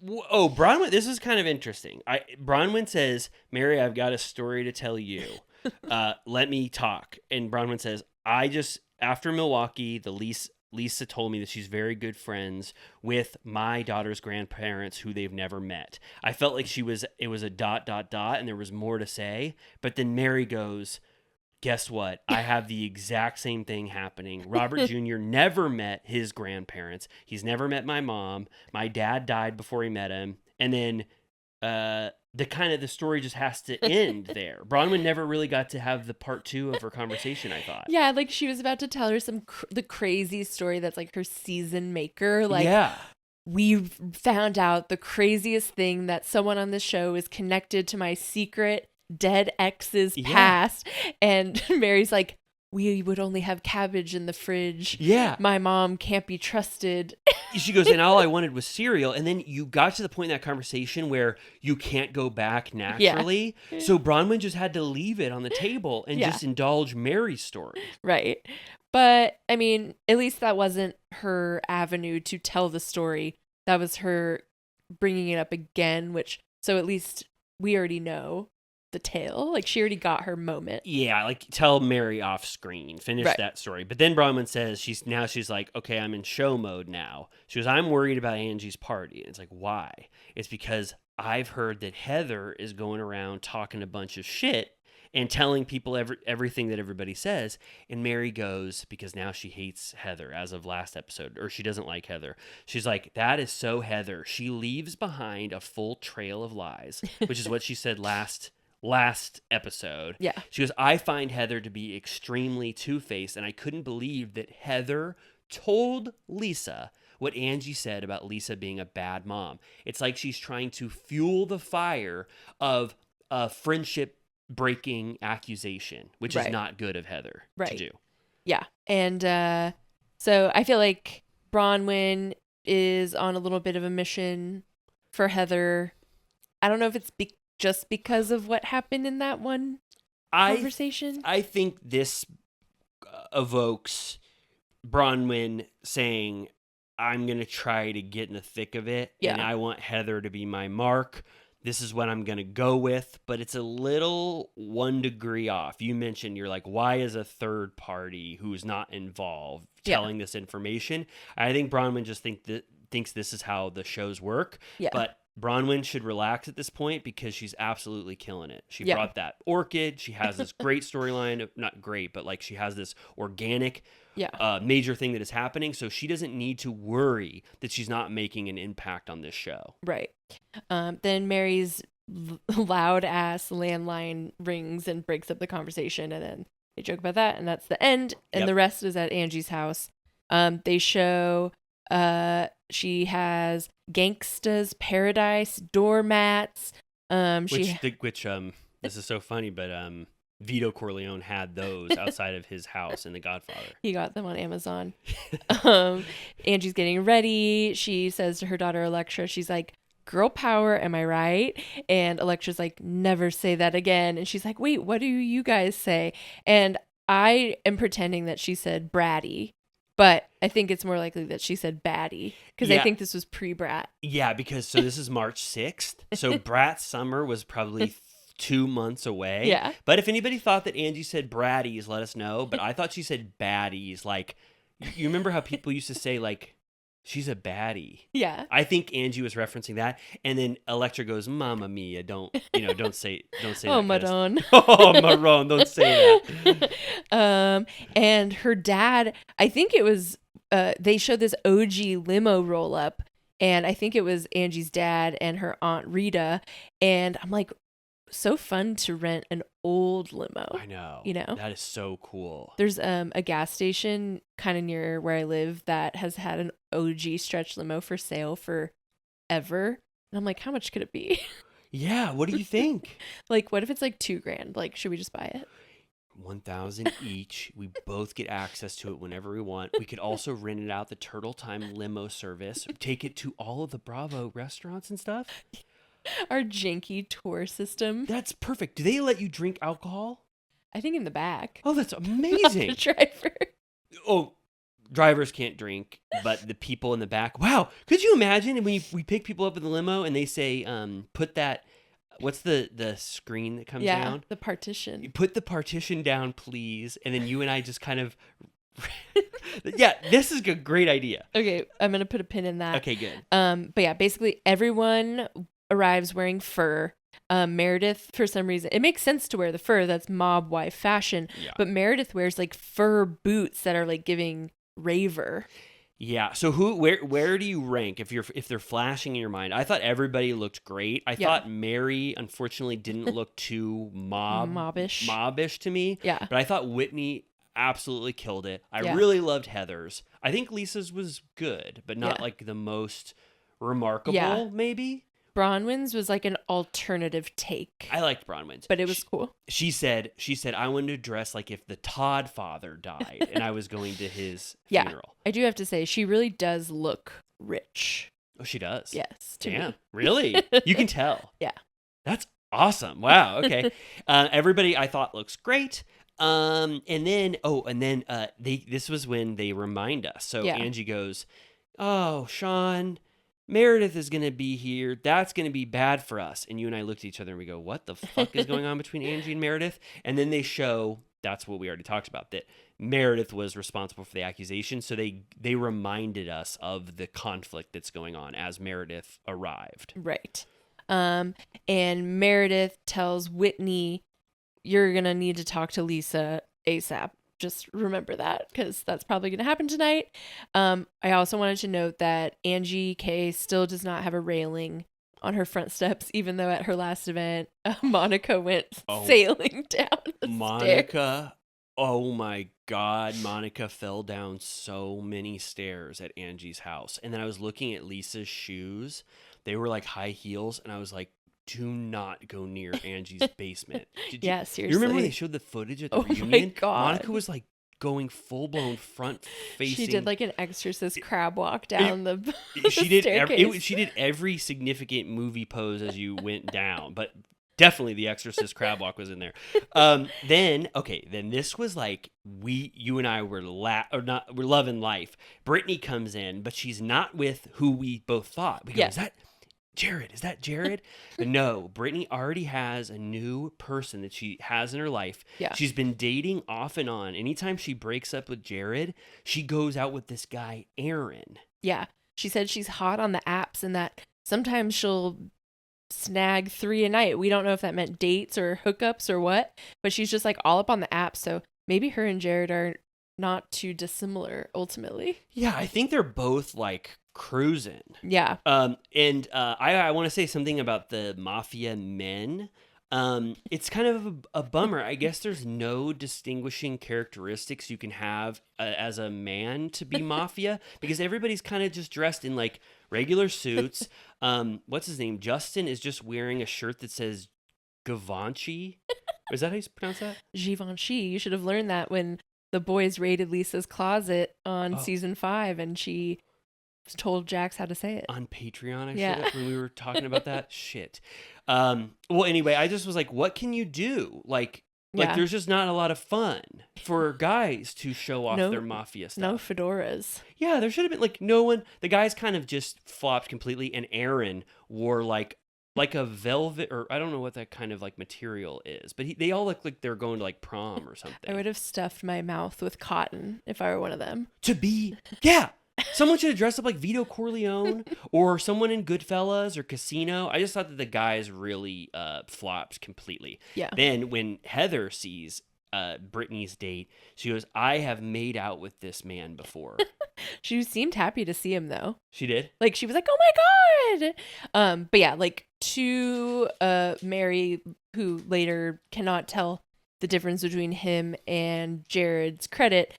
Bronwyn, this is kind of interesting. Bronwyn says, Mary, I've got a story to tell you. Let me talk. And Bronwyn says, after Milwaukee, Lisa told me that she's very good friends with my daughter's grandparents who they've never met. I felt like it was a ... and there was more to say. But then Mary goes, guess what? I have the exact same thing happening. Robert Jr. never met his grandparents. He's never met my mom. My dad died before he met him. And then the story just has to end there. Bronwyn never really got to have the part 2 of her conversation, I thought. Yeah, like she was about to tell her the crazy story that's like her season maker. Like, yeah. We found out the craziest thing, that someone on this show is connected to my secret dead ex's past. And Mary's like, we would only have cabbage in the fridge. Yeah. My mom can't be trusted. She goes, and all I wanted was cereal. And then you got to the point in that conversation where you can't go back naturally. Yeah. So Bronwyn just had to leave it on the table and just indulge Mary's story. Right. But I mean, at least that wasn't her avenue to tell the story. That was her bringing it up again, so at least we already know the tale. Like, she already got her moment. Yeah, like tell Mary off screen, finish that story. But then Bronwyn says she's like, okay, I'm in show mode now. She goes, I'm worried about Angie's party. And it's like, why? It's because I've heard that Heather is going around talking a bunch of shit and telling people everything that everybody says. And Mary goes, because now she hates Heather as of last episode, or she doesn't like Heather. She's like, that is so Heather. She leaves behind a full trail of lies, which is what she said last episode. Yeah. She goes, I find Heather to be extremely two-faced, and I couldn't believe that Heather told Lisa what Angie said about Lisa being a bad mom. It's like she's trying to fuel the fire of a friendship breaking accusation, which is not good of Heather to do. Yeah. And so I feel like Bronwyn is on a little bit of a mission for Heather. I don't know if it's just because of what happened in that one conversation. I think this evokes Bronwyn saying, I'm going to try to get in the thick of it, and I want Heather to be my mark. This is what I'm going to go with, but it's a little 1 degree off. You mentioned, you're like, why is a third party who's not involved telling this information? I think Bronwyn just thinks this is how the shows work, but Bronwyn should relax at this point because she's absolutely killing it. She brought that orchid. She has this great storyline, not great, but like she has this organic major thing that is happening. So she doesn't need to worry that she's not making an impact on this show. Right. Then Mary's loud ass landline rings and breaks up the conversation. And then they joke about that. And that's the end. And the rest is at Angie's house. They show she has Gangsta's Paradise doormats. Which this is so funny, but Vito Corleone had those outside of his house in The Godfather. He got them on Amazon. Angie's getting ready. She says to her daughter Electra, she's like, girl power, am I right? And Electra's like, never say that again. And she's like, wait, what do you guys say? And I am pretending that she said bratty, but I think it's more likely that she said baddie because I think this was pre-brat. Yeah, because so this is March 6th. So Brat Summer was probably 2 months away. Yeah. But if anybody thought that Angie said bratties, let us know. But I thought she said baddies. Like, you remember how people used to say, like, she's a baddie. Yeah. I think Angie was referencing that. And then Electra goes, Mamma Mia, don't say Oh, that. Madone. Oh, Marone, don't say that. And her dad, I think it was, they showed this OG limo roll up, and I think it was Angie's dad and her aunt Rita. And I'm like, so fun to rent an old limo. I know. You know? That is so cool. There's a gas station kind of near where I live that has had an OG stretch limo for sale forever. And I'm like, how much could it be? Yeah, what do you think? Like, what if it's like $2,000? Like, should we just buy it? 1,000 each. We both get access to it whenever we want. We could also rent it out the Turtle Time limo service. Take it to all of the Bravo restaurants and stuff. Our janky tour system. That's perfect. Do they let you drink alcohol? I think in the back. Oh, that's The amazing. driver. Oh, drivers can't drink, but the people in the back. Wow. Could you imagine when we pick people up in the limo and they say, put that, what's the screen that comes down? The partition. You put the partition down, please. And then you and I just kind of, yeah, this is a great idea. Okay, I'm going to put a pin in that. Okay, good. But yeah, basically everyone arrives wearing fur. Meredith, for some reason, it makes sense to wear the fur. That's mob wife fashion. Yeah. But Meredith wears like fur boots that are like giving raver. Yeah. So where do you rank if they're flashing in your mind? I thought everybody looked great. I thought Mary unfortunately didn't look too mobbish to me. Yeah. But I thought Whitney absolutely killed it. I Yeah. really loved Heather's. I think Lisa's was good, but not like the most remarkable, maybe. Bronwyn's was like an alternative take. I liked Bronwyn's. But it was cool. She said, I wanted to dress like if the Todd father died and I was going to his funeral. I do have to say, she really does look rich. Oh, she does? Yes. To Damn. me. Really? You can tell. Yeah. That's awesome. Wow. Okay. Everybody I thought looks great. And then this was when they remind us. So Angie goes, oh, Sean, Meredith is going to be here. That's going to be bad for us. And you and I looked at each other and we go, what the fuck is going on between Angie and Meredith? And then they show, that's what we already talked about, that Meredith was responsible for the accusation. So they reminded us of the conflict that's going on as Meredith arrived. Right. And Meredith tells Whitney, you're going to need to talk to Lisa ASAP. Just remember that because that's probably going to happen tonight. I also wanted to note that Angie K still does not have a railing on her front steps, even though at her last event, Monica went sailing down the Monica, oh my God, Monica fell down so many stairs at Angie's house. And then I was looking at Lisa's shoes. They were like high heels. And I was like, do not go near Angie's basement. Seriously. You remember when they showed the footage at the reunion? My God. Monica was like going full blown front facing. She did like an exorcist crab walk down the she did staircase. she did every significant movie pose as you went down, but definitely the exorcist crab walk was in there. Then this was like you and I were we're loving life. Brittany comes in, but she's not with who we both thought. We go, is that Jared? Is that Jared? No, Brittany already has a new person that she has in her life. Yeah. She's been dating off and on. Anytime she breaks up with Jared, she goes out with this guy, Aaron. Yeah. She said she's hot on the apps and that sometimes she'll snag 3 a night. We don't know if that meant dates or hookups or what, but she's just like all up on the app. So maybe her and Jared are not too dissimilar ultimately. Yeah, I think they're both like cruising. Yeah. I want to say something about the mafia men. It's kind of a bummer. I guess there's no distinguishing characteristics you can have as a man to be mafia because everybody's kind of just dressed in like regular suits. What's his name? Justin is just wearing a shirt that says Givenchy. Is that how you pronounce that? Givenchy. You should have learned that when the boys raided Lisa's closet on Oh. season 5 and she told Jax how to say it. On Patreon, I Yeah. should have, when we were talking about that. Shit. Well, anyway, I just was like, what can you do? Like Yeah. there's just not a lot of fun for guys to show off No- their mafia stuff. No fedoras. Yeah, there should have been like no one. The guys kind of just flopped completely, and Aaron wore like a velvet, or I don't know what that kind of like material is, but they all look like they're going to like prom or something. I would have stuffed my mouth with cotton if I were one of them. To be, yeah. Someone should have dressed up like Vito Corleone or someone in Goodfellas or Casino. I just thought that the guys really flopped completely. Yeah. Then when Heather sees Brittany's date, she goes, "I have made out with this man before." She seemed happy to see him though. She did? Like she was like, "Oh my god!" But yeah, like to Mary, who later cannot tell the difference between him and Jared's credit,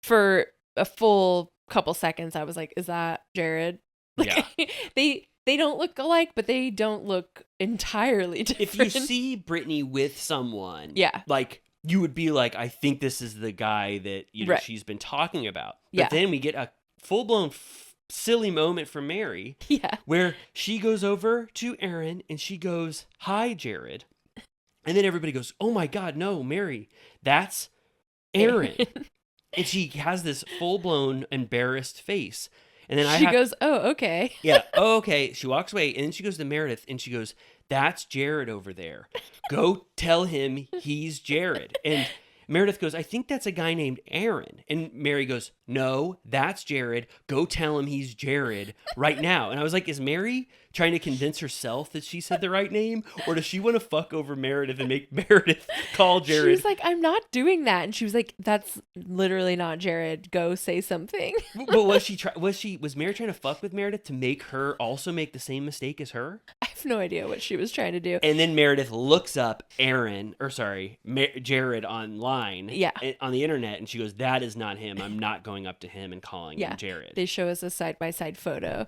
for a full couple seconds, I was like, "Is that Jared?" Like, Yeah. they don't look alike, but they don't look entirely different. If you see Brittany with someone, Yeah. like you would be like, I think this is the guy that Right. she's been talking about. But Yeah. then we get a full blown silly moment from Mary Yeah. where she goes over to Aaron and she goes, "Hi, Jared," and then everybody goes, "Oh my God, no, Mary, that's Aaron," and she has this full blown embarrassed face. And then She goes, "Oh, okay." yeah. Oh, okay. She walks away and then she goes to Meredith and she goes, "That's Jared over there. Go tell him he's Jared." And Meredith goes, "I think that's a guy named Aaron." And Mary goes, "No, that's Jared. Go tell him he's Jared right now." And I was like, is Mary trying to convince herself that she said the right name? Or does she want to fuck over Meredith and make Meredith call She Jared? was like, "I'm not doing that," and she was like, "That's literally not Jared. Go say something." But was Mary trying to fuck with Meredith to make her also make the same mistake as her? I have no idea what she was trying to do. And then Meredith looks up Jared online Yeah. on the internet, and she goes, "That is not him. I'm not going up to him and calling Yeah. him Jared." They show us a side-by-side photo.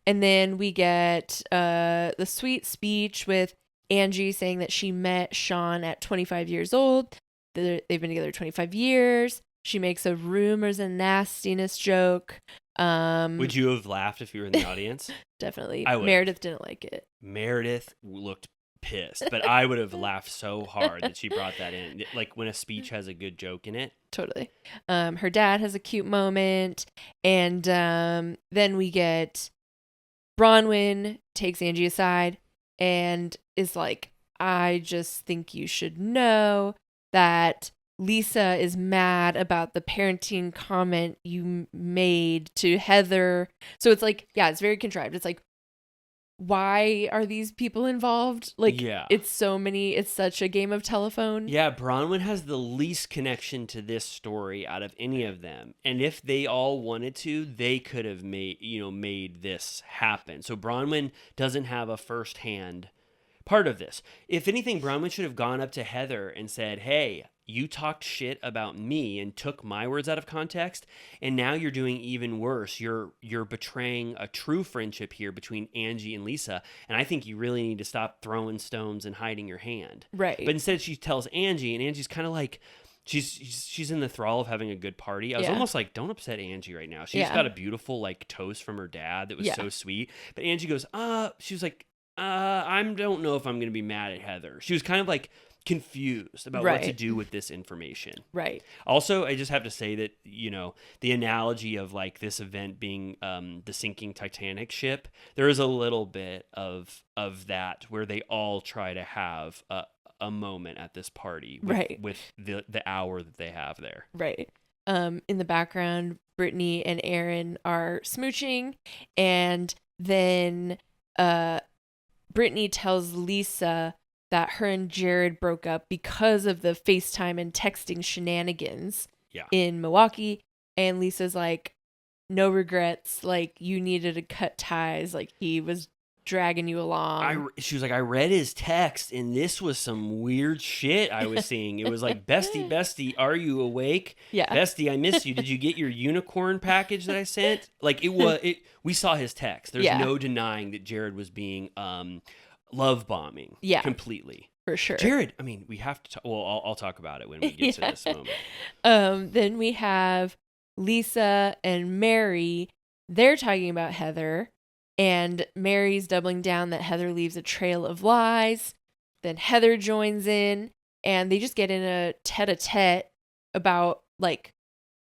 And then we get the sweet speech with Angie saying that she met Sean at 25 years old. They've been together 25 years. She makes a rumors and nastiness joke. Would you have laughed if you were in the audience? Definitely. I would. Meredith didn't like it. Meredith looked pissed, but I would have laughed so hard that she brought that in. Like when a speech has a good joke in it. Totally. Her dad has a cute moment. And then we get Bronwyn takes Angie aside and is like, "I just think you should know that Lisa is mad about the parenting comment you made to Heather." So it's like, yeah, it's very contrived. It's like, why are these people involved? Like, Yeah. it's such a game of telephone. Yeah, Bronwyn has the least connection to this story out of any of them. And if they all wanted to, they could have made this happen. So Bronwyn doesn't have a firsthand part of this. If anything, Bronwyn should have gone up to Heather and said, "Hey, you talked shit about me and took my words out of context, and now you're doing even worse. You're betraying a true friendship here between Angie and Lisa, and I think you really need to stop throwing stones and hiding your hand." Right. But instead she tells Angie, and Angie's kind of like, she's in the thrall of having a good party. I was Yeah. almost like, don't upset Angie right now. She's Yeah. got a beautiful like toast from her dad that was Yeah. so sweet. But Angie goes, she was like, I don't know if I'm going to be mad at Heather. She was kind of like confused about what to Right. do with this information. Right. Also, I just have to say that, the analogy of like this event being the sinking Titanic ship, there is a little bit of that where they all try to have a moment at this party with, Right. with the hour that they have there. Right. In the background, Brittany and Aaron are smooching, and then Brittany tells Lisa that her and Jared broke up because of the FaceTime and texting shenanigans Yeah. in Milwaukee. And Lisa's like, "No regrets. Like, you needed to cut ties. Like, he was dragging you along. She was like, I read his text, and this was some weird shit I was seeing. It was like, bestie, are you awake? Yeah. Bestie, I miss you. Did you get your unicorn package that I sent? Like, we saw his text. There's no denying that Jared was being love bombing. Yeah. Completely. For sure. Jared, I mean, we have to I'll talk about it when we get to this moment. Then we have Lisa and Mary. They're talking about Heather, and Mary's doubling down that Heather leaves a trail of lies. Then Heather joins in, and they just get in a tete-a-tete about, like,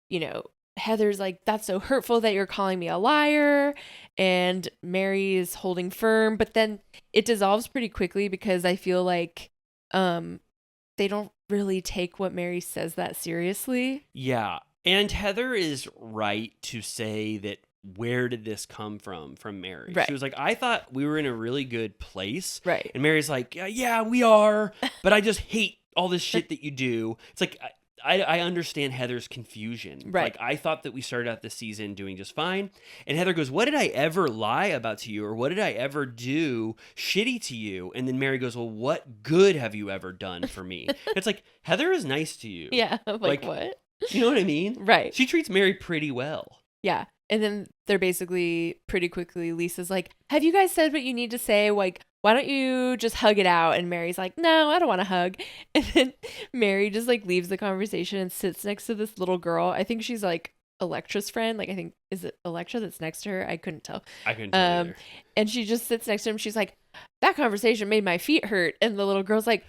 you know, Heather's like, that's so hurtful that you're calling me a liar. And Mary is holding firm, but then it dissolves pretty quickly because I feel like they don't really take what Mary says that seriously. Yeah. And Heather is right to say that, where did this come from Mary? Right. She was like, I thought we were in a really good place. Right. And Mary's like, yeah, we are, but I just hate all this shit that you do. It's like, I understand Heather's confusion. Right. Like, I thought that we started out the season doing just fine. And Heather goes, what did I ever lie about to you? Or what did I ever do shitty to you? And then Mary goes, well, what good have you ever done for me? It's like, Heather is nice to you. Yeah. Like what? You know what I mean? Right. She treats Mary pretty well. Yeah. And then they're basically pretty quickly, Lisa's like, have you guys said what you need to say? Like, why don't you just hug it out? And Mary's like, no, I don't want to hug. And then Mary just like leaves the conversation and sits next to this little girl. I think she's like Electra's friend. Like, I think, is it Electra that's next to her? I couldn't tell. I couldn't tell either. And she just sits next to him. She's like, that conversation made my feet hurt. And the little girl's like,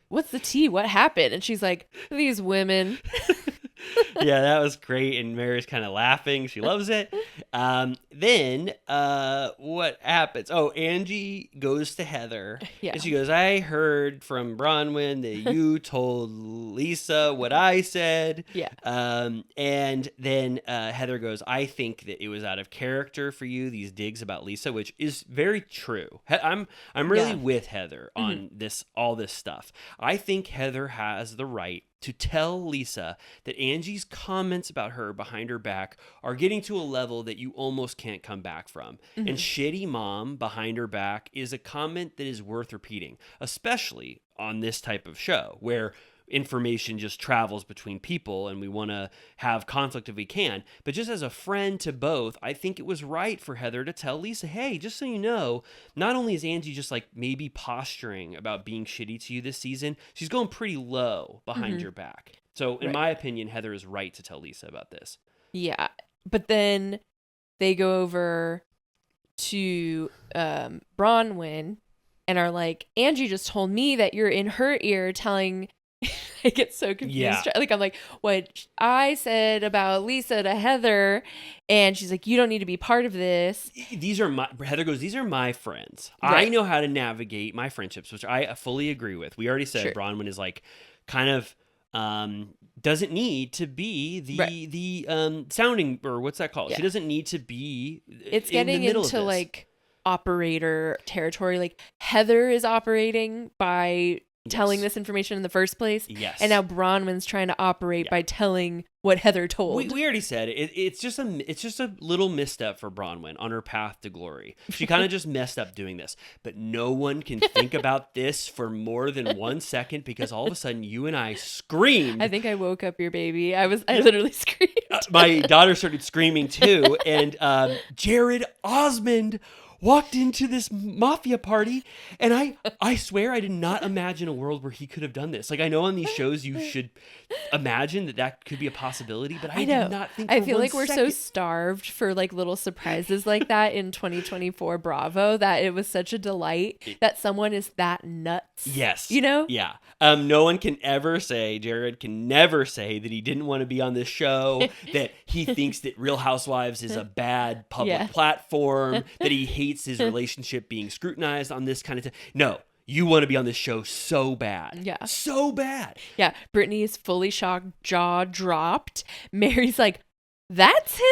what's the tea? What happened? And she's like, these women. Yeah, that was great. And Mary's kind of laughing. She loves it. Then what happens? Oh, Angie goes to Heather. Yeah. And she goes, I heard from Bronwyn that you told Lisa what I said. Yeah. And then Heather goes, I think that it was out of character for you, these digs about Lisa, which is very true. I'm really with Heather on all this stuff. I think Heather has the right to tell Lisa that Angie's comments about her behind her back are getting to a level that you almost can't come back from. And shitty mom behind her back is a comment that is worth repeating, especially on this type of show where information just travels between people and we want to have conflict if we can. But just as a friend to both, I think it was right for Heather to tell Lisa, hey, just so you know, not only is Angie just like maybe posturing about being shitty to you this season, she's going pretty low behind your back. So in my opinion, Heather is right to tell Lisa about this. Yeah. But then they go over to Bronwyn and are like, Angie just told me that you're in her ear telling... I get so confused. Yeah. Like, I'm like, what I said about Lisa to Heather, and she's like, you don't need to be part of this. Heather goes, these are my friends. Right. I know how to navigate my friendships, which I fully agree with. We already said Bronwyn is like kind of doesn't need to be the sounding, or what's that called? Yeah. She doesn't need to be It's in getting the middle into of this. like operator territory. Like, Heather is operating by telling this information in the first place. Yes. And now Bronwyn's trying to operate by telling what Heather told. We already said it. It's just a little misstep for Bronwyn on her path to glory. She kind of just messed up doing this. But no one can think about this for more than 1 second because all of a sudden you and I screamed. I think I woke up your baby. I literally screamed. My daughter started screaming too, and Jared Osmond walked into this mafia party, and I swear I did not imagine a world where he could have done this. Like, I know on these shows you should imagine that could be a possibility, but I did not think. I for feel 1 like we're second. so starved for like little surprises like that in 2024 Bravo that it was such a delight that someone is that nuts. Yes. You know? Yeah. No one can ever say, Jared can never say that he didn't want to be on this show, that he thinks that Real Housewives is a bad public platform, that he hates his relationship being scrutinized on this kind of thing. No, you want to be on this show so bad. Yeah. So bad. Yeah. Brittany is fully shocked, jaw dropped. Mary's like, that's him?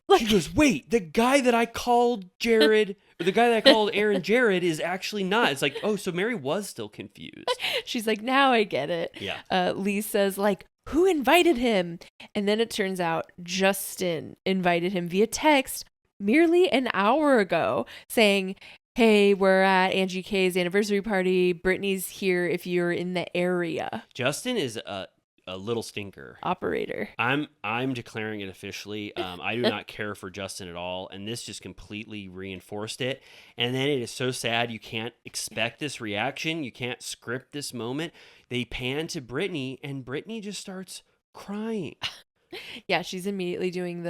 Like, She goes, wait, the guy that I called Jared, or the guy that I called Aaron Jared is actually not. It's like, oh, so Mary was still confused. she's like, now I get it. Yeah. Lisa's like, who invited him? And then it turns out Justin invited him via text merely an hour ago saying, hey, we're at Angie K's anniversary party. Brittany's here if you're in the area. Justin is a little stinker. Operator. I'm declaring it officially. I do not care for Justin at all, and this just completely reinforced it. And then it is so sad. You can't expect this reaction. You can't script this moment. They pan to Brittany, and Brittany just starts crying. Yeah, she's immediately doing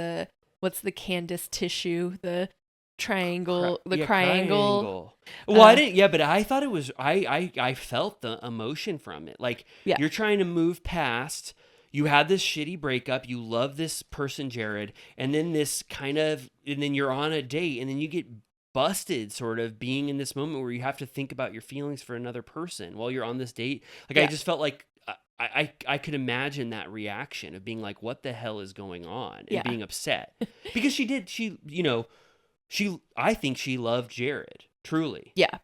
what's the Candace tissue? The triangle, triangle. Well, I didn't. Yeah, but I thought it was. I felt the emotion from it. Like you're trying to move past. You had this shitty breakup. You love this person, Jared, and then and then you're on a date, and then you get busted, sort of being in this moment where you have to think about your feelings for another person while you're on this date. Like I just felt like. I could imagine that reaction of being like, what the hell is going on? And being upset. Because I think she loved Jared, truly. Yeah.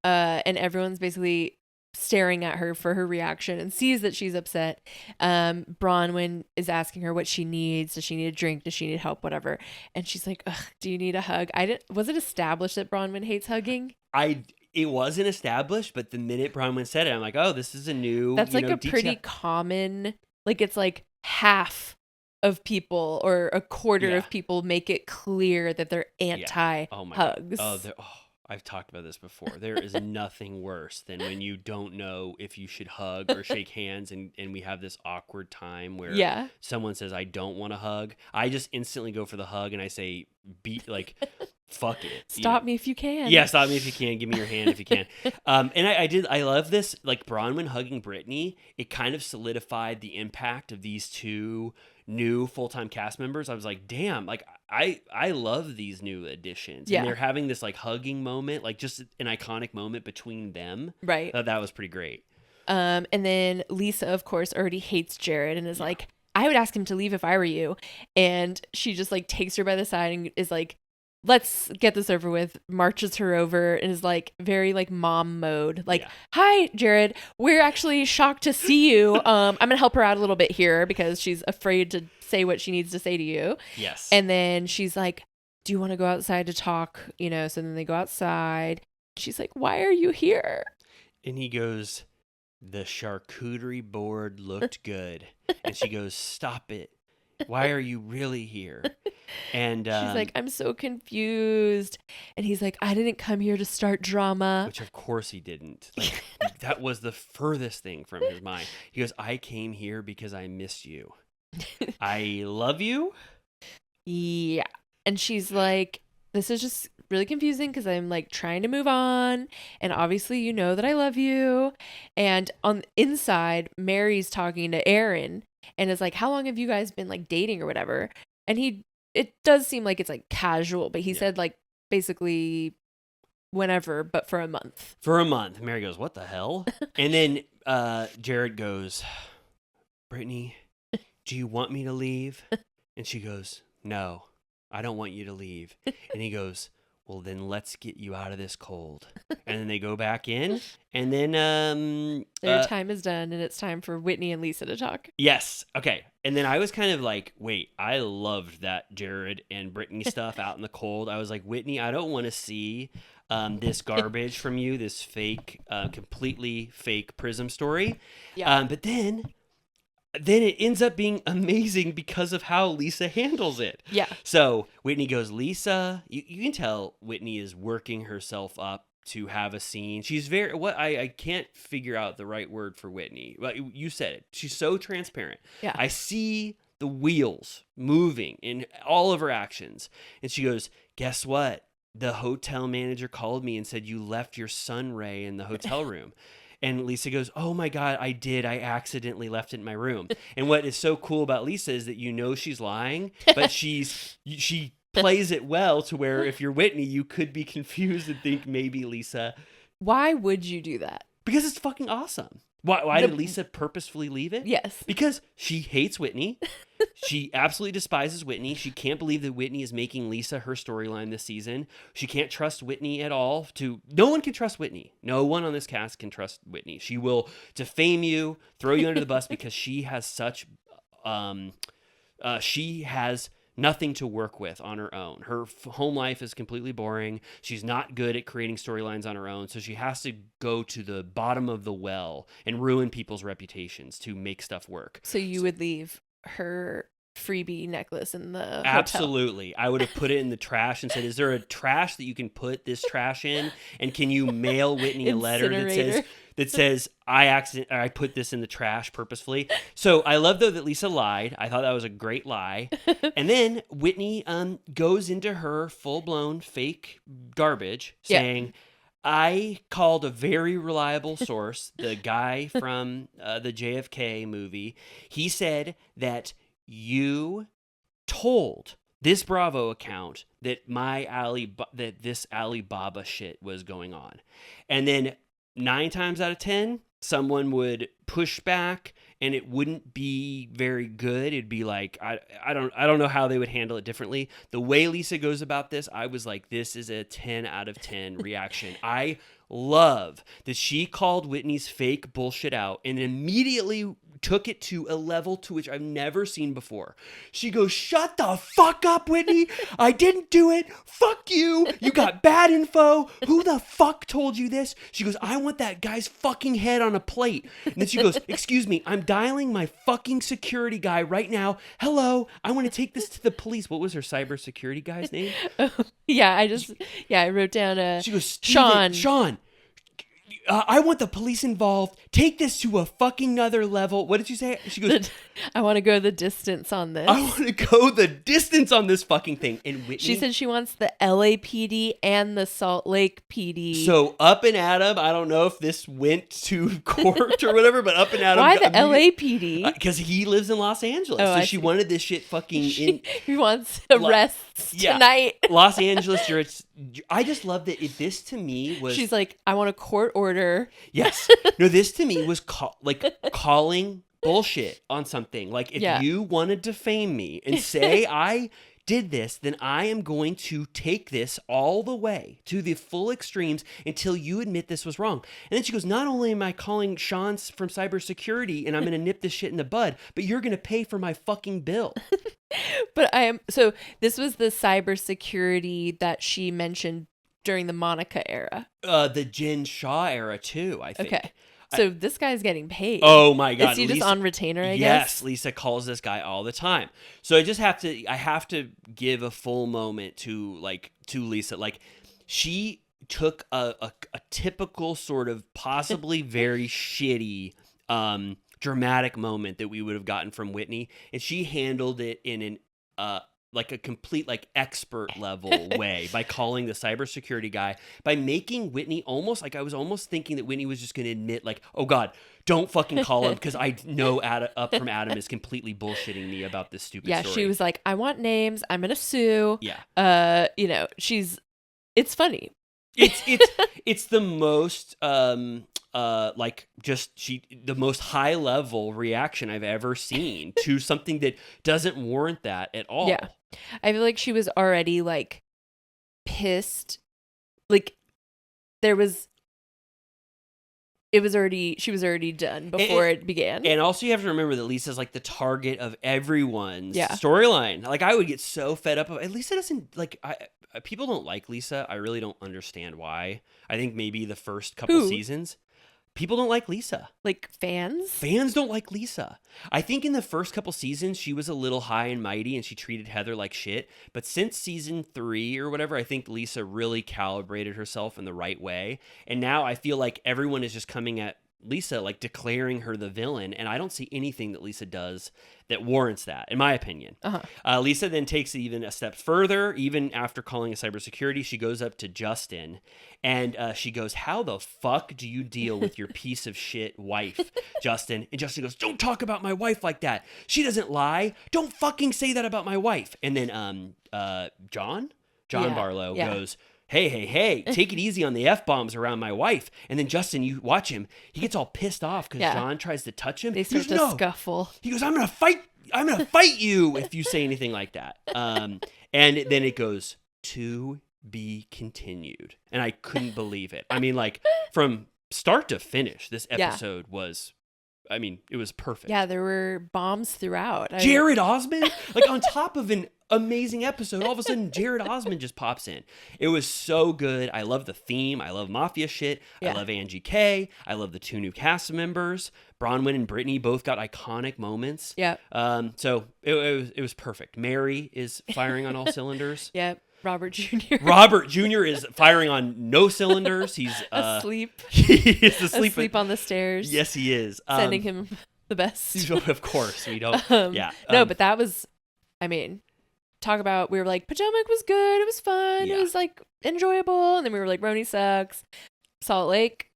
And everyone's basically staring at her for her reaction and sees that she's upset. Bronwyn is asking her what she needs. Does she need a drink? Does she need help? Whatever. And she's like, ugh, do you need a hug? Was it established that Bronwyn hates hugging? It wasn't established, but the minute Bronwyn said it, I'm like, oh, this is a new. That's like a pretty common, like it's like half of people or a quarter of people make it clear that they're anti-hugs. I've talked about this before. There is nothing worse than when you don't know if you should hug or shake hands, and we have this awkward time where someone says, I don't want to hug. I just instantly go for the hug, and I say, fuck it. Stop me if you can. Yeah, stop me if you can. Give me your hand if you can. And I love this. Like Bronwyn hugging Brittany, it kind of solidified the impact of these two new full-time cast members. I was like, damn, like I love these new additions. Yeah. And they're having this like hugging moment, like just an iconic moment between them. Right. That was pretty great. And then Lisa, of course, already hates Jared and is like, I would ask him to leave if I were you. And she just like takes her by the side and is like, let's get this over with, marches her over and is like very like mom mode. Like, hi, Jared, we're actually shocked to see you. I'm going to help her out a little bit here because she's afraid to say what she needs to say to you. Yes. And then she's like, do you want to go outside to talk? So then they go outside. She's like, why are you here? And he goes, the charcuterie board looked good. And she goes, stop it. Why are you really here? And she's like, I'm so confused. And he's like, I didn't come here to start drama. Which of course he didn't. Like that was the furthest thing from his mind. He goes, I came here because I miss you. I love you. Yeah. And she's like, this is just really confusing because I'm like trying to move on. And obviously you know that I love you. And on the inside, Mary's talking to Aaron and is like, how long have you guys been like dating or whatever? And it does seem like it's like casual, but he said like basically whenever, but for a month. For a month. Mary goes, what the hell? And then Jared goes, Brittany, do you want me to leave? And she goes, no, I don't want you to leave. And he goes, well, then let's get you out of this cold. And then they go back in, and then their time is done, and it's time for Whitney and Lisa to talk. Yes. Okay. And then I was kind of like, wait, I loved that Jared and Brittany stuff out in the cold. I was like, Whitney, I don't want to see this garbage from you, this fake, completely fake Prism story. Yeah. But then it ends up being amazing because of how Lisa handles it. Yeah. So Whitney goes, Lisa, you can tell Whitney is working herself up to have a scene. She's very, I can't figure out the right word for Whitney. Well, you said it. She's so transparent. Yeah. I see the wheels moving in all of her actions. And she goes, guess what? The hotel manager called me and said you left your son Ray in the hotel room. And Lisa goes, oh my God, I did. I accidentally left it in my room. And what is so cool about Lisa is that she's lying, but she plays it well to where if you're Whitney, you could be confused and think maybe Lisa. Why would you do that? Because it's fucking awesome. Why did Lisa purposefully leave it? Yes. Because she hates Whitney. She absolutely despises Whitney. She can't believe that Whitney is making Lisa her storyline this season. She can't trust Whitney at all. No one can trust Whitney. No one on this cast can trust Whitney. She will defame you, throw you under the bus because she has such she has nothing to work with on her own. Her home life is completely boring. She's not good at creating storylines on her own, so she has to go to the bottom of the well and ruin people's reputations to make stuff work. So you would leave her freebie necklace in the hotel. Absolutely. I would have put it in the trash and said, is there a trash that you can put this trash in? And can you mail Whitney a letter that says I put this in the trash purposefully? So I love, though, that Lisa lied. I thought that was a great lie. And then Whitney goes into her full-blown fake garbage saying, I called a very reliable source, the guy from the JFK movie. He said that you told this Bravo account that this Alibaba shit was going on. And then 9 times out of 10, someone would push back and it wouldn't be very good. It'd be like, I don't know how they would handle it differently. The way Lisa goes about this, I was like, this is a 10 out of 10 reaction. I love that she called Whitney's fake bullshit out and immediately took it to a level to which I've never seen before. She goes, shut the fuck up, Whitney. I didn't do it. Fuck you. You got bad info. Who the fuck told you this? She goes, I want that guy's fucking head on a plate. And then she goes, excuse me, I'm dialing my fucking security guy right now. Hello, I want to take this to the police. What was her cybersecurity guy's name? I wrote down she goes, Sean. I want the police involved. Take this to a fucking other level. What did you say? She goes, I want to go the distance on this. I want to go the distance on this fucking thing. And Whitney, she said she wants the LAPD and the Salt Lake PD. So up and Adam, I don't know if this went to court or whatever, but up and Adam. Why the LAPD? Because he lives in Los Angeles. So she wanted this shit fucking He wants arrests tonight. Los Angeles, I just love that this to me was. She's like, I want a court order. Yes. No, this to me was calling bullshit on something. Like, if you want to defame me and say I did this, then I am going to take this all the way to the full extremes until you admit this was wrong. And then she goes, not only am I calling Sean from cybersecurity and I'm going to nip this shit in the bud, but you're going to pay for my fucking bill. But so this was the cybersecurity that she mentioned during the Monica era. The Jen Shaw era too, I think. Okay. So this guy's getting paid. Oh my God. Is he just on retainer, I guess? Yes, Lisa calls this guy all the time. So I have to give a full moment to Lisa. Like, she took a typical sort of possibly very shitty dramatic moment that we would have gotten from Whitney, and she handled it in an a complete expert level way by calling the cybersecurity guy, by making Whitney almost I was almost thinking that Whitney was just going to admit oh God, don't fucking call him because I know Up from Adam is completely bullshitting me about this stupid story. She was like, I want names. I'm going to sue. Yeah. It's funny. It's the most the most high level reaction I've ever seen to something that doesn't warrant that at all. Yeah. I feel like she was already pissed. She was already done before it began. And also you have to remember that Lisa's the target of everyone's storyline. I would get so fed up of it. Lisa doesn't people don't like Lisa. I really don't understand why. I think maybe the first couple seasons. People don't like Lisa. Fans? Fans don't like Lisa. I think in the first couple seasons, she was a little high and mighty and she treated Heather like shit. But since season 3 or whatever, I think Lisa really calibrated herself in the right way. And now I feel like everyone is just coming at Lisa, declaring her the villain. And I don't see anything that Lisa does that warrants that, in my opinion. Lisa then takes it even a step further. Even after calling a cybersecurity, she goes up to Justin and she goes, how the fuck do you deal with your piece of shit wife, Justin? And Justin goes, don't talk about my wife like that. She doesn't lie. Don't fucking say that about my wife. And then John Barlow goes, hey, take it easy on the F-bombs around my wife. And then Justin, you watch him, he gets all pissed off because John tries to touch him. They start to scuffle. He goes, I'm going to fight you if you say anything like that. And then it goes, to be continued. And I couldn't believe it. I mean, from start to finish, this episode was I mean, it was perfect. Yeah, there were bombs throughout. Jared Osmond, like on top of an amazing episode, all of a sudden Jared Osmond just pops in. It was so good. I love the theme. I love mafia shit. Yeah. I love Angie K. I love the 2 new cast members. Bronwyn and Brittany both got iconic moments. Yeah. So it was perfect. Mary is firing on all cylinders. Yeah. Robert Jr. Robert Jr. is firing on no cylinders. He's asleep. He is Asleep on the stairs. Yes, he is. Sending him the best. Of course, we don't. Yeah. No, but that was, I mean, talk about, we were like, Potomac was good. It was fun. Yeah. It was like enjoyable. And then we were like, RHONY sucks. Salt Lake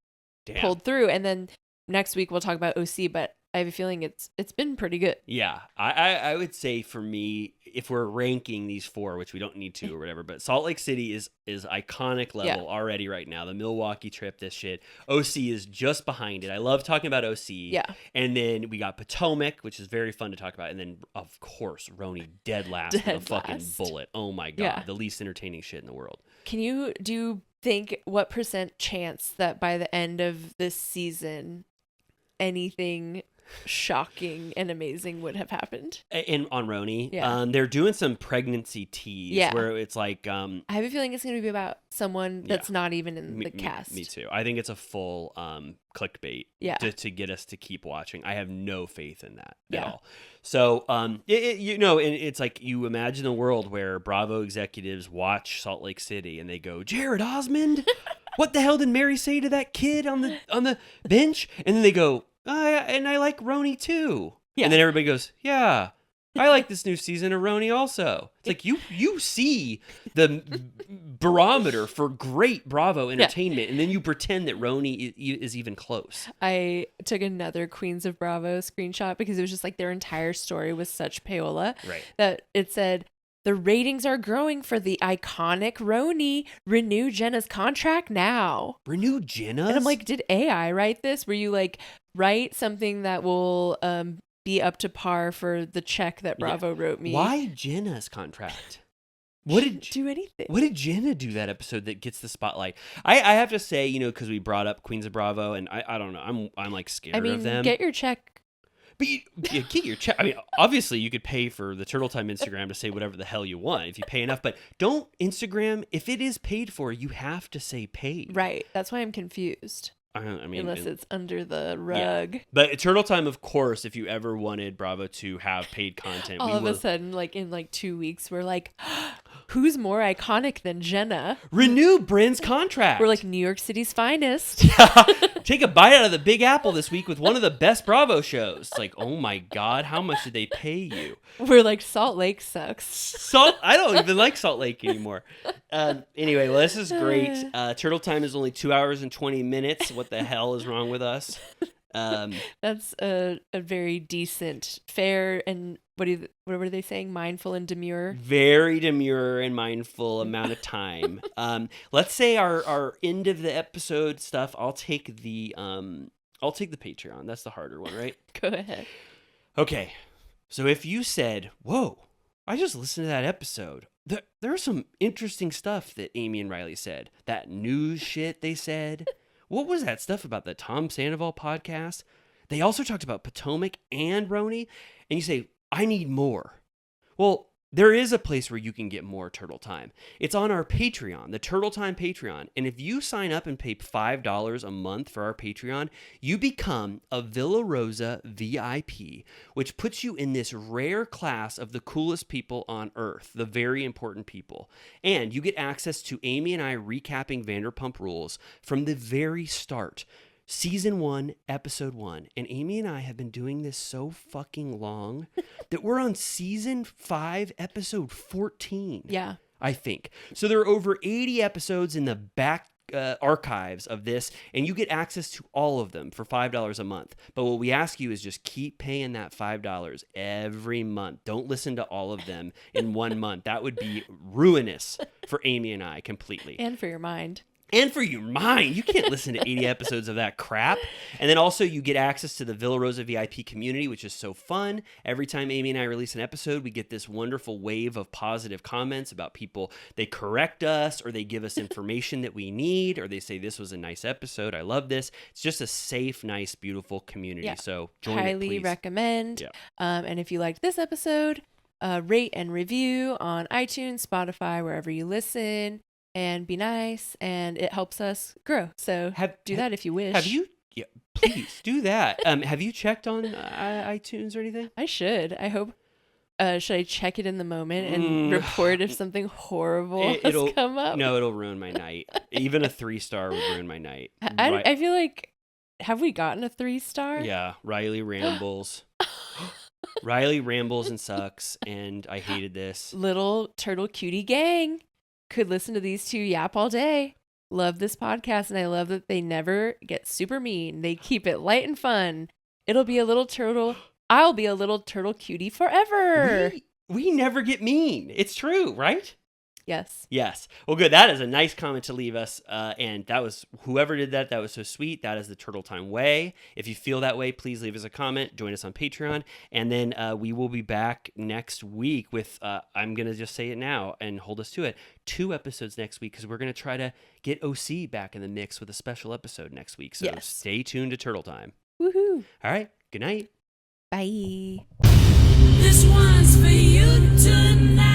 Damn. pulled through. And then next week we'll talk about OC, but I have a feeling it's been pretty good. Yeah, I would say for me, if we're ranking these 4, which we don't need to or whatever, but Salt Lake City is iconic level already right now. The Milwaukee trip, this shit. OC is just behind it. I love talking about OC. Yeah. And then we got Potomac, which is very fun to talk about. And then, of course, RHONY dead last with a fucking bullet. Oh my God. Yeah. The least entertaining shit in the world. Do you think what % chance that by the end of this season, anything shocking and amazing would have happened? And on RHONY, Yeah. they're doing some pregnancy tease where it's like... I have a feeling it's going to be about someone that's not even in the cast. Me too. I think it's a full clickbait to get us to keep watching. I have no faith in that at all. So, and it's like you imagine a world where Bravo executives watch Salt Lake City and they go, Jared Osmond? What the hell did Mary say to that kid on the bench? And then they go, and I like RHONY too. Yeah. And then everybody goes, yeah, I like this new season of RHONY also. It's like you see the barometer for great Bravo entertainment, and then you pretend that RHONY is even close. I took another Queens of Bravo screenshot because it was just like their entire story was such payola. Right. That it said, the ratings are growing for the iconic RHONY. Renew Jenna's contract now. Renew Jenna's? And I'm like, did AI write this? Were you like, write something that will be up to par for the check that Bravo wrote me? Why Jenna's contract? What did do anything? What did Jenna do that episode that gets the spotlight? I have to say, because we brought up Queens of Bravo, and I don't know, I'm like scared of them. Get your check. But you get your check. I mean, obviously, you could pay for the Turtle Time Instagram to say whatever the hell you want if you pay enough. But don't Instagram, if it is paid for, you have to say paid. Right. That's why I'm confused. I mean, unless it's under the rug. Yeah. But Turtle Time, of course, if you ever wanted Bravo to have paid content, all of a sudden, like in like 2 weeks, we're like, who's more iconic than Jenna? Renew Bryn's contract. We're like New York City's finest. Take a bite out of the Big Apple this week with one of the best Bravo shows. It's like, oh my God, how much did they pay you? We're like, Salt Lake sucks. I don't even like Salt Lake anymore. Anyway, well, this is great. Turtle Time is only 2 hours and 20 minutes. What the hell is wrong with us? That's a very decent, fair, and what were they saying? Mindful and demure. Very demure and mindful amount of time. Let's say our end of the episode stuff. I'll take the Patreon. That's the harder one, right? Go ahead. Okay. So if you said, "Whoa, I just listened to that episode. There's some interesting stuff that Amy and Riley said. That news shit they said." What was that stuff about the Tom Sandoval podcast? They also talked about Potomac and RHONY, and you say, I need more. Well, there is a place where you can get more Turtle Time. It's on our Patreon, the Turtle Time Patreon. And if you sign up and pay $5 a month for our Patreon, you become a Villa Rosa VIP, which puts you in this rare class of the coolest people on earth, the very important people. And you get access to Amy and I recapping Vanderpump Rules from the very start. Season 1, episode 1. And Amy and I have been doing this so fucking long that we're on season 5, episode 14. Yeah. I think. So there are over 80 episodes in the back archives of this, and you get access to all of them for $5 a month. But what we ask you is just keep paying that $5 every month. Don't listen to all of them in 1 month. That would be ruinous for Amy and I completely. And for your mind. and for your mind. You can't listen to 80 episodes of that crap. And then also you get access to the Villa Rosa VIP community, which is so fun. Every time Amy and I release an episode, we get this wonderful wave of positive comments about people. They correct us, or they give us information that we need, or they say this was a nice episode. I love this. It's just a safe, nice, beautiful community. Yeah. So join Highly it, please. recommend. Yeah. And if you liked this episode, rate and review on iTunes, Spotify, wherever you listen, and be nice, and it helps us grow. So do that if you wish. Have you? Yeah, please do that. Have you checked on iTunes or anything? I should. I hope. Should I check it in the moment and report if something horrible has come up? No, it'll ruin my night. Even a 3-star would ruin my night. I feel like, have we gotten a 3-star? Yeah, Riley rambles. Riley rambles and sucks, and I hated this. Little turtle cutie gang could listen to these two yap all day. Love this podcast, and I love that they never get super mean. They keep it light and fun. It'll be a little turtle. I'll be a little turtle cutie forever. We never get mean. It's true, right? Yes. Yes. Well, good. That is a nice comment to leave us. And that was, whoever did that, that was so sweet. That is the Turtle Time way. If you feel that way, please leave us a comment. Join us on Patreon. And then we will be back next week with, I'm going to just say it now and hold us to it, 2 episodes next week, because we're going to try to get OC back in the mix with a special episode next week. So Stay tuned to Turtle Time. Woohoo. All right. Good night. Bye. This one's for you tonight.